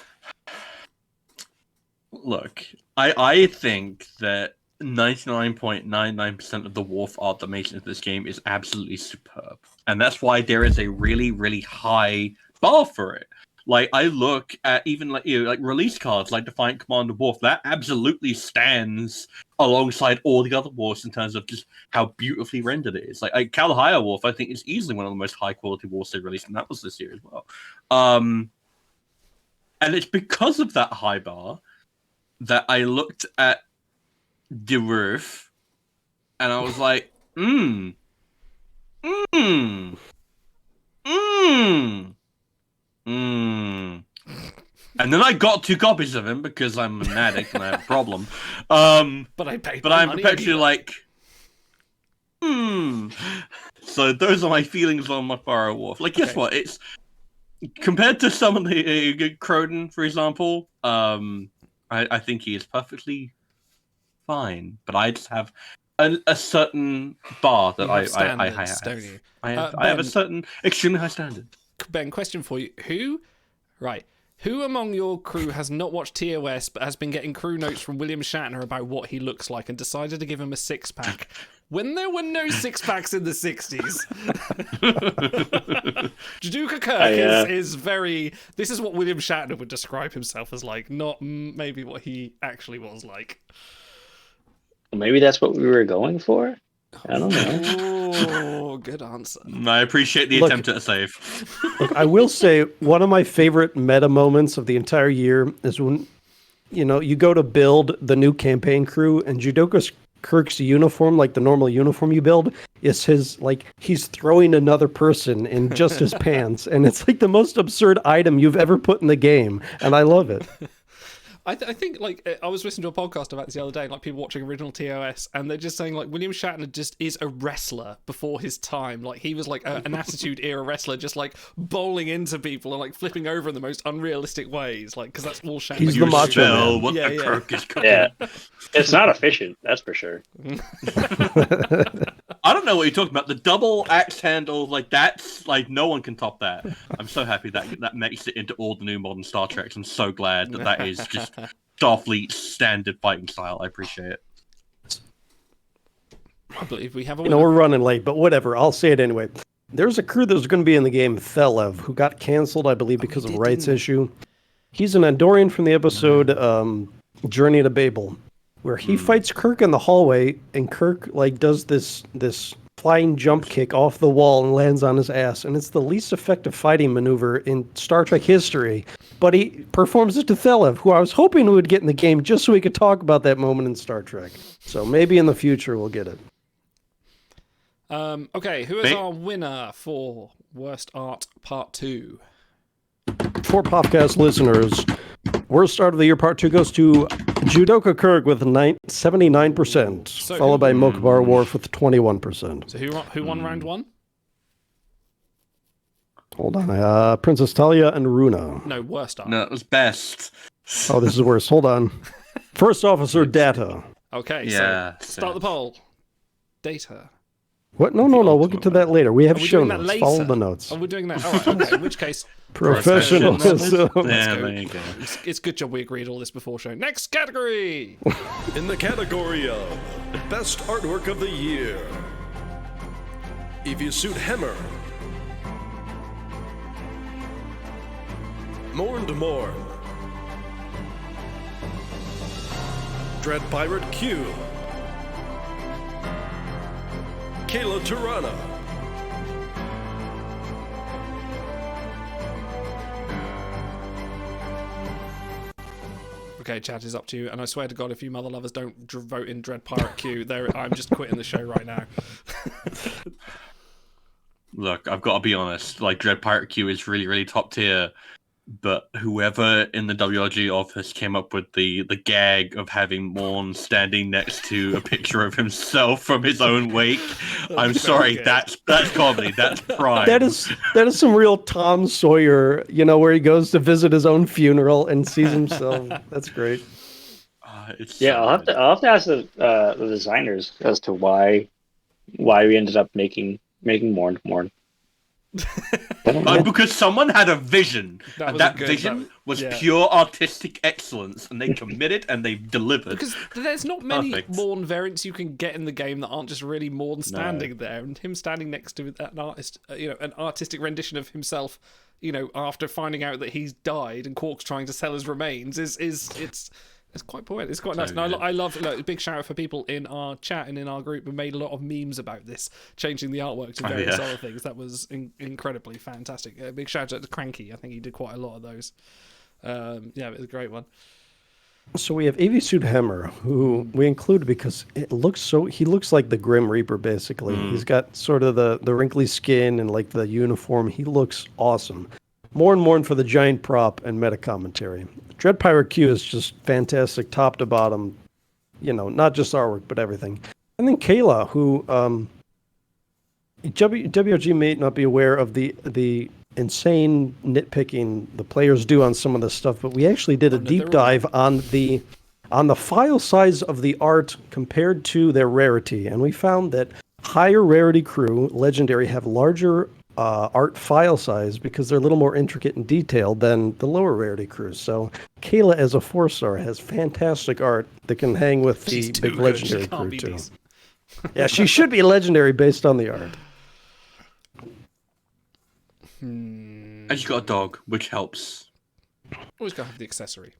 Speaker 5: Look, I think that 99.99% of the Worf art that makes it into this game is absolutely superb, and that's why there is a really, really high bar for it. Like, I look at even like release cards like Defiant Commander Worf, that absolutely stands alongside all the other Worfs in terms of just how beautifully rendered it is. Like Kalahaya Worf, I think is easily one of the most high quality Worfs they released, and that was this year as well. And it's because of that high bar that I looked at the roof and I was like, And then I got 2 copies of him because I'm an addict and I have a problem.
Speaker 2: But I'm
Speaker 5: perpetually like, So those are my feelings on Mokbara Wharf. Like, guess what? It's compared to some of the Croden, for example. I think he is perfectly fine, but I just have a certain bar that I have.
Speaker 2: Don't you?
Speaker 5: I have a certain extremely high standard.
Speaker 2: Ben, question for you: Who among your crew has not watched TOS but has been getting crew notes from William Shatner about what he looks like and decided to give him a 6-pack when there were no 6-packs in the 60s? Judoka Kirk is very... This is what William Shatner would describe himself as like, not maybe what he actually was like.
Speaker 3: Well, maybe that's what we were going for? I don't know.
Speaker 2: Oh, good answer.
Speaker 5: I appreciate the attempt at a save.
Speaker 4: Look, I will say one of my favorite meta moments of the entire year is when, you go to build the new campaign crew and Judoka Kirk's uniform, like the normal uniform you build, is he's throwing another person in just his pants. And it's like the most absurd item you've ever put in the game. And I love it.
Speaker 2: I think, I was listening to a podcast about this the other day, like people watching original TOS, and they're just saying, like, William Shatner just is a wrestler before his time. Like, he was, like, an Attitude Era wrestler, just, like, bowling into people and, like, flipping over in the most unrealistic ways, like, because that's all Shatner.
Speaker 4: He's the macho man.
Speaker 5: What the Kirk is cooking.
Speaker 3: Yeah. It's not efficient, that's for sure.
Speaker 5: I don't know what you're talking about. The double axe handle, like, that's, like, no one can top that. I'm so happy that makes it into all the new modern Star Treks. I'm so glad that is just Starfleet's standard fighting style. I appreciate it.
Speaker 2: I believe we have a
Speaker 4: we're running late, but whatever. I'll say it anyway. There's a crew that was going to be in the game, Thelev, who got canceled, I believe, because of a rights issue. He's an Andorian from the episode Journey to Babel, where he fights Kirk in the hallway, and Kirk does this flying jump kick off the wall and lands on his ass, and it's the least effective fighting maneuver in Star Trek history. But he performs it to Thelev, who I was hoping would get in the game just so we could talk about that moment in Star Trek. So maybe in the future we'll get it.
Speaker 2: Okay, who is our winner for Worst Art Part 2?
Speaker 4: For podcast listeners, Worst Art of the Year Part 2 goes to Judoka Kirk with 79%, followed by Mokbara Wharf with 21%.
Speaker 2: So who won round 1?
Speaker 4: Hold on. Princess Talia and Runa.
Speaker 2: No, Worst Art.
Speaker 5: No, it was best.
Speaker 4: Oh, this is worse. Hold on. First Officer Data.
Speaker 2: Okay,
Speaker 5: yeah,
Speaker 2: so start the poll. Data.
Speaker 4: What? No. We'll get to that later. We have
Speaker 2: Are we
Speaker 4: show
Speaker 2: doing that
Speaker 4: notes.
Speaker 2: later?
Speaker 4: Follow the notes.
Speaker 2: Oh, we're doing that. All right. Okay. In which case,
Speaker 4: Professionalism.
Speaker 5: Yeah, there you go.
Speaker 2: it's good job we agreed all this before show. Next category.
Speaker 1: In the category of Best Artwork of the Year, Evisuit Hammer, Morn to Morn, Dread Pirate Q, Kayla Tirana,
Speaker 2: Okay, chat is up to you, and I swear to God, if you mother lovers don't vote in Dread Pirate Q, I'm just quitting the show right now.
Speaker 5: Look, I've got to be honest. Like, Dread Pirate Q is really, really top tier. But whoever in the WRG office came up with the gag of having Morn standing next to a picture of himself from his own wake, I'm sorry,
Speaker 2: good.
Speaker 5: that's comedy. That's prime.
Speaker 4: That is some real Tom Sawyer, where he goes to visit his own funeral and sees himself. That's great.
Speaker 5: It's
Speaker 3: Yeah,
Speaker 5: so
Speaker 3: I'll have to ask the designers as to why we ended up making Morn.
Speaker 5: Because someone had a vision,
Speaker 2: That
Speaker 5: and
Speaker 2: was
Speaker 5: that
Speaker 2: good,
Speaker 5: vision was
Speaker 2: yeah.
Speaker 5: pure artistic excellence, and they committed and they delivered.
Speaker 2: Because there's not many
Speaker 5: Perfect.
Speaker 2: Morn variants you can get in the game that aren't just really Morn standing there, and him standing next to an artist, an artistic rendition of himself, after finding out that he's died and Quark's trying to sell his remains it's quite poetic. It's quite nice. And I love big shout out for people in our chat and in our group who made a lot of memes about this, changing the artwork to various other things. That was incredibly fantastic. Big shout out to Cranky. I think he did quite a lot of those. It was a great one.
Speaker 4: So we have Evisuit Hammer, who we include because he looks like the Grim Reaper, basically. He's got sort of the wrinkly skin and like the uniform. He looks awesome. Morn for the giant prop and meta commentary. Dread Pirate Q is just fantastic, top to bottom. Not just artwork, but everything. And then Kayla, who WRG may not be aware of the insane nitpicking the players do on some of this stuff, but we actually did a deep dive on the file size of the art compared to their rarity, and we found that higher rarity crew, Legendary, have larger art file size because they're a little more intricate and detailed than the lower rarity crews. So Kayla, as a 4-star, has fantastic art that can hang with the big Legendary crew too. Yeah, she should be Legendary based on the art.
Speaker 5: And she's got a dog, which helps.
Speaker 2: Always gotta have the accessory.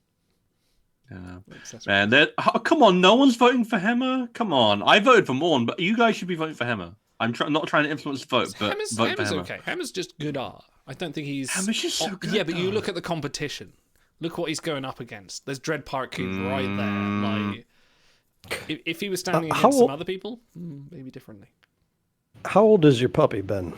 Speaker 5: Man, come on, no one's voting for Hammer. Come on, I voted for Morn, but you guys should be voting for Hammer. I'm not trying to influence the vote, but vote for Hammer.
Speaker 2: Okay. Hammer's just good art. I don't think he's.
Speaker 5: Hammer's just so good.
Speaker 2: Yeah, but you look at the competition. Look what he's going up against. There's Dread Pirate Q right there. Like, if he was standing against some other people, maybe differently.
Speaker 4: How old is your puppy, Ben?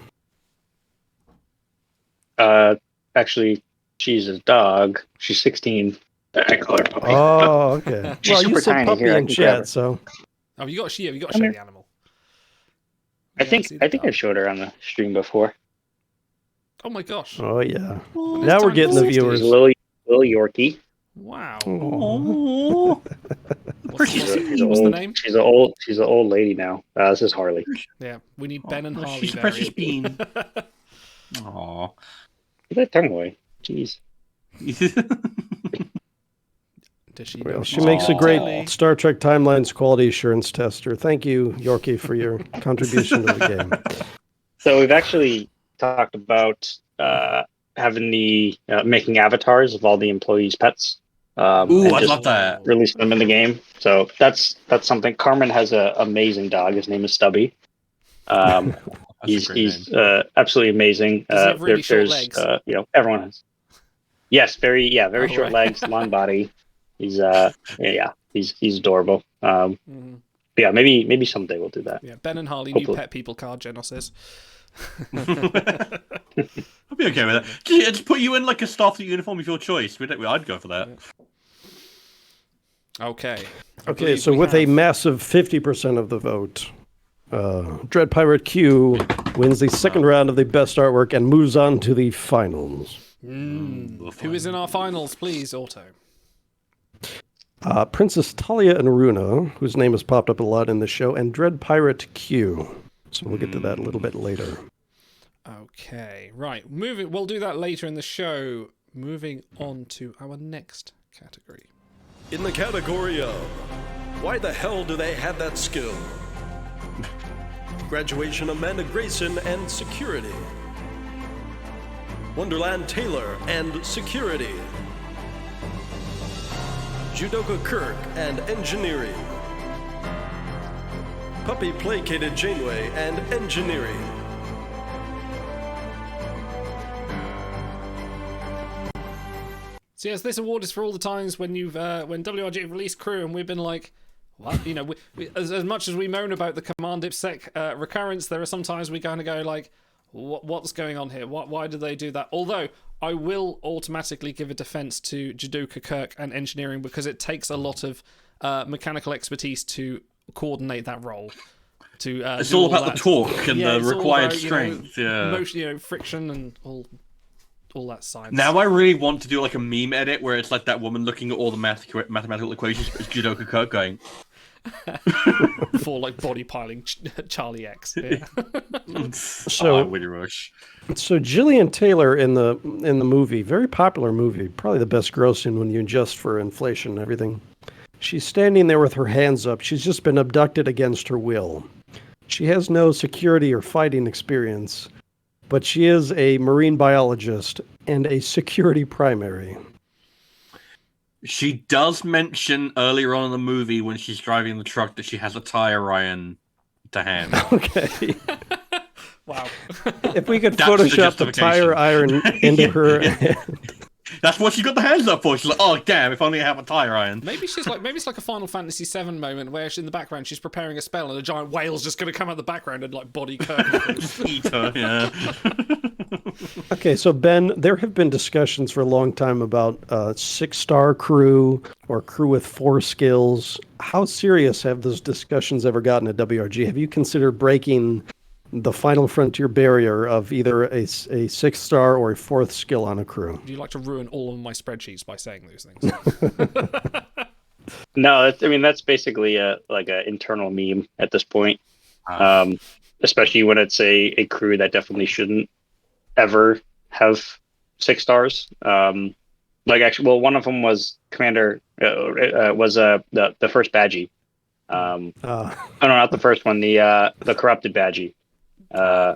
Speaker 3: Actually, she's a dog. She's 16. I call her puppy.
Speaker 4: Oh, okay.
Speaker 3: She's
Speaker 4: well,
Speaker 3: super
Speaker 4: you said
Speaker 3: tiny.
Speaker 4: puppy
Speaker 3: Here,
Speaker 4: in chat, so.
Speaker 2: Oh, you got to show the animal.
Speaker 3: I think I showed her on the stream before.
Speaker 2: Oh my gosh.
Speaker 4: Oh yeah. Now we're getting the viewers.
Speaker 3: She's a little Yorkie.
Speaker 2: Wow. What's the name?
Speaker 3: She's an old lady now. This is Harley.
Speaker 2: Yeah, we need Ben and Harley.
Speaker 5: She's a precious bean.
Speaker 3: Aww. Get that tongue away. Jeez.
Speaker 4: Well, she makes a great Star Trek Timelines quality assurance tester. Thank you, Yorkie, for your contribution to the game.
Speaker 3: So we've actually talked about having making avatars of all the employees' pets.
Speaker 5: Ooh, I love that.
Speaker 3: Release them in the game. So that's something. Carmen has an amazing dog. His name is Stubby. He's absolutely amazing.
Speaker 2: Does he have really short legs?
Speaker 3: Everyone has. Yes, very short legs, long body. He's he's adorable. Yeah, maybe someday we'll do that.
Speaker 2: Yeah, Ben and Harley,
Speaker 3: Hopefully.
Speaker 2: new pet people card, Genos says.
Speaker 5: I'd be okay with that. Just put you in like a Starfleet uniform of your choice. I'd go for that.
Speaker 2: Okay.
Speaker 4: Okay, so with a massive 50% of the vote, Dread Pirate Q wins the second round of the best artwork and moves on to the finals.
Speaker 2: Who is in our finals, please, Auto?
Speaker 4: Princess Talia and Runa, whose name has popped up a lot in the show, and Dread Pirate Q. So we'll get to that a little bit later.
Speaker 2: Okay, right. We'll do that later in the show. Moving on to our next category.
Speaker 1: In the category of why the hell do they have that skill? Graduation Amanda Grayson and security. Wonderland Taylor and security. Judoka Kirk and engineering. Puppy placated Janeway and engineering.
Speaker 2: So yes, this award is for all the times when when WRG have released crew and we've been like, what? You know, as much as we moan about the Command IPSec recurrence, there are sometimes we kind of go like, what's going on here? Why did they do that? Although I will automatically give a defense to Judoka Kirk and engineering because it takes a lot of mechanical expertise to coordinate that role.
Speaker 5: It's all about the torque and the required strength.
Speaker 2: Motion, friction and all that science.
Speaker 5: Now I really want to do like a meme edit where it's like that woman looking at all the mathematical equations, but it's Judoka Kirk going.
Speaker 2: For like body piling Charlie X. Yeah.
Speaker 4: So Jillian Taylor in the movie, very popular movie, probably the best grossing when you adjust for inflation and everything. She's standing there with her hands up. She's just been abducted against her will. She has no security or fighting experience, but she is a marine biologist and a security primary.
Speaker 5: She does mention earlier on in the movie when she's driving the truck that she has a tire iron to hand.
Speaker 4: Okay.
Speaker 2: Wow.
Speaker 4: If we could Photoshop the tire iron into her hand.
Speaker 5: That's what she got the hands up for. She's like, oh damn, if only I have a tire iron.
Speaker 2: Maybe it's like a Final Fantasy VII moment where in the background she's preparing a spell and a giant whale's just going to come out the background and like body curve.
Speaker 5: Eat her, yeah.
Speaker 4: Okay, so Ben, there have been discussions for a long time about 6-star crew or crew with 4 skills. How serious have those discussions ever gotten at WRG? Have you considered breaking the final frontier barrier of either a 6-star or a 4th skill on a crew?
Speaker 2: Would you like to ruin all of my spreadsheets by saying those things?
Speaker 3: No, that's basically like an internal meme at this point. Especially when it's a crew that definitely shouldn't ever have 6 stars. One of them was Commander, the first Badgie. No, not the first one. The corrupted Badgie. I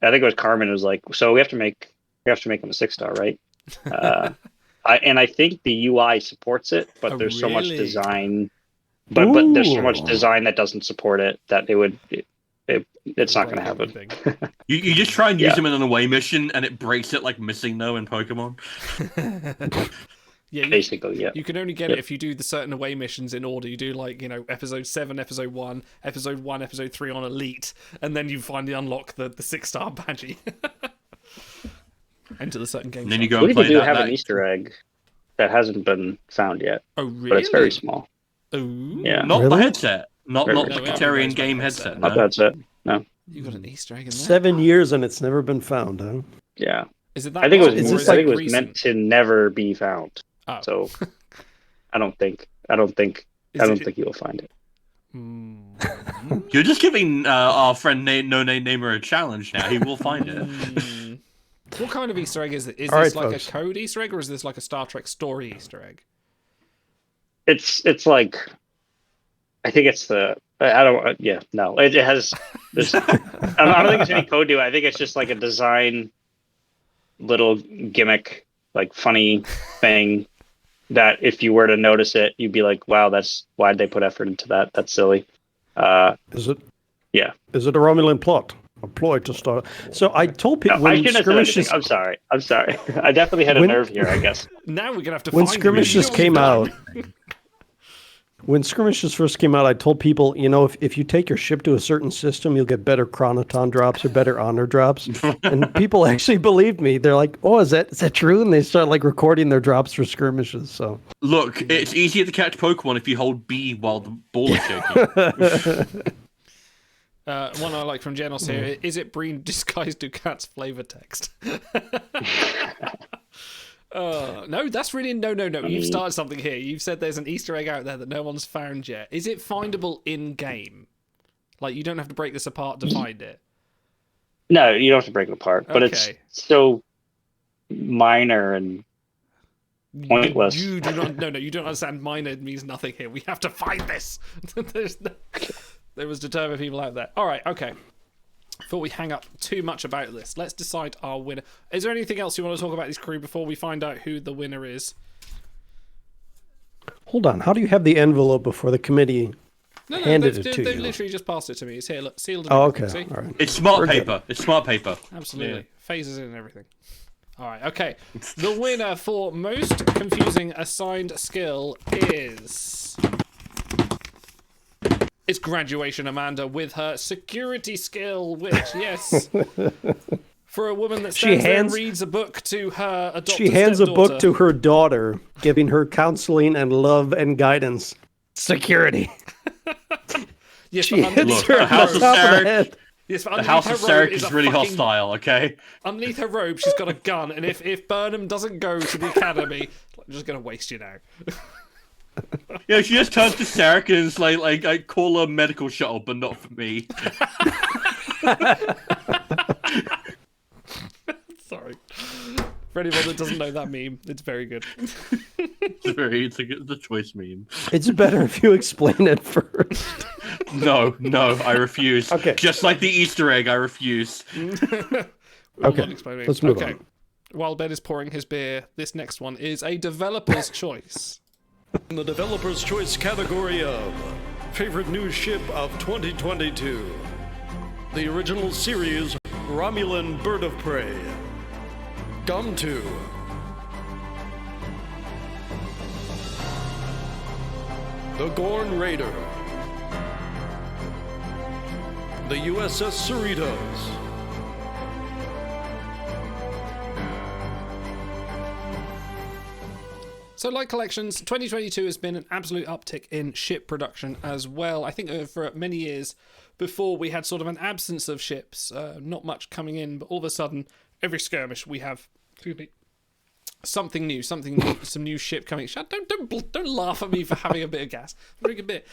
Speaker 3: think it was Carmen who was like, so we have to make him a 6-star, right? I think the UI supports it, but there's so much design, but there's so much design that doesn't support it that it's not going to happen.
Speaker 5: You just try and use them in an away mission, and it breaks it like Missing No in Pokemon.
Speaker 2: Yeah,
Speaker 3: basically, yeah.
Speaker 2: You can only get it if you do the certain away missions in order. You do episode 7, episode 1, episode 1, episode 3 on Elite, and then you finally unlock the 6-star Badgie. Enter the certain game.
Speaker 5: And then you go.
Speaker 3: I believe they do have an Easter egg that hasn't been found yet.
Speaker 2: Oh, really?
Speaker 3: But it's very small.
Speaker 2: Ooh.
Speaker 3: Yeah.
Speaker 5: Not the headset. Not the Criterion game headset.
Speaker 3: Not the headset. No.
Speaker 2: You got an Easter egg in there.
Speaker 4: 7 years and it's never been found, huh?
Speaker 3: Yeah.
Speaker 2: Is it that?
Speaker 3: I think it was meant to never be found.
Speaker 2: Oh.
Speaker 3: So I don't think you'll find it.
Speaker 5: You're just giving our friend No Name Namer a challenge now. He will find it.
Speaker 2: What kind of Easter egg is it? Is
Speaker 4: All
Speaker 2: this
Speaker 4: right,
Speaker 2: like
Speaker 4: folks.
Speaker 2: a code Easter egg, or is this like a Star Trek story Easter egg?
Speaker 3: It's like, I think it's the no, it has this. I don't think it's any code to it. I think it's just like a design little gimmick, like funny thing that if you were to notice it, you'd be like, wow, why'd they put effort into that? That's silly.
Speaker 4: Is it?
Speaker 3: Yeah.
Speaker 4: Is it a Romulan plot? A ploy to start. So I told people
Speaker 3: I
Speaker 4: when
Speaker 3: shouldn't have said anything.
Speaker 4: skirmishes.
Speaker 3: I'm sorry. I definitely had a nerve here, I guess.
Speaker 2: Now we're gonna have to.
Speaker 4: When
Speaker 2: find
Speaker 4: skirmishes
Speaker 2: you.
Speaker 4: came out, when skirmishes first came out, I told people, if you take your ship to a certain system, you'll get better chronoton drops or better honor drops. And people actually believed me. They're like, "Oh, is that true?" And they start like recording their drops for skirmishes. So
Speaker 5: Look, it's easier to catch Pokemon if you hold B while the ball is shaking.
Speaker 2: One I like from Genos here. Is it Breen disguised Ducat's flavor text? No, that's really no. You've started something here. You've said there's an Easter egg out there that no one's found yet. Is it findable in game? Like, you don't have to break this apart to find it.
Speaker 3: No, you don't have to break it apart, but it's so minor and pointless.
Speaker 2: You do not. No, you don't understand. Minor means nothing here. We have to find this. There was determined people out there. All right, okay. Before we hang up too much about this, let's decide our winner. Is there anything else you want to talk about this crew before we find out who the winner is?
Speaker 4: Hold on. How do you have the envelope before the committee handed it to you?
Speaker 2: They literally just passed it to me. It's here, look, sealed.
Speaker 4: Oh, okay.
Speaker 2: See?
Speaker 4: All right.
Speaker 5: It's smart paper. It's smart paper.
Speaker 2: Absolutely. Yeah. Phases in and everything. All right, okay. The winner for most confusing assigned skill is... It's Graduation Amanda with her security skill, which, yes, for a woman that stands there and reads a book to her adopted
Speaker 4: She hands a
Speaker 2: stepdaughter.
Speaker 4: book to her daughter, giving her counseling and love and guidance. Security.
Speaker 2: Yes,
Speaker 4: she hits
Speaker 5: Look,
Speaker 4: her
Speaker 5: the House of Sarek.
Speaker 2: Yes,
Speaker 5: The House of Sarek is really hostile, okay?
Speaker 2: Underneath her robe, she's got a gun, and if Burnham doesn't go to the academy, I'm just going to waste you now.
Speaker 5: Yeah, she just turns to Sarek and is like, I call a medical shuttle, but not for me.
Speaker 2: Sorry. For anyone that doesn't know that meme, it's very good.
Speaker 5: It's a choice meme.
Speaker 4: It's better if you explain it first.
Speaker 5: No, I refuse.
Speaker 4: Okay.
Speaker 5: Just like the Easter egg, I refuse.
Speaker 4: Okay, let's move on.
Speaker 2: While Ben is pouring his beer, this next one is a developer's choice.
Speaker 1: In the developer's choice category of favorite new ship of 2022, the original series Romulan Bird of Prey, Gum2, the Gorn Raider, the USS Cerritos,
Speaker 2: So, like Collections, 2022 has been an absolute uptick in ship production as well. I think for many years before, we had sort of an absence of ships, not much coming in, but all of a sudden, every skirmish we have something new, some new ship coming. Don't laugh at me for having a bit of gas. Drink a bit.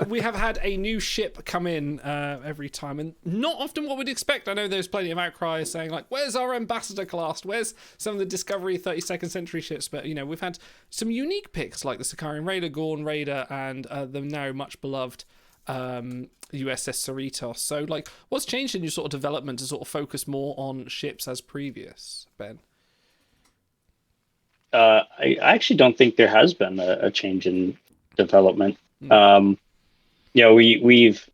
Speaker 2: We have had a new ship come in every time, and not often what we'd expect. I know there's plenty of outcry saying like, "Where's our Ambassador class? Where's some of the Discovery 32nd Century ships?" But you know, we've had some unique picks like the Sakarian Raider, Gorn Raider, and the now much beloved USS Cerritos. So, like, what's changed in your sort of development to sort of focus more on ships as previous, Ben?
Speaker 3: I actually don't think there has been a change in development. You know, we've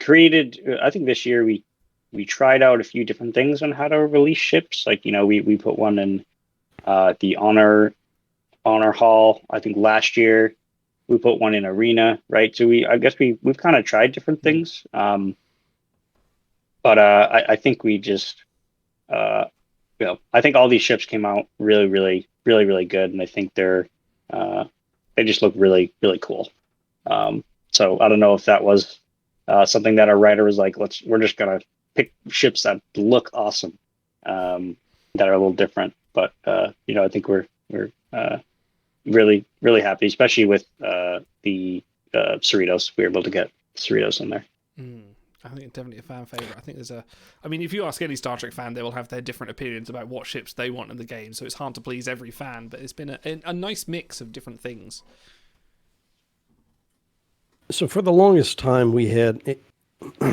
Speaker 3: created. I think this year we tried out a few different things on how to release ships. Like, you know, we put one in the honor hall. I think last year we put one in arena, right? So I guess we've kind of tried different things. But I think we just you know, I think all these ships came out really good, and I think they just look really cool. So I don't know if that was something that our writer was like, we're just gonna pick ships that look awesome, that are a little different. But you know, I think we're really happy, especially with the Cerritos. We were able to get Cerritos in there.
Speaker 2: I think it's definitely a fan favorite. I think I mean, if you ask any Star Trek fan, they will have their different opinions about what ships they want in the game. So it's hard to please every fan, but it's been a nice mix of different things.
Speaker 4: So for the longest time, we had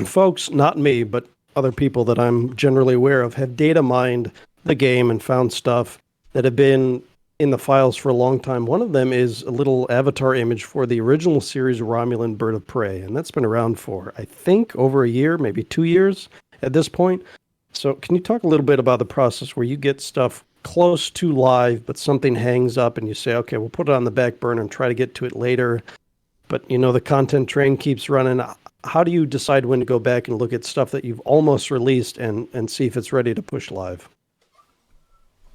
Speaker 4: folks, not me, but other people that I'm generally aware of, have data mined the game and found stuff that have been in the files for a long time. One of them is a little avatar image for the original series Romulan Bird of Prey, and that's been around for, I think, over a year, maybe 2 years at this point. So can you talk a little bit about the process where you get stuff close to live, but something hangs up and you say, okay, we'll put it on the back burner and try to get to it later, but you know the content train keeps running. How do you decide when to go back and look at stuff that you've almost released and see if it's ready to push live?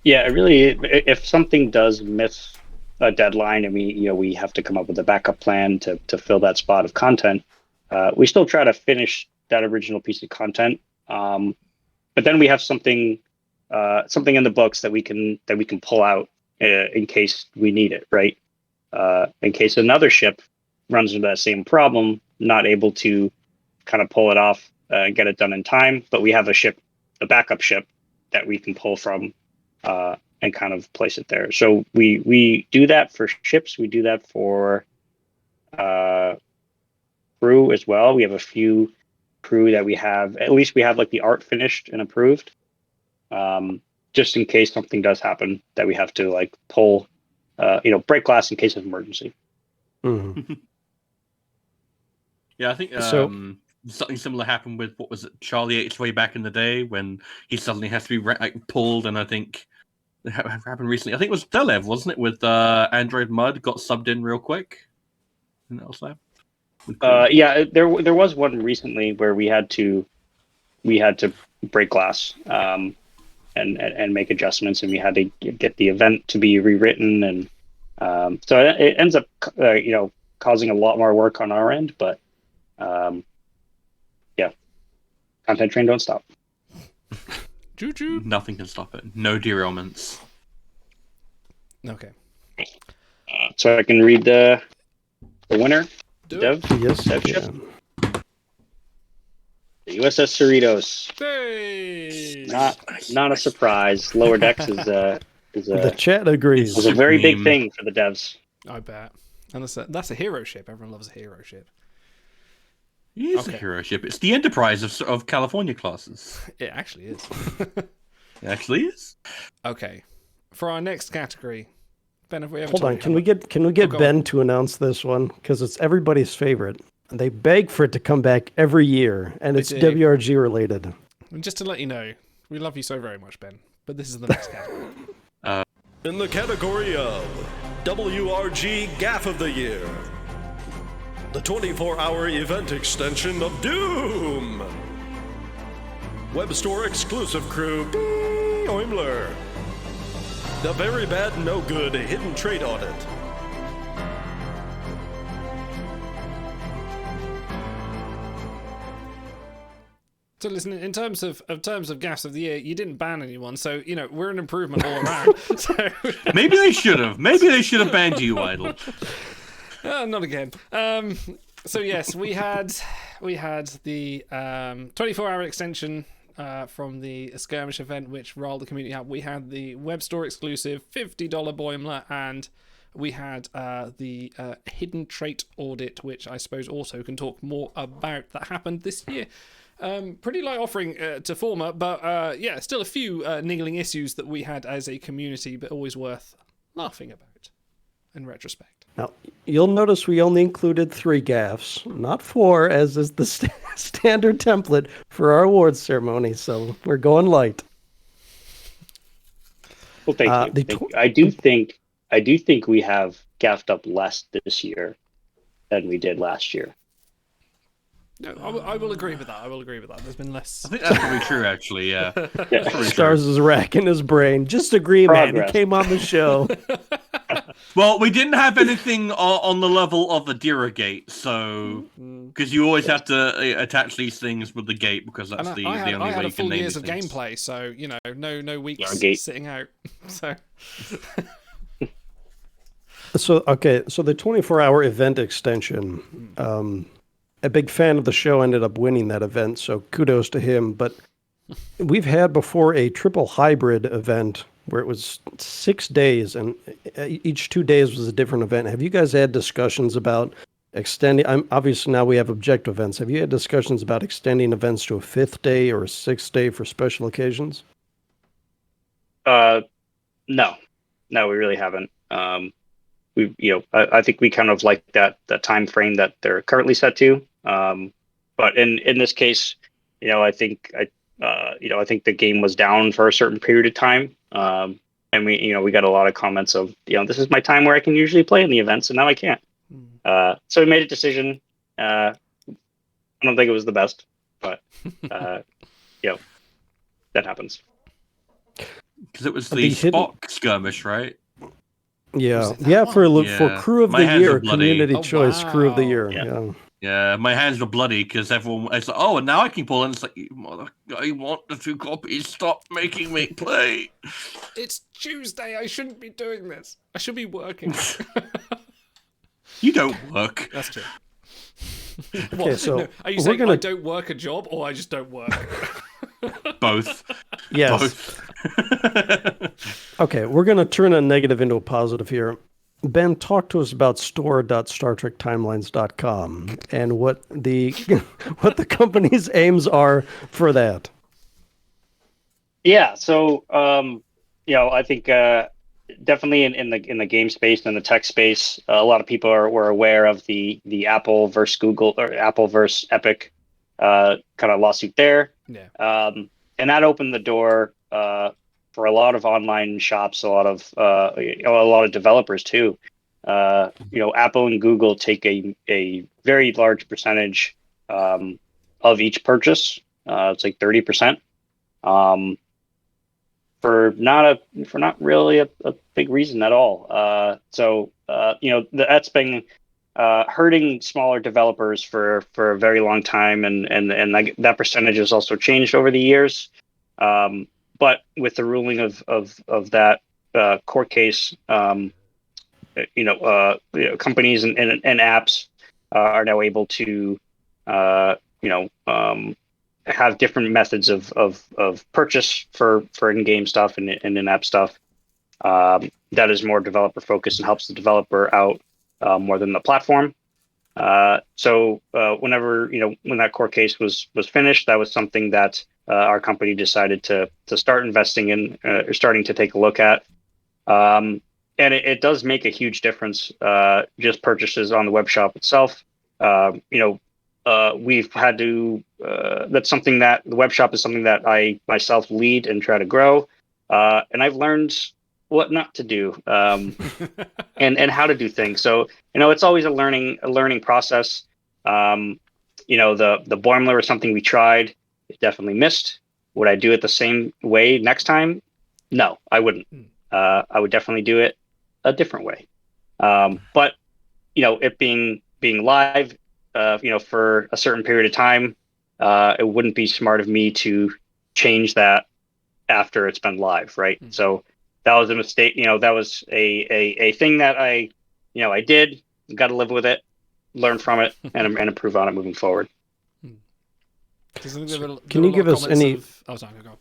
Speaker 3: Yeah, really, if something does miss a deadline and we have to come up with a backup plan to fill that spot of content, we still try to finish that original piece of content. But then we have something in the books that we can pull out in case we need it, right? In case another ship runs into that same problem, not able to kind of pull it off and get it done in time. But we have a backup ship that we can pull from and kind of place it there. So we do that for ships. We do that for crew as well. We have a few crew that we have. At least we have like the art finished and approved, just in case something does happen that we have to like pull, break glass in case of emergency.
Speaker 4: Mhm.
Speaker 5: Yeah, I think
Speaker 4: So-
Speaker 5: something similar happened with what was it, Charlie 8's way back in the day when he suddenly has to be pulled, and I think it happened recently. I think it was Delev, wasn't it, with Android Mud got subbed in real quick. And that was that.
Speaker 3: Yeah, there was one recently where we had to break glass and make adjustments, and we had to get the event to be rewritten, and so it ends up causing a lot more work on our end. But yeah, content train don't stop.
Speaker 2: Choo-choo.
Speaker 5: Nothing can stop it. No derailments.
Speaker 2: Okay.
Speaker 3: So I can read the winner.
Speaker 2: Do
Speaker 3: Dev?
Speaker 4: Yes,
Speaker 3: Dev
Speaker 4: yeah.
Speaker 3: ship? The USS Cerritos.
Speaker 2: Hey!
Speaker 3: Not a surprise. Lower decks is
Speaker 4: The
Speaker 3: a
Speaker 4: chat agrees.
Speaker 3: was a very big
Speaker 5: Meme.
Speaker 3: thing for the devs.
Speaker 2: I bet. And that's a hero ship. Everyone loves a hero ship.
Speaker 5: It is
Speaker 2: Okay.
Speaker 5: a hero ship. It's the Enterprise of California classes.
Speaker 2: It actually is.
Speaker 5: It actually is.
Speaker 2: Okay. For our next category, Ben, have we ever
Speaker 4: Hold
Speaker 2: told
Speaker 4: on,
Speaker 2: you
Speaker 4: can
Speaker 2: how
Speaker 4: we
Speaker 2: much-
Speaker 4: get
Speaker 2: go
Speaker 4: Ben to announce this one because it's everybody's favorite. And they beg for it to come back every year, and
Speaker 2: They
Speaker 4: it's
Speaker 2: do.
Speaker 4: WRG related.
Speaker 2: And just to let you know, we love you so very much, Ben. But this is the next category.
Speaker 1: In the category of WRG Gaff of the Year, the 24-hour event extension of Doom. Web store exclusive crew, Bing Oimler. The very bad, no good hidden trade audit.
Speaker 2: So listen, in terms of gaffes of the year, you didn't ban anyone, so we're an improvement all around. So
Speaker 5: Maybe they should have. Maybe they should have banned you, Idle.
Speaker 2: not again. So yes, we had the 24-hour extension from the skirmish event, which rolled the community out. We had the web store exclusive $50 Boimler, and we had the hidden trait audit, which I suppose also can talk more about, that happened this year. Pretty light offering to former, but yeah, still a few niggling issues that we had as a community, but always worth laughing about in retrospect.
Speaker 4: Now, you'll notice we only included 3 gaffes, not 4, as is the standard template for our awards ceremony. So we're going light.
Speaker 3: Well, thank you. Thank you. I do think we have gaffed up less this year than we did last year.
Speaker 2: No, I will agree with that. There's been less.
Speaker 5: I think that's probably true, actually. Yeah.
Speaker 3: Yeah.
Speaker 4: Stars is racking his brain. Just agree, man.
Speaker 3: Progress.
Speaker 4: He came on the show.
Speaker 5: Well, we didn't have anything on the level of the Dira gate, so because you always have to attach these things with the gate because that's
Speaker 2: And
Speaker 5: the
Speaker 2: I
Speaker 5: only
Speaker 2: had
Speaker 5: way
Speaker 2: a
Speaker 5: you can
Speaker 2: full
Speaker 5: name
Speaker 2: years
Speaker 5: these
Speaker 2: of
Speaker 5: things.
Speaker 2: gameplay, so no weeks
Speaker 3: gate.
Speaker 2: sitting out. So
Speaker 4: So the 24-hour event extension. A big fan of the show ended up winning that event, so kudos to him. But we've had before a triple hybrid event where it was 6 days, and each 2 days was a different event. Have you guys had discussions about extending? Obviously now we have objective events. Have you had discussions about extending events to a 5th day or a 6th day for special occasions?
Speaker 3: No, we really haven't. I think we kind of like that time frame that they're currently set to. But in this case, I think the game was down for a certain period of time. And we got a lot of comments of, this is my time where I can usually play in the events, and now I can't. So we made a decision. I don't think it was the best, but that happens.
Speaker 5: Because it was
Speaker 4: The
Speaker 5: the
Speaker 4: hidden-
Speaker 5: Spock skirmish, right?
Speaker 4: Yeah,
Speaker 2: that
Speaker 4: yeah,
Speaker 2: one?
Speaker 4: for
Speaker 5: Yeah.
Speaker 4: crew of
Speaker 5: My
Speaker 4: the
Speaker 5: hands
Speaker 4: year,
Speaker 5: are bloody.
Speaker 4: community
Speaker 2: Oh,
Speaker 4: choice crew of the
Speaker 2: wow.
Speaker 4: year.
Speaker 3: Yeah.
Speaker 4: Yeah.
Speaker 5: Yeah, my hands were bloody because everyone. It's like, oh, and now I can pull, and it's like, you mother, I want the 2 copies. Stop making me play.
Speaker 2: it's Tuesday. I shouldn't be doing this. I should be working.
Speaker 5: You don't work.
Speaker 2: That's true.
Speaker 4: Okay, so
Speaker 2: no, are you
Speaker 4: we're
Speaker 2: saying
Speaker 4: gonna...
Speaker 2: I don't work a job, or I just don't work?
Speaker 5: Both.
Speaker 4: Yes.
Speaker 5: Both.
Speaker 4: Okay, we're going to turn a negative into a positive here. Ben, talk to us about store.StarTrekTimelines.com and what the what the company's aims are for that.
Speaker 3: Yeah, so I think definitely in the game space and the tech space, a lot of people were aware of the Apple versus Google or Apple versus Epic kind of lawsuit there.
Speaker 2: Yeah.
Speaker 3: And that opened the door for a lot of online shops, a lot of developers too. Apple and Google take a very large percentage of each purchase. It's like 30%. For not really a big reason at all. That's been hurting smaller developers for a very long time, and that percentage has also changed over the years. But with the ruling of that court case, companies and apps are now able to have different methods of purchase for in-game stuff and in-app stuff that is more developer focused and helps the developer out more than the platform. So whenever when that court case was finished, that was something that our company decided to start investing in, or starting to take a look at. And it does make a huge difference, just purchases on the web shop itself. We've had to, that's something that the web shop is something that I myself lead and try to grow. And I've learned what not to do, and how to do things. So, it's always a learning process. The Boimler was something we tried. It definitely missed. Would I do it the same way next time? No, I wouldn't. I would definitely do it a different way. But, it being live, for a certain period of time, it wouldn't be smart of me to change that after it's been live, right? So that was a mistake. That was a thing that I did. Got to live with it, learn from it, and improve on it moving forward.
Speaker 4: Can you give us any?
Speaker 2: Oh, sorry, go.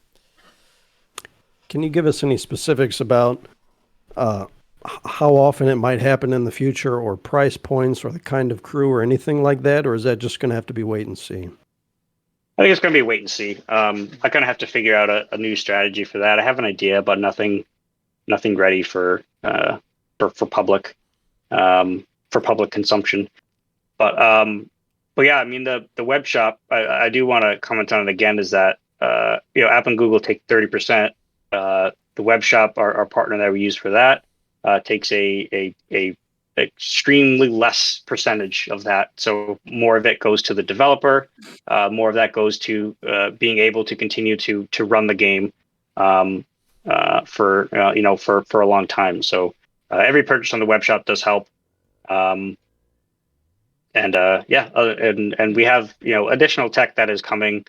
Speaker 4: Can you give us any specifics about how often it might happen in the future, or price points, or the kind of crew, or anything like that? Or is that just going to have to be wait and see?
Speaker 3: I think it's going to be wait and see. I kind of have to figure out a new strategy for that. I have an idea, but nothing ready for public consumption. But yeah, I mean the web shop. I do want to comment on it again. Is that Apple and Google take 30%. The web shop, our partner that we use for that, takes a extremely less percentage of that. So more of it goes to the developer. More of that goes to being able to continue to run the game for a long time. So every purchase on the web shop does help. And we have additional tech that is coming.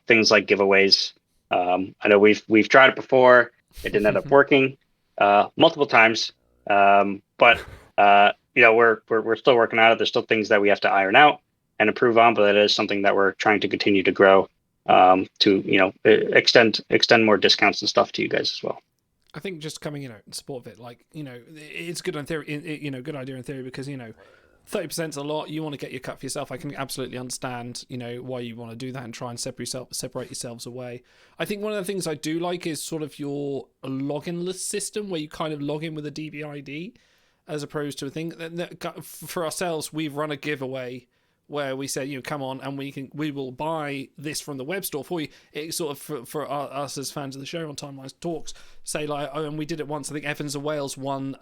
Speaker 3: Things like giveaways. I know we've tried it before. It didn't end up working multiple times. But we're still working on it. There's still things that we have to iron out and improve on, but it is something that we're trying to continue to grow, to extend more discounts and stuff to you guys as well.
Speaker 2: I think just coming in support of it, it's good in theory, good idea in theory, because 30% is a lot. You want to get your cut for yourself. I can absolutely understand, why you want to do that and try and separate yourselves away. I think one of the things I do like is sort of your login-less system, where you kind of log in with a DBID, as opposed to a thing that for ourselves, we've run a giveaway where we say, come on, and we will buy this from the web store for you. It's sort of for us as fans of the show on Timelines Talks, say and we did it once. I think Evans of Wales won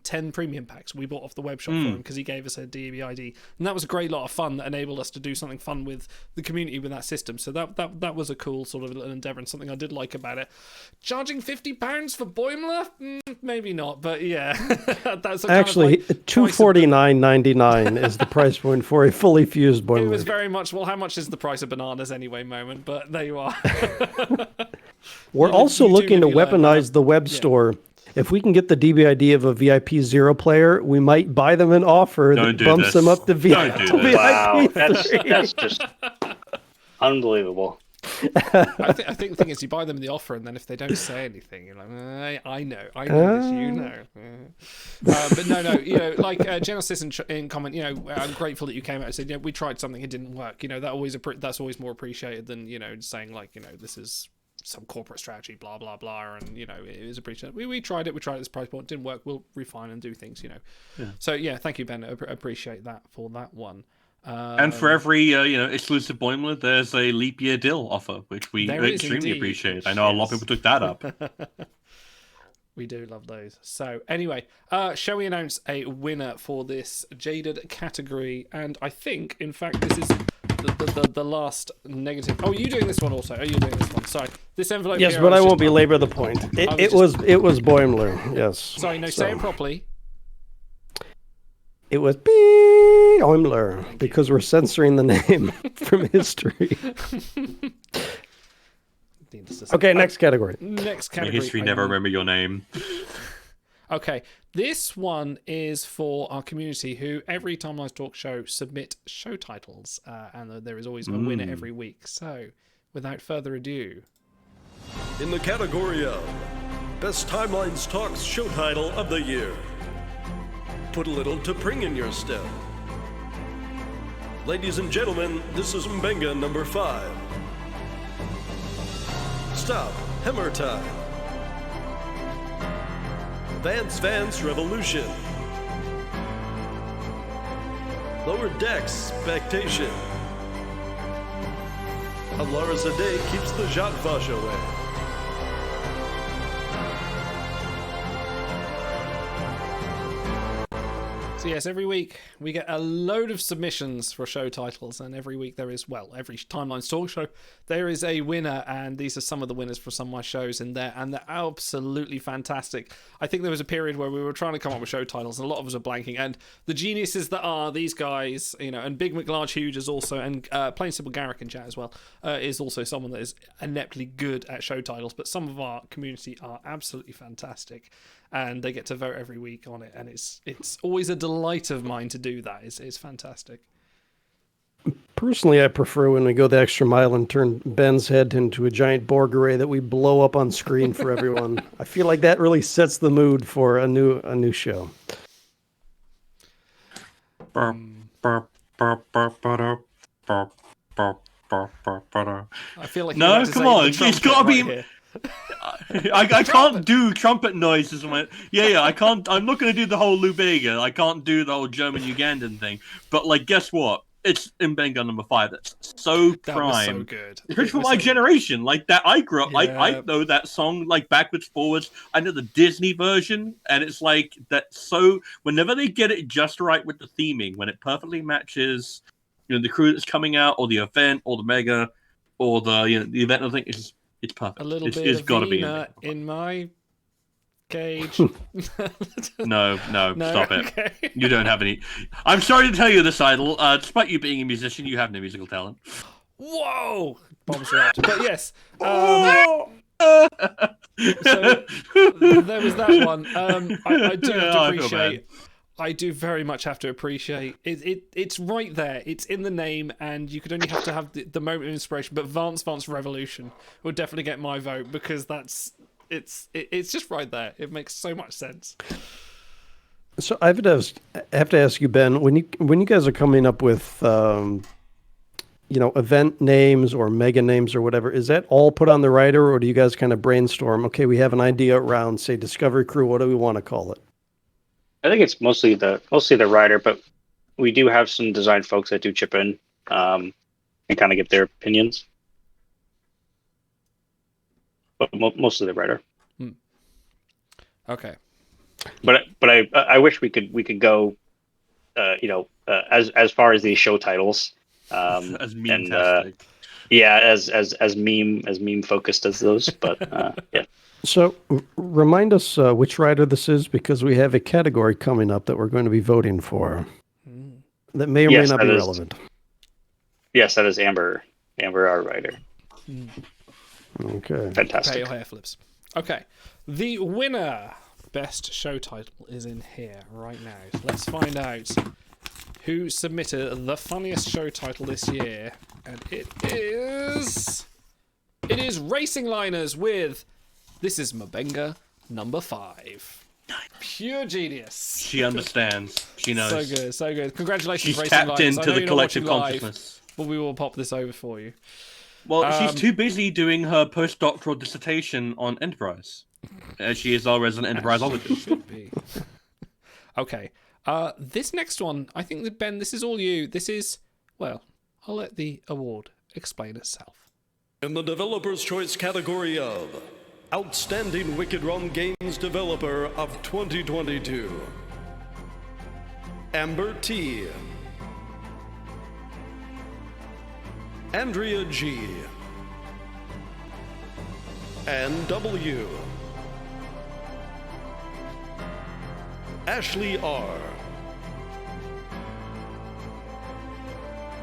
Speaker 2: 10 premium packs we bought off the web shop for him because he gave us a DBID, and that was a great lot of fun that enabled us to do something fun with the community with that system. So that was a cool sort of little endeavor and something I did like about it. Charging £50 for Boimler, maybe not, but yeah, that's
Speaker 4: actually $249.99 is the price point for a fully fused Boimler.
Speaker 2: It was very much, well, how much is the price of bananas anyway moment, but there you are.
Speaker 4: We're also looking to weaponize the web store If we can get the DBID of a VIP 0 player, we might buy them an offer that bumps them up to VIP.
Speaker 3: Wow, that's just unbelievable.
Speaker 2: I think the thing is, you buy them the offer, and then if they don't say anything, you're like, I know this, you know. But no, you know, like Genesis in comment, you know, I'm grateful that you came out and said, we tried something, it didn't work. You know, that's always more appreciated than, you know, saying like, you know, this is some corporate strategy, blah blah blah, and you know, it is appreciated. We tried it at this price point, didn't work. We'll refine and do things, you know. Yeah. So yeah, thank you, Ben. Appreciate that for that one.
Speaker 5: And for every exclusive Boimler, there's a leap year deal offer, which we extremely appreciate. I know a lot of people took that up.
Speaker 2: We do love those. So anyway, shall we announce a winner for this Jaded category? And I think, in fact, this is the last negative. Oh, are you doing this one also? Are you doing this one? Sorry, this envelope.
Speaker 4: Yes, but I won't belabor the point. It was Boimler. Yes.
Speaker 2: Sorry, no, say it properly.
Speaker 4: It was Boimler because we're censoring the name from history. Okay, next category.
Speaker 2: Next category.
Speaker 5: History never remember your name.
Speaker 2: Okay, this one is for our community who every Timelines Talk show submit show titles, and there is always a winner every week. So, without further ado,
Speaker 1: in the category of Best Timelines Talks Show Title of the Year, put a little T'Pring in your step. Ladies and gentlemen, this is Mbenga number 5. Stop, Hammer Time. Vance Revolution. Lower Decks Spectation. Alara Zadeh keeps the Jacques Vache away.
Speaker 2: So yes, every week we get a load of submissions for show titles, and every week there is, every Timelines Talk show, there is a winner, and these are some of the winners for some of my shows in there, and they're absolutely fantastic. I think there was a period where we were trying to come up with show titles, and a lot of us are blanking, and the geniuses that are these guys, you know, and Big McLarge Huge is also, and Plain Simple Garrick in chat as well, is also someone that is ineptly good at show titles, but some of our community are absolutely fantastic. And they get to vote every week on it, and it's always a delight of mine to do that. It's fantastic.
Speaker 4: Personally, I prefer when we go the extra mile and turn Ben's head into a giant Borg array that we blow up on screen for everyone. I feel like that really sets the mood for a new show.
Speaker 5: I
Speaker 2: feel like
Speaker 5: no, come on, it's got to be. Here. I can't do trumpet noises. I can't. I'm not going to do the whole Lubega. I can't do the whole German Ugandan thing. But like, guess what? It's Mbenga number 5. That's so prime.
Speaker 2: That was so good.
Speaker 5: Especially for my generation. Like that, I grew up. Yeah. I know that song like backwards, forwards. I know the Disney version, and it's like that. So whenever they get it just right with the theming, when it perfectly matches, the crew that's coming out, or the event, or the mega, or the the event. I think it's perfect.
Speaker 2: A little bit of Vina in my cage.
Speaker 5: No, stop it. Okay. You don't have any. I'm sorry to tell you this, Idol. Despite you being a musician, you have no musical talent.
Speaker 2: Whoa! Bombs are out. But yes. So there was that one. I do have to appreciate. I do very much have to appreciate it. It's right there. It's in the name, and you could only have to have the moment of inspiration. But Vance Revolution would definitely get my vote because it's just right there. It makes so much sense.
Speaker 4: So I have to ask you, Ben, when you guys are coming up with event names or mega names or whatever, is that all put on the writer, or do you guys kind of brainstorm? Okay, we have an idea around, say, Discovery Crew. What do we want to call it?
Speaker 3: I think it's mostly the writer, but we do have some design folks that do chip in and kind of give their opinions. But mostly the writer.
Speaker 2: Okay.
Speaker 3: But I wish we could go, as far as these show titles.
Speaker 5: As meme-tastic.
Speaker 3: As meme focused as those, but yeah.
Speaker 4: So remind us which writer this is, because we have a category coming up that we're going to be voting for that may or may not be relevant.
Speaker 3: Yes, that is Amber, our writer.
Speaker 4: Okay.
Speaker 3: Fantastic.
Speaker 2: Prepare your hair flips. Okay. The winner best show title is in here right now. So let's find out who submitted the funniest show title this year. And it is Racing Liners with This Is Mabenga number 5. Pure genius.
Speaker 5: She understands. She knows.
Speaker 2: So good, so good. Congratulations,
Speaker 5: She's
Speaker 2: Racing
Speaker 5: tapped
Speaker 2: Liners.
Speaker 5: into
Speaker 2: I know
Speaker 5: the
Speaker 2: you're not
Speaker 5: collective
Speaker 2: watching live,
Speaker 5: consciousness.
Speaker 2: but we will pop this over for you.
Speaker 5: Well, she's too busy doing her postdoctoral dissertation on Enterprise, as she is our resident Enterpriseologist.
Speaker 2: Should be. Okay. This next one, I think that Ben, this is all you. This is, well, I'll let the award explain itself.
Speaker 1: In the Developer's Choice category of Outstanding Wicked Run Games Developer of 2022, Amber T, Andrea G, Ann W, Ashley R,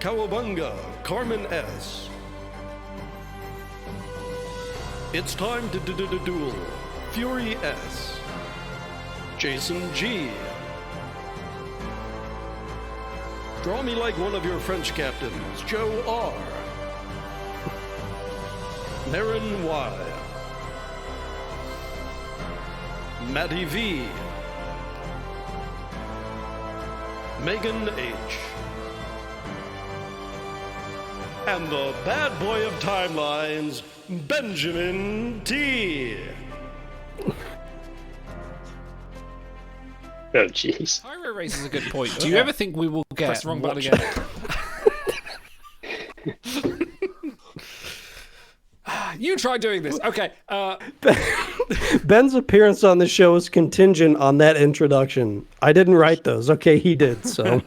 Speaker 1: Kawabunga Carmen S. It's time to duel. Fury S, Jason G, Draw Me Like One of Your French Captains, Joe R, Marin Y, Maddie V, Megan H, and the bad boy of timelines, Benjamin T.
Speaker 3: Oh, jeez.
Speaker 2: Pyro raises a good point. Do you ever think we will get press wrong button again? You try doing this. Okay.
Speaker 4: Ben's appearance on the show is contingent on that introduction. I didn't write those. Okay, he did, so.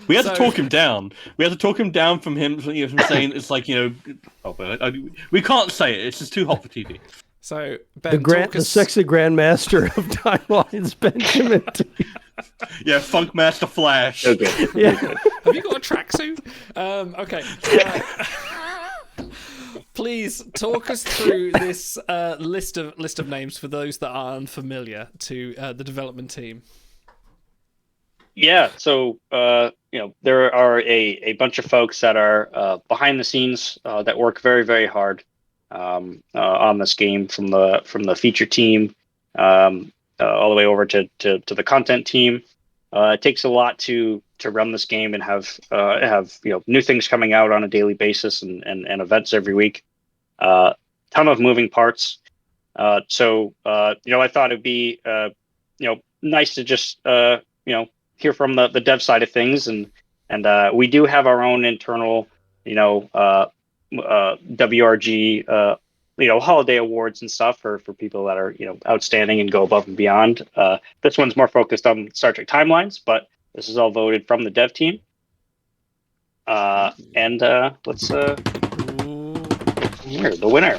Speaker 5: We had to talk him down. We had to talk him down from him from saying it's like, we can't say it. It's just too hot for TV.
Speaker 2: So, Ben,
Speaker 4: the sexy grandmaster of timelines, Benjamin T.
Speaker 5: Yeah, Funkmaster Flash.
Speaker 3: Okay.
Speaker 4: Yeah.
Speaker 2: Have you got a tracksuit? Okay. Please talk us through this list of names for those that are unfamiliar to the development team.
Speaker 3: Yeah, so there are a bunch of folks that are behind the scenes that work very, very hard on this game, from the feature team all the way over to the content team. It takes a lot to run this game and have new things coming out on a daily basis and events every week. Ton of moving parts. So I thought it'd be nice to just hear from the dev side of things, and we do have our own internal WRG holiday awards and stuff for people that are outstanding and go above and beyond. This one's more focused on Star Trek Timelines, but this is all voted from the dev team. Let's hear the winner.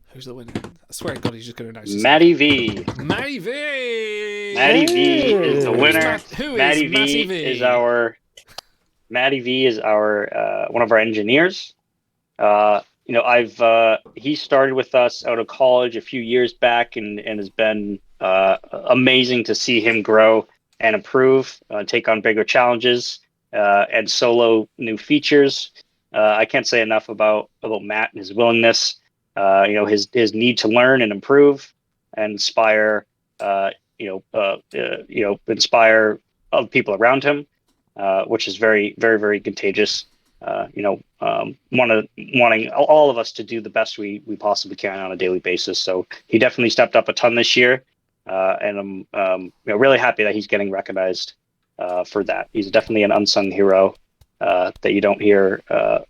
Speaker 2: Who's the winner? I swear to God, he's just going to announce his
Speaker 3: Maddie V.
Speaker 2: Maddie V.
Speaker 3: Maddie V is the winner.
Speaker 2: Who is
Speaker 3: Maddie
Speaker 2: Matty
Speaker 3: V? Is our Maddie V is our one of our engineers. He started with us out of college a few years back, and has been amazing to see him grow and improve, take on bigger challenges, and solo new features. I can't say enough about Matt and his willingness. His need to learn and improve and inspire inspire other people around him, which is very, very, very contagious. Wanting all of us to do the best we possibly can on a daily basis. So he definitely stepped up a ton this year, and I'm really happy that he's getting recognized for that. He's definitely an unsung hero that you don't hear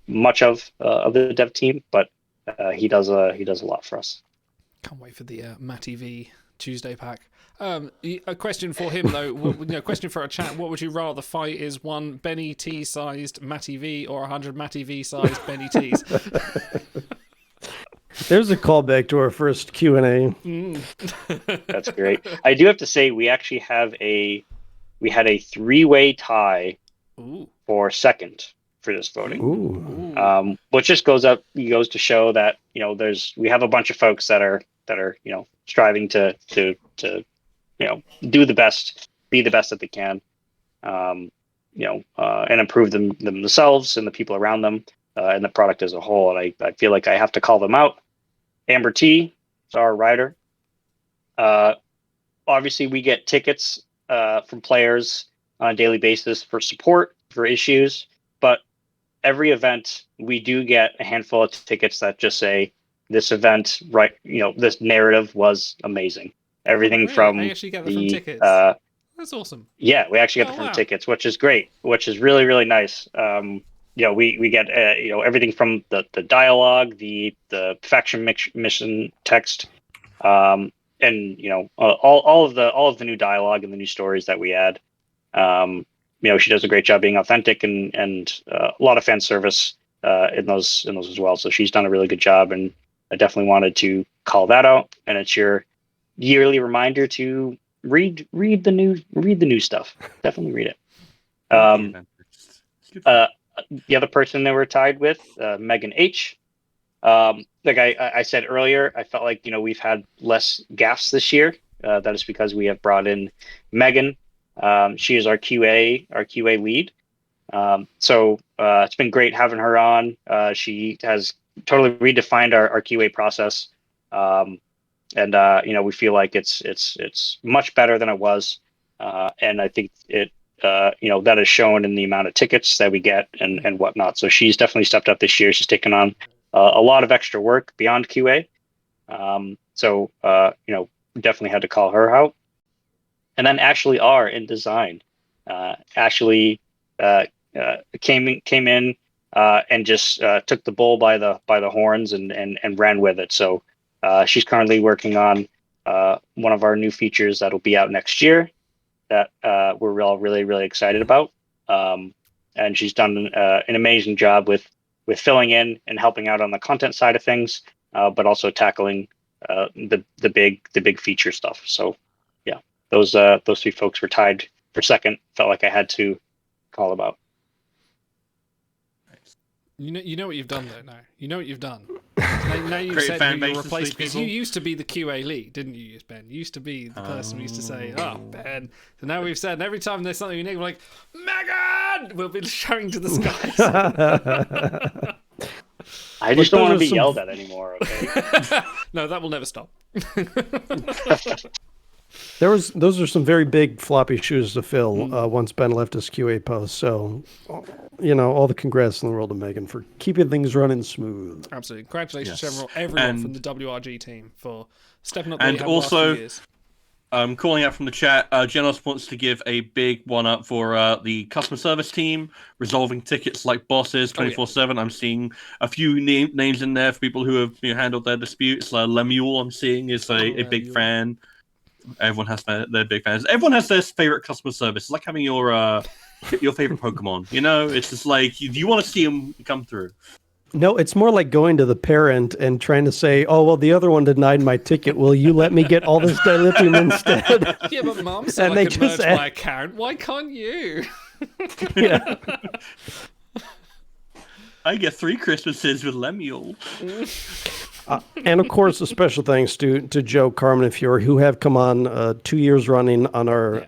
Speaker 3: much of the dev team, but he does a lot for us.
Speaker 2: Can't wait for the Matty V Tuesday pack. A question for him though. Question for a chat. What would you rather fight? Is one Benny T sized Matty V or 100 Matty V sized Benny T's?
Speaker 4: There's a callback to our first Q&A.
Speaker 3: That's great. I do have to say we actually had a 3-way tie for second for this voting. Which just goes to show that we have a bunch of folks that are that are striving to do the best, be the best that they can, and improve themselves and the people around them, and the product as a whole. And I feel like I have to call them out. Amber T is our rider. Obviously, we get tickets from players on a daily basis for support, for issues, but every event we do get a handful of tickets that just say this event, this narrative was amazing. Everything from
Speaker 2: I actually get them from tickets. That's awesome.
Speaker 3: Yeah, we actually get them from tickets, which is great, which is really, really nice. We get everything from the dialogue, the faction mission text, and all of the new dialogue and the new stories that we add. She does a great job being authentic and a lot of fan service in those as well. So she's done a really good job, and I definitely wanted to call that out. And it's your yearly reminder to read the new stuff. Definitely read it. The other person that we're tied with, Megan H. Like I said earlier, I felt like we've had less gaffes this year. That is because we have brought in Megan. She is our QA lead. So it's been great having her on. She has totally redefined our QA process. And we feel like it's much better than it was. And I think it that is shown in the amount of tickets that we get and whatnot. So she's definitely stepped up this year. She's taken on a lot of extra work beyond QA. So definitely had to call her out. And then Ashley R in design. Ashley came in and just took the bull by the horns and ran with it. So she's currently working on one of our new features that'll be out next year that we're all really, really excited about. And she's done an amazing job with filling in and helping out on the content side of things, but also tackling the big feature stuff. So yeah, those three folks were tied for second. Felt like I had to call about.
Speaker 2: You know what you've done though. Now you know what you've done. Now you've said who you replaced, because you used to be the QA lead, didn't you, Ben? You used to be the person who used to say, "Oh, Ben." So now we've said, and every time there's something unique, we're like, "Megan!" We'll be shouting to the skies.
Speaker 3: I just don't want to be yelled at anymore. Okay.
Speaker 2: No, that will never stop.
Speaker 4: Those are some very big floppy shoes to fill once Ben left his QA post. So, all the congrats in the world to Megan for keeping things running smooth.
Speaker 2: Absolutely. Congratulations to everyone from the WRG team for stepping up.
Speaker 5: And also, calling out from the chat, Genos wants to give a big one up for the customer service team, resolving tickets like bosses 24/7. I'm seeing a few names in there for people who have handled their disputes. Lemuel, I'm seeing, is a big fan. Everyone has their big fans. Everyone has their favorite customer service. It's like having your favorite Pokemon. It's just like you want to see them come through.
Speaker 4: No, it's more like going to the parent and trying to say, "Oh, well, the other one denied my ticket. Will you let me get all this dilithium instead?"
Speaker 2: Yeah, but Mom said I could merge my account. Why can't you?
Speaker 4: Yeah.
Speaker 5: I get 3 Christmases with Lemuel.
Speaker 4: And of course, a special thanks to Joe, Carmen, and Fiore, who have come on 2 years running on our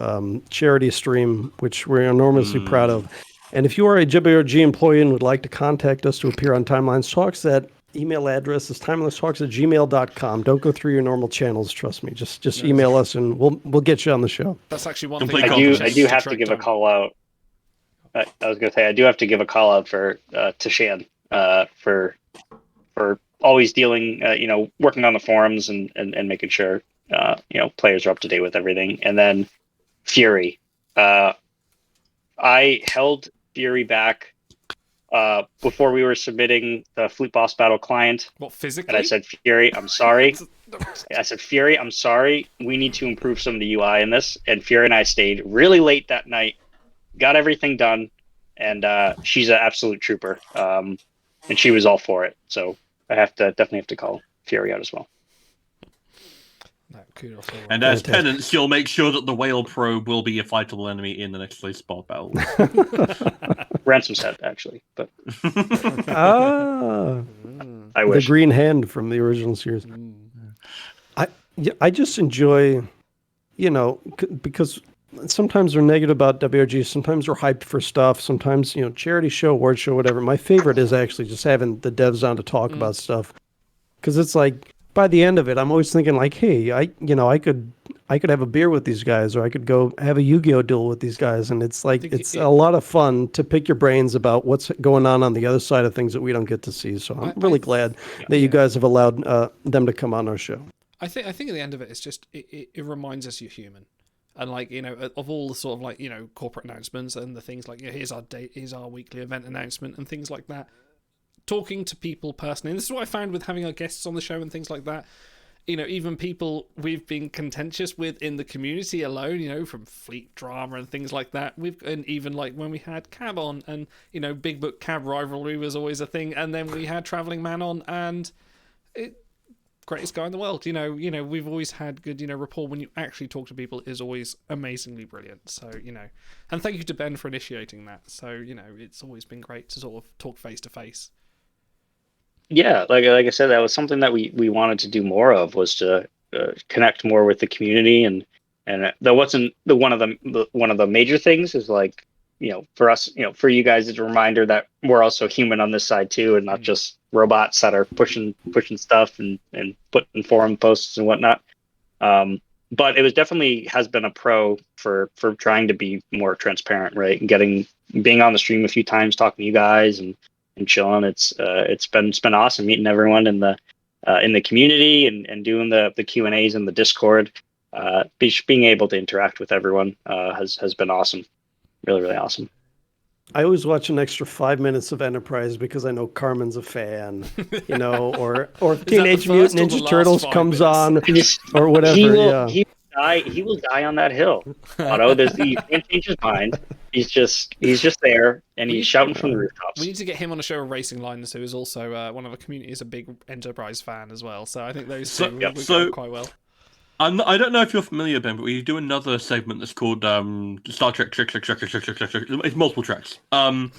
Speaker 4: charity stream, which we're enormously proud of. And if you are a WRG employee and would like to contact us to appear on Timelines Talks, that email address is timelinestalks@gmail.com. Don't go through your normal channels, trust me. Just email us and we'll get you on the show.
Speaker 2: That's actually one thing.
Speaker 3: I do have to give a call out. I was going to say I do have to give a call out for to Shan for always dealing, working on the forums and making sure players are up to date with everything. And then Fury, I held Fury back before we were submitting the Fleet Boss Battle client.
Speaker 2: What, physically?
Speaker 3: And I said, Fury, I'm sorry. Fury, I'm sorry. We need to improve some of the UI in this. And Fury and I stayed really late that night, got everything done, and she's an absolute trooper. And she was all for it. So I definitely have to call Fury out as well.
Speaker 5: And as penance, you'll make sure that the whale probe will be a fightable enemy in the next Fleet Spot battle.
Speaker 3: Ransom set, actually, but
Speaker 4: I
Speaker 3: wish.
Speaker 4: The green hand from the original series. Yeah, I just enjoy, because sometimes they're negative about WRG, sometimes they're hyped for stuff, sometimes, charity show, award show, whatever. My favorite is actually just having the devs on to talk about stuff. Because it's like, by the end of it, I'm always thinking like, hey, I could have a beer with these guys, or I could go have a Yu-Gi-Oh duel with these guys, and it's like it's a lot of fun to pick your brains about what's going on the other side of things that we don't get to see. So I'm really glad that you guys have allowed them to come on our show.
Speaker 2: I think at the end of it, it's just it reminds us you're human, and like of all the sort of like corporate announcements and the things like here's our date, here's our weekly event announcement and things like that. Talking to people personally, and this is what I found with having our guests on the show and things like that. Even people we've been contentious with in the community alone, from Fleet Drama and things like that. And even like when we had Cab on, and Big Book Cab rivalry was always a thing, and then we had Traveling Man on, and greatest guy in the world. We've always had good, rapport. When you actually talk to people, it is always amazingly brilliant. So and thank you to Ben for initiating that. So it's always been great to sort of talk face to face.
Speaker 3: Yeah, like I said, that was something that we wanted to do more of, was to connect more with the community, and that wasn't one of the major things. Is like for us, for you guys, it's a reminder that we're also human on this side too, and not just robots that are pushing stuff and putting forum posts and whatnot. But it was definitely has been a pro for trying to be more transparent, right? And being on the stream a few times, talking to you guys and chilling. It's been awesome meeting everyone in the community and doing the Q&As in the Discord. Being able to interact with everyone has been awesome. Really, really awesome.
Speaker 4: I always watch an extra 5 minutes of Enterprise because I know Carmen's a fan, or Teenage Mutant Ninja Turtles comes on, or whatever.
Speaker 3: He will die on that hill. Otto, you can't change his mind. He's just there, and he's shouting from the rooftops.
Speaker 2: We need to get him on a show of Racing Liners, who is also one of the community, is a big Enterprise fan as well. So I think those two would go quite well.
Speaker 5: I don't know if you're familiar, Ben, but we do another segment that's called Star Trek. It's multiple tracks. And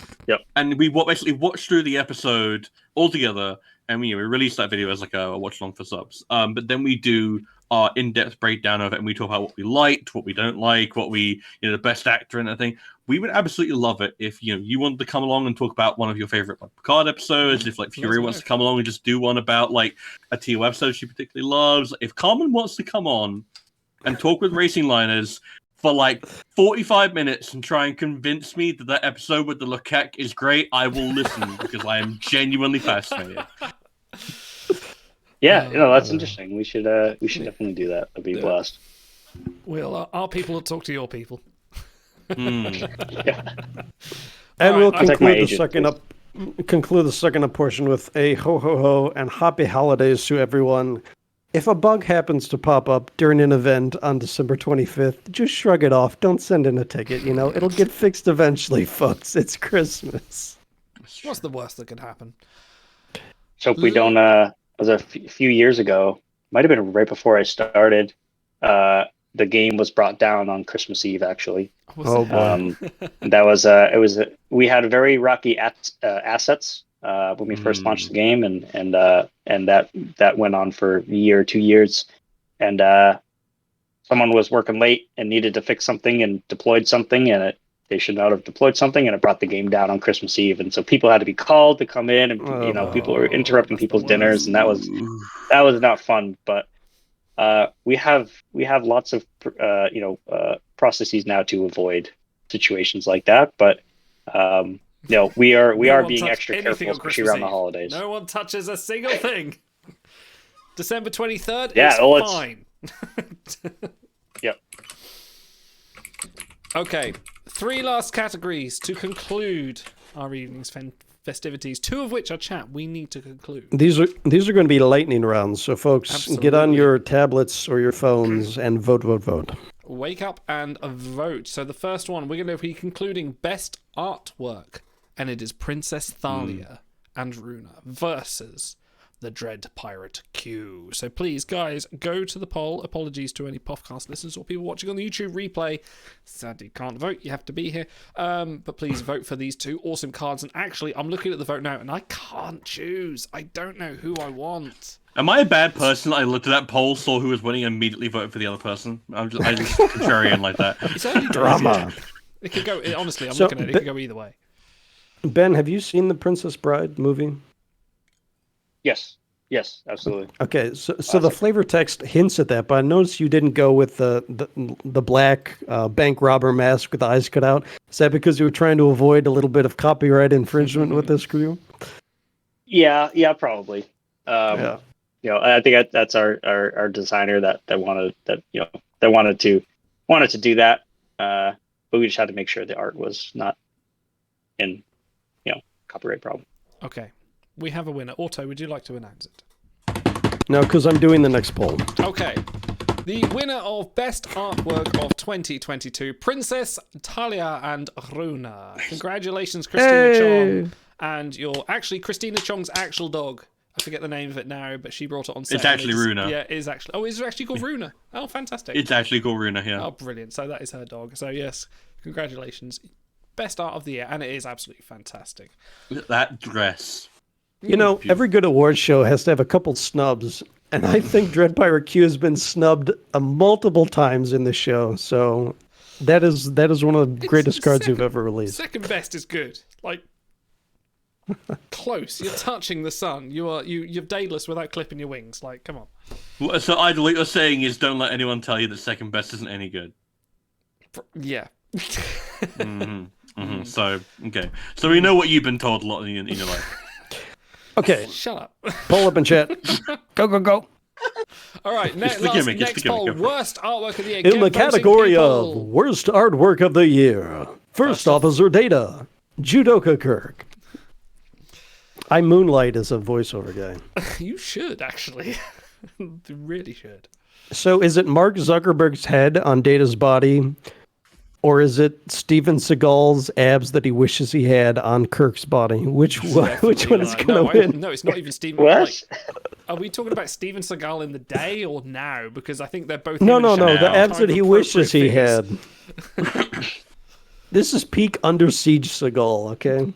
Speaker 5: we basically watch through the episode all together, and we release that video as like a watch along for subs. But then we do our in-depth breakdown of it, and we talk about what we liked, what we don't like, what we the best actor and everything. We would absolutely love it if you wanted to come along and talk about one of your favorite Picard episodes. If Fury wants to come along and just do one about like a TO episode she particularly loves. If Carmen wants to come on and talk with Racing Liners for like 45 minutes and try and convince me that episode with the Lekek is great, I will listen because I am genuinely fascinated.
Speaker 3: Yeah, that's interesting. We should definitely do that. That'd be a blast.
Speaker 2: Well, our people will talk to your people.
Speaker 3: Yeah.
Speaker 4: And we'll conclude the second up portion with a ho ho ho and happy holidays to everyone. If a bug happens to pop up during an event on December 25th, just shrug it off. Don't send in a ticket. It'll get fixed eventually, folks. It's Christmas.
Speaker 2: What's the worst that could happen?
Speaker 3: So if we don't, it was a few years ago, might have been right before I started. The game was brought down on Christmas Eve, actually. That was we had very rocky assets when we first launched the game, and that went on for a year or 2 years, and someone was working late and needed to fix something and deployed something, and they should not have deployed something, and it brought the game down on Christmas Eve, and so people had to be called to come in, and people were interrupting people's dinners, and that was not fun, but. We have lots of processes now to avoid situations like that, but we are being extra careful, especially around the holidays.
Speaker 2: No one touches a single thing. December 23rd is fine.
Speaker 3: Yep.
Speaker 2: Okay, 3 last categories to conclude our evening's festivities, 2 of which are chat. We need to conclude.
Speaker 4: These are going to be lightning rounds, so folks, get on your tablets or your phones and vote.
Speaker 2: Wake up and vote. So the first one, we're going to be concluding best artwork, and it is Princess Thalia and Runa versus the Dread Pirate Q. So please, guys, go to the poll. Apologies to any podcast listeners or people watching on the YouTube replay. Sadly, can't vote. You have to be here. But please vote for these 2 awesome cards. And actually, I'm looking at the vote now, and I can't choose. I don't know who I want.
Speaker 5: Am I a bad person? I looked at that poll, saw who was winning, and immediately voted for the other person. I just contrarian like that.
Speaker 2: It's only
Speaker 4: Drama.
Speaker 2: It could go. Honestly, I'm
Speaker 4: So,
Speaker 2: looking at it. It could go either way.
Speaker 4: Ben, have you seen the Princess Bride movie?
Speaker 3: Yes, absolutely.
Speaker 4: Okay, so the flavor text hints at that, but I noticed you didn't go with the black bank robber mask with the eyes cut out. Is that because you were trying to avoid a little bit of copyright infringement with this crew?
Speaker 3: Yeah, probably.
Speaker 4: Yeah.
Speaker 3: I think that's our designer that wanted to do that. But we just had to make sure the art was not in, copyright problem.
Speaker 2: Okay, we have a winner. Otto, would you like to announce it?
Speaker 4: No, because I'm doing the next poll.
Speaker 2: Okay. The winner of Best Artwork of 2022, Princess Talia and Runa. Congratulations, Christina Chong. And Christina Chong's actual dog. I forget the name of it now, but she brought it on set.
Speaker 5: It's actually Runa.
Speaker 2: Yeah, it is actually. Oh, is it actually called Runa? Oh, fantastic.
Speaker 5: It's actually called Runa, yeah.
Speaker 2: Oh, brilliant. So that is her dog. So, yes, congratulations. Best art of the year, and it is absolutely fantastic.
Speaker 5: Look at that dress.
Speaker 4: Every good awards show has to have a couple snubs, and I think Dread Pirate Q has been snubbed multiple times in the show. So that is one of the greatest cards you've ever released.
Speaker 2: Second best is good. Close. You're touching the sun. You're Daedalus without clipping your wings. Come on.
Speaker 5: So either what you're saying is don't let anyone tell you that second best isn't any good.
Speaker 2: Yeah.
Speaker 5: So, okay. So we know what you've been told a lot in your life.
Speaker 4: Okay.
Speaker 2: Shut up.
Speaker 4: Poll up in chat. Go.
Speaker 2: All right, next poll. Worst artwork of the year.
Speaker 4: In the category of worst artwork of the year, first Officer Data, Judoka Kirk. I moonlight as a voiceover guy.
Speaker 2: You should, actually. You really should.
Speaker 4: So is it Mark Zuckerberg's head on Data's body, or is it Steven Seagal's abs that he wishes he had on Kirk's body? Which one is going to win?
Speaker 2: No, it's not even Steven.
Speaker 3: What?
Speaker 2: Are we talking about Steven Seagal in the day or now? Because I think they're both...
Speaker 4: No. The abs that he wishes he had. This is peak Under Siege Seagal, okay?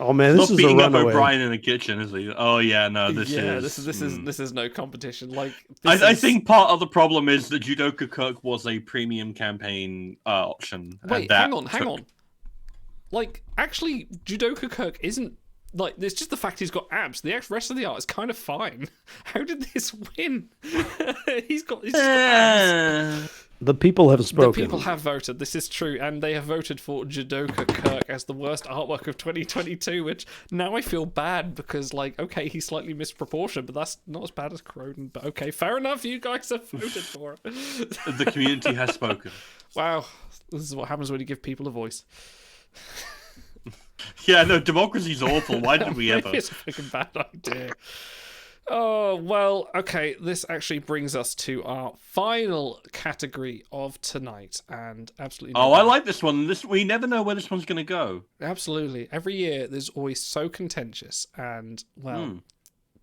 Speaker 4: Oh man, this is a runaway.
Speaker 5: Up O'Brien in the kitchen, is he? Oh yeah, no, this
Speaker 2: is no competition.
Speaker 5: I think part of the problem is that Judoka Kirk was a premium campaign option.
Speaker 2: Wait, hang on. Actually, Judoka Kirk isn't it's just the fact he's got abs. The rest of the art is kind of fine. How did this win? He's got abs.
Speaker 4: The people have spoken.
Speaker 2: The people have voted. This is true, and they have voted for Judoka Kirk as the worst artwork of 2022. Which now I feel bad because, okay, he's slightly misproportioned, but that's not as bad as Croden. But okay, fair enough. You guys have voted for it.
Speaker 5: The community has spoken.
Speaker 2: Wow, this is what happens when you give people a voice.
Speaker 5: Yeah, no, democracy's awful. Why did we ever?
Speaker 2: It's a freaking bad idea. Oh, well, okay, this actually brings us to our final category of tonight, and absolutely...
Speaker 5: I like this one. We never know where this one's going to go.
Speaker 2: Absolutely. Every year, there's always so contentious, and,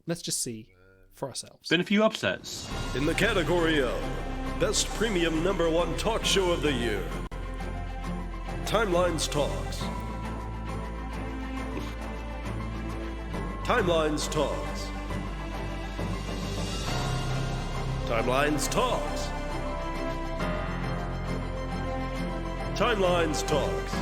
Speaker 2: let's just see for ourselves.
Speaker 5: Been a few upsets.
Speaker 1: In the category of Best Premium #1 Talk Show of the Year, Timelines Talks. Timelines Talks. Timelines Talks. Timelines Talks.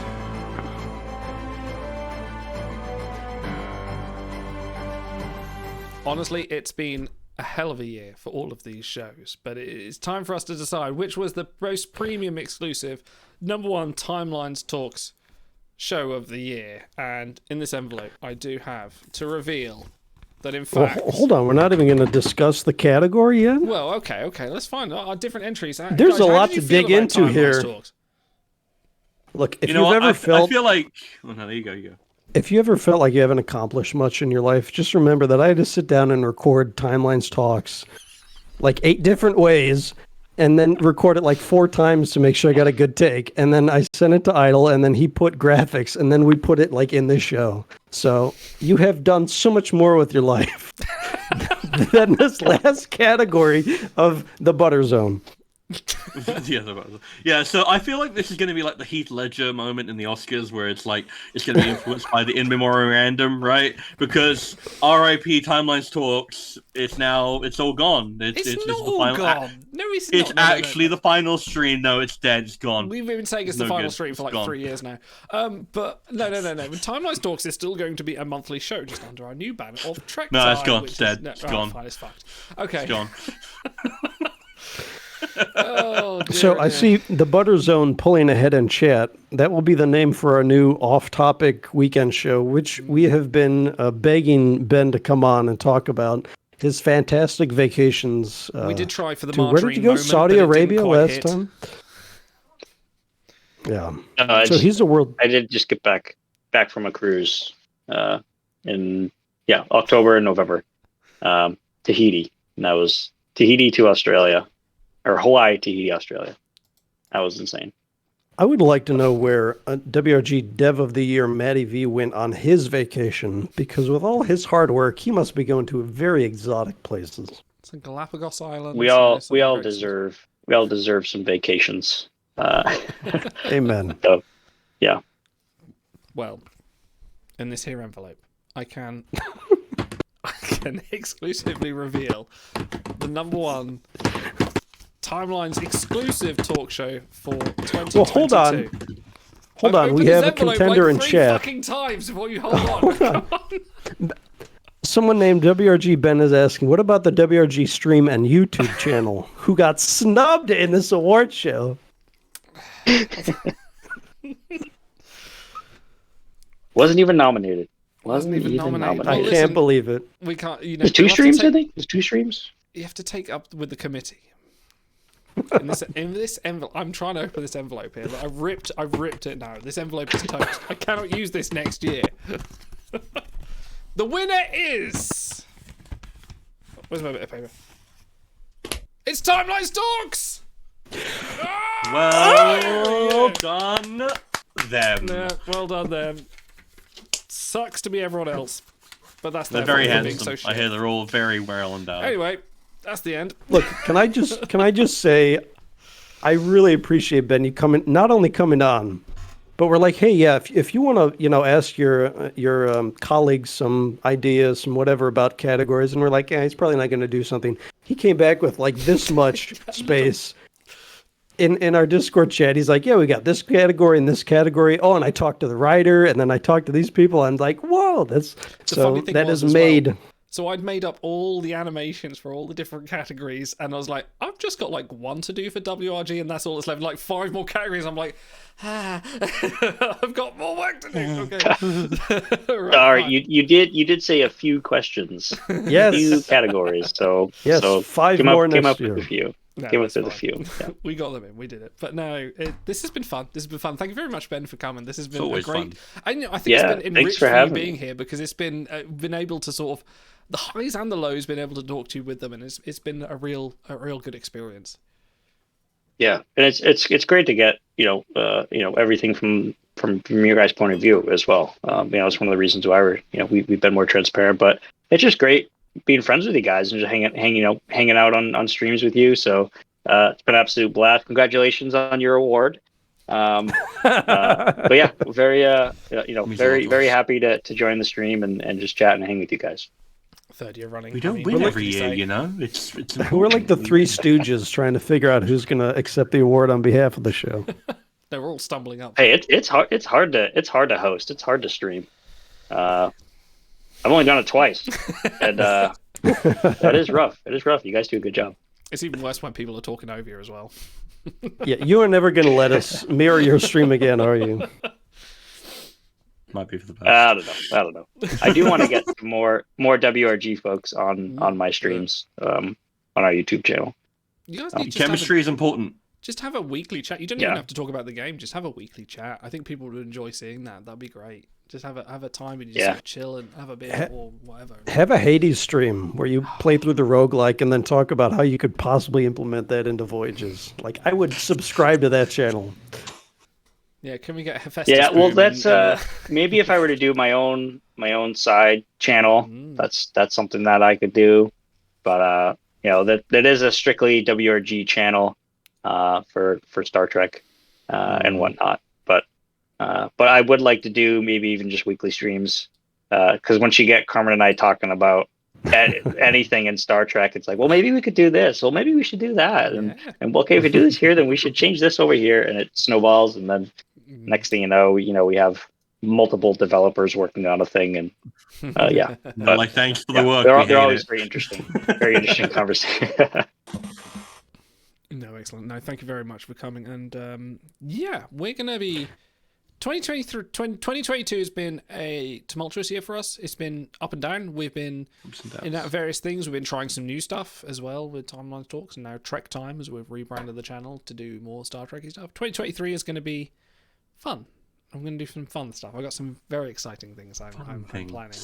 Speaker 2: Honestly, it's been a hell of a year for all of these shows, but it's time for us to decide which was the most premium exclusive #1 Timelines Talks show of the year. And in this envelope, I do have to reveal that in fact...
Speaker 4: Well, hold on, we're not even going to discuss the category yet?
Speaker 2: Well, okay, let's find our different entries.
Speaker 4: There's a lot to dig into here. Look, if you've ever felt...
Speaker 5: I feel like... Oh, no, there you go.
Speaker 4: If you ever felt like you haven't accomplished much in your life, just remember that I had to sit down and record Timelines Talks 8 different ways, and then record it 4 times to make sure I got a good take. And then I sent it to Idle, and then he put graphics, and then we put it in this show. So you have done so much more with your life than this last category of the Butter Zone.
Speaker 5: Yeah, so I feel like this is going to be like the Heath Ledger moment in the Oscars, where it's like it's going to be influenced by the in memorandum, right? Because R.I.P. Timelines Talks, it's all gone.
Speaker 2: It's not
Speaker 5: the
Speaker 2: all
Speaker 5: final
Speaker 2: gone. No, it's
Speaker 5: It's
Speaker 2: not. No,
Speaker 5: actually the final stream. No, it's dead. It's gone.
Speaker 2: We've been saying it's the final stream for like 3 years now. But no. Timelines Talks is still going to be a monthly show, just under our new banner of Trek
Speaker 5: No,
Speaker 2: Time.
Speaker 5: it's gone. It's dead. It's gone.
Speaker 2: Fine, it's fucked. Okay.
Speaker 5: It's gone.
Speaker 2: Oh, dear,
Speaker 4: So I see the Butter Zone pulling ahead in chat. That will be the name for our new off-topic weekend show, which we have been begging Ben to come on and talk about his fantastic vacations.
Speaker 2: We did try for the
Speaker 4: where
Speaker 2: margarine
Speaker 4: did you go?
Speaker 2: moment,
Speaker 4: Saudi
Speaker 2: but it
Speaker 4: Arabia
Speaker 2: didn't quite
Speaker 4: last
Speaker 2: hit.
Speaker 4: time. Yeah. So he's a world.
Speaker 3: I did just get back from a cruise in October and November, Tahiti, and that was Tahiti to Australia, or Hawaii, Tahiti, Australia. That was insane.
Speaker 4: I would like to know where WRG Dev of the Year Matty V went on his vacation, because with all his hard work, he must be going to very exotic places.
Speaker 2: It's a Galapagos Island.
Speaker 3: We all deserve some vacations.
Speaker 4: Amen.
Speaker 3: So, yeah.
Speaker 2: Well, in this here envelope, I can exclusively reveal the number one Timelines exclusive talk show for 2022.
Speaker 4: Well, hold on. Hold on. We have a contender in chat.
Speaker 2: Fucking times before you hold on.
Speaker 4: Someone named WRG Ben is asking, what about the WRG stream and YouTube channel? Who got snubbed in this award show?
Speaker 3: Wasn't even nominated. Wasn't even nominated.
Speaker 4: I can't believe it.
Speaker 2: We can't. You know,
Speaker 3: There's two streams, I think. There's two streams.
Speaker 2: You have to take up with the committee. In this envelope, I'm trying to open this envelope here. I've ripped it now. This envelope is toast. I cannot use this next year. The winner is. Where's my bit of paper? It's Timelines Talks.
Speaker 5: Well done, them.
Speaker 2: Yeah, well done, them. Sucks to be everyone else, but that's
Speaker 5: They're
Speaker 2: their
Speaker 5: very
Speaker 2: fault for being
Speaker 5: handsome.
Speaker 2: so shit.
Speaker 5: I hear they're all very well endowed.
Speaker 2: Anyway, that's the end.
Speaker 4: Look, can I just say, I really appreciate Ben you not only coming on, but we're like, hey, yeah, if you want to, ask your colleagues some ideas, some whatever about categories, and we're like, yeah, he's probably not going to do something. He came back with like this much space. In our Discord chat, he's like, yeah, we got this category and this category. Oh, and I talked to the writer, and then I talked to these people. I'm like, whoa, that's so that is made.
Speaker 2: Well. So I'd made up all the animations for all the different categories, and I was like, I've just got like one to do for WRG, and that's all that's left. Like 5 more categories. I'm like, I've got more work to do. Okay.
Speaker 3: Right, all right, you did say a few questions.
Speaker 4: Yes.
Speaker 3: A few categories. So
Speaker 4: yes,
Speaker 3: so
Speaker 4: 5 more next
Speaker 3: up
Speaker 4: year.
Speaker 3: With a few.
Speaker 2: No,
Speaker 3: Came up with a few. Yeah.
Speaker 2: We got them in. We did it. But no, this has been fun. This has been fun. Thank you very much, Ben, for coming. This has been a great. I think it's been enriched for you being here, because it's been able to sort of the highs and the lows, been able to talk to you with them, and it's been a real good experience.
Speaker 3: Yeah, and it's great to get everything from your guys' point of view as well. It's one of the reasons why we've been more transparent, but it's just great being friends with you guys and just hanging out on streams with you. So it's been an absolute blast. Congratulations on your award. But yeah, very very happy to join the stream and just chat and hang with you guys.
Speaker 2: 3rd year running.
Speaker 5: We don't win every year, It's
Speaker 4: we're like the Three Stooges trying to figure out who's going to accept the award on behalf of the show.
Speaker 2: They're all stumbling up.
Speaker 3: Hey, it's hard to host. It's hard to stream. I've only done it twice, and that is rough. It is rough. You guys do a good job.
Speaker 2: It's even worse when people are talking over you as well.
Speaker 4: Yeah, you are never going to let us mirror your stream again, are you?
Speaker 5: Might be for the best.
Speaker 3: I don't know. I do want to get more WRG folks on my streams on our YouTube channel.
Speaker 2: You guys need
Speaker 5: chemistry is important.
Speaker 2: Just have a weekly chat. You don't even have to talk about the game. Just have a weekly chat. I think people would enjoy seeing that. That'd be great. Just have a time and you just chill and have a beer or whatever.
Speaker 4: Have a Hades stream where you play through the roguelike and then talk about how you could possibly implement that into Voyages. Like, I would subscribe to that channel.
Speaker 2: Yeah, can we get Hephaestus?
Speaker 3: Yeah, well, that's maybe if I were to do my own side channel, that's something that I could do. But that is a strictly WRG channel. for Star Trek and whatnot. But I would like to do maybe even just weekly streams, because once you get Carmen and I talking about anything in Star Trek, it's like, well, maybe we could do this. Well, maybe we should do that. And okay, if we do this here, then we should change this over here, and it snowballs. And then next thing you know, we have multiple developers working on a thing, and yeah. But,
Speaker 5: like, thanks for the work.
Speaker 3: They're always very interesting conversation.
Speaker 2: No, excellent. No, thank you very much for coming. And yeah, we're gonna be 2022 has been a tumultuous year for us. It's been up and down. We've been in out various things. We've been trying some new stuff as well with Timelines Talks, and now Trek Time, as we've rebranded the channel to do more Star Trek stuff. 2023 is going to be fun. I'm going to do some fun stuff. I've got some very exciting things I'm planning.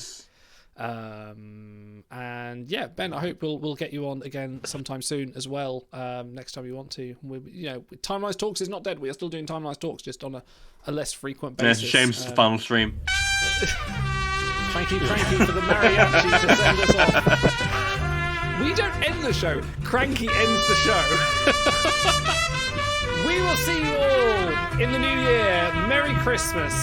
Speaker 2: And yeah, Ben, I hope we'll get you on again sometime soon as well. Next time you want to. Timelines Talks is not dead. We are still doing Timelines Talks, just on a less frequent basis.
Speaker 5: Yeah, it's a shame it's the final stream.
Speaker 2: Thank you for the mariachi to send us off. We don't end the show. Cranky ends the show. We will see you all in the new year. Merry Christmas.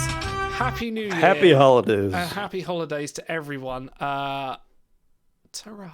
Speaker 2: Happy New Year.
Speaker 4: Happy holidays.
Speaker 2: Happy holidays to everyone. Ta-ra.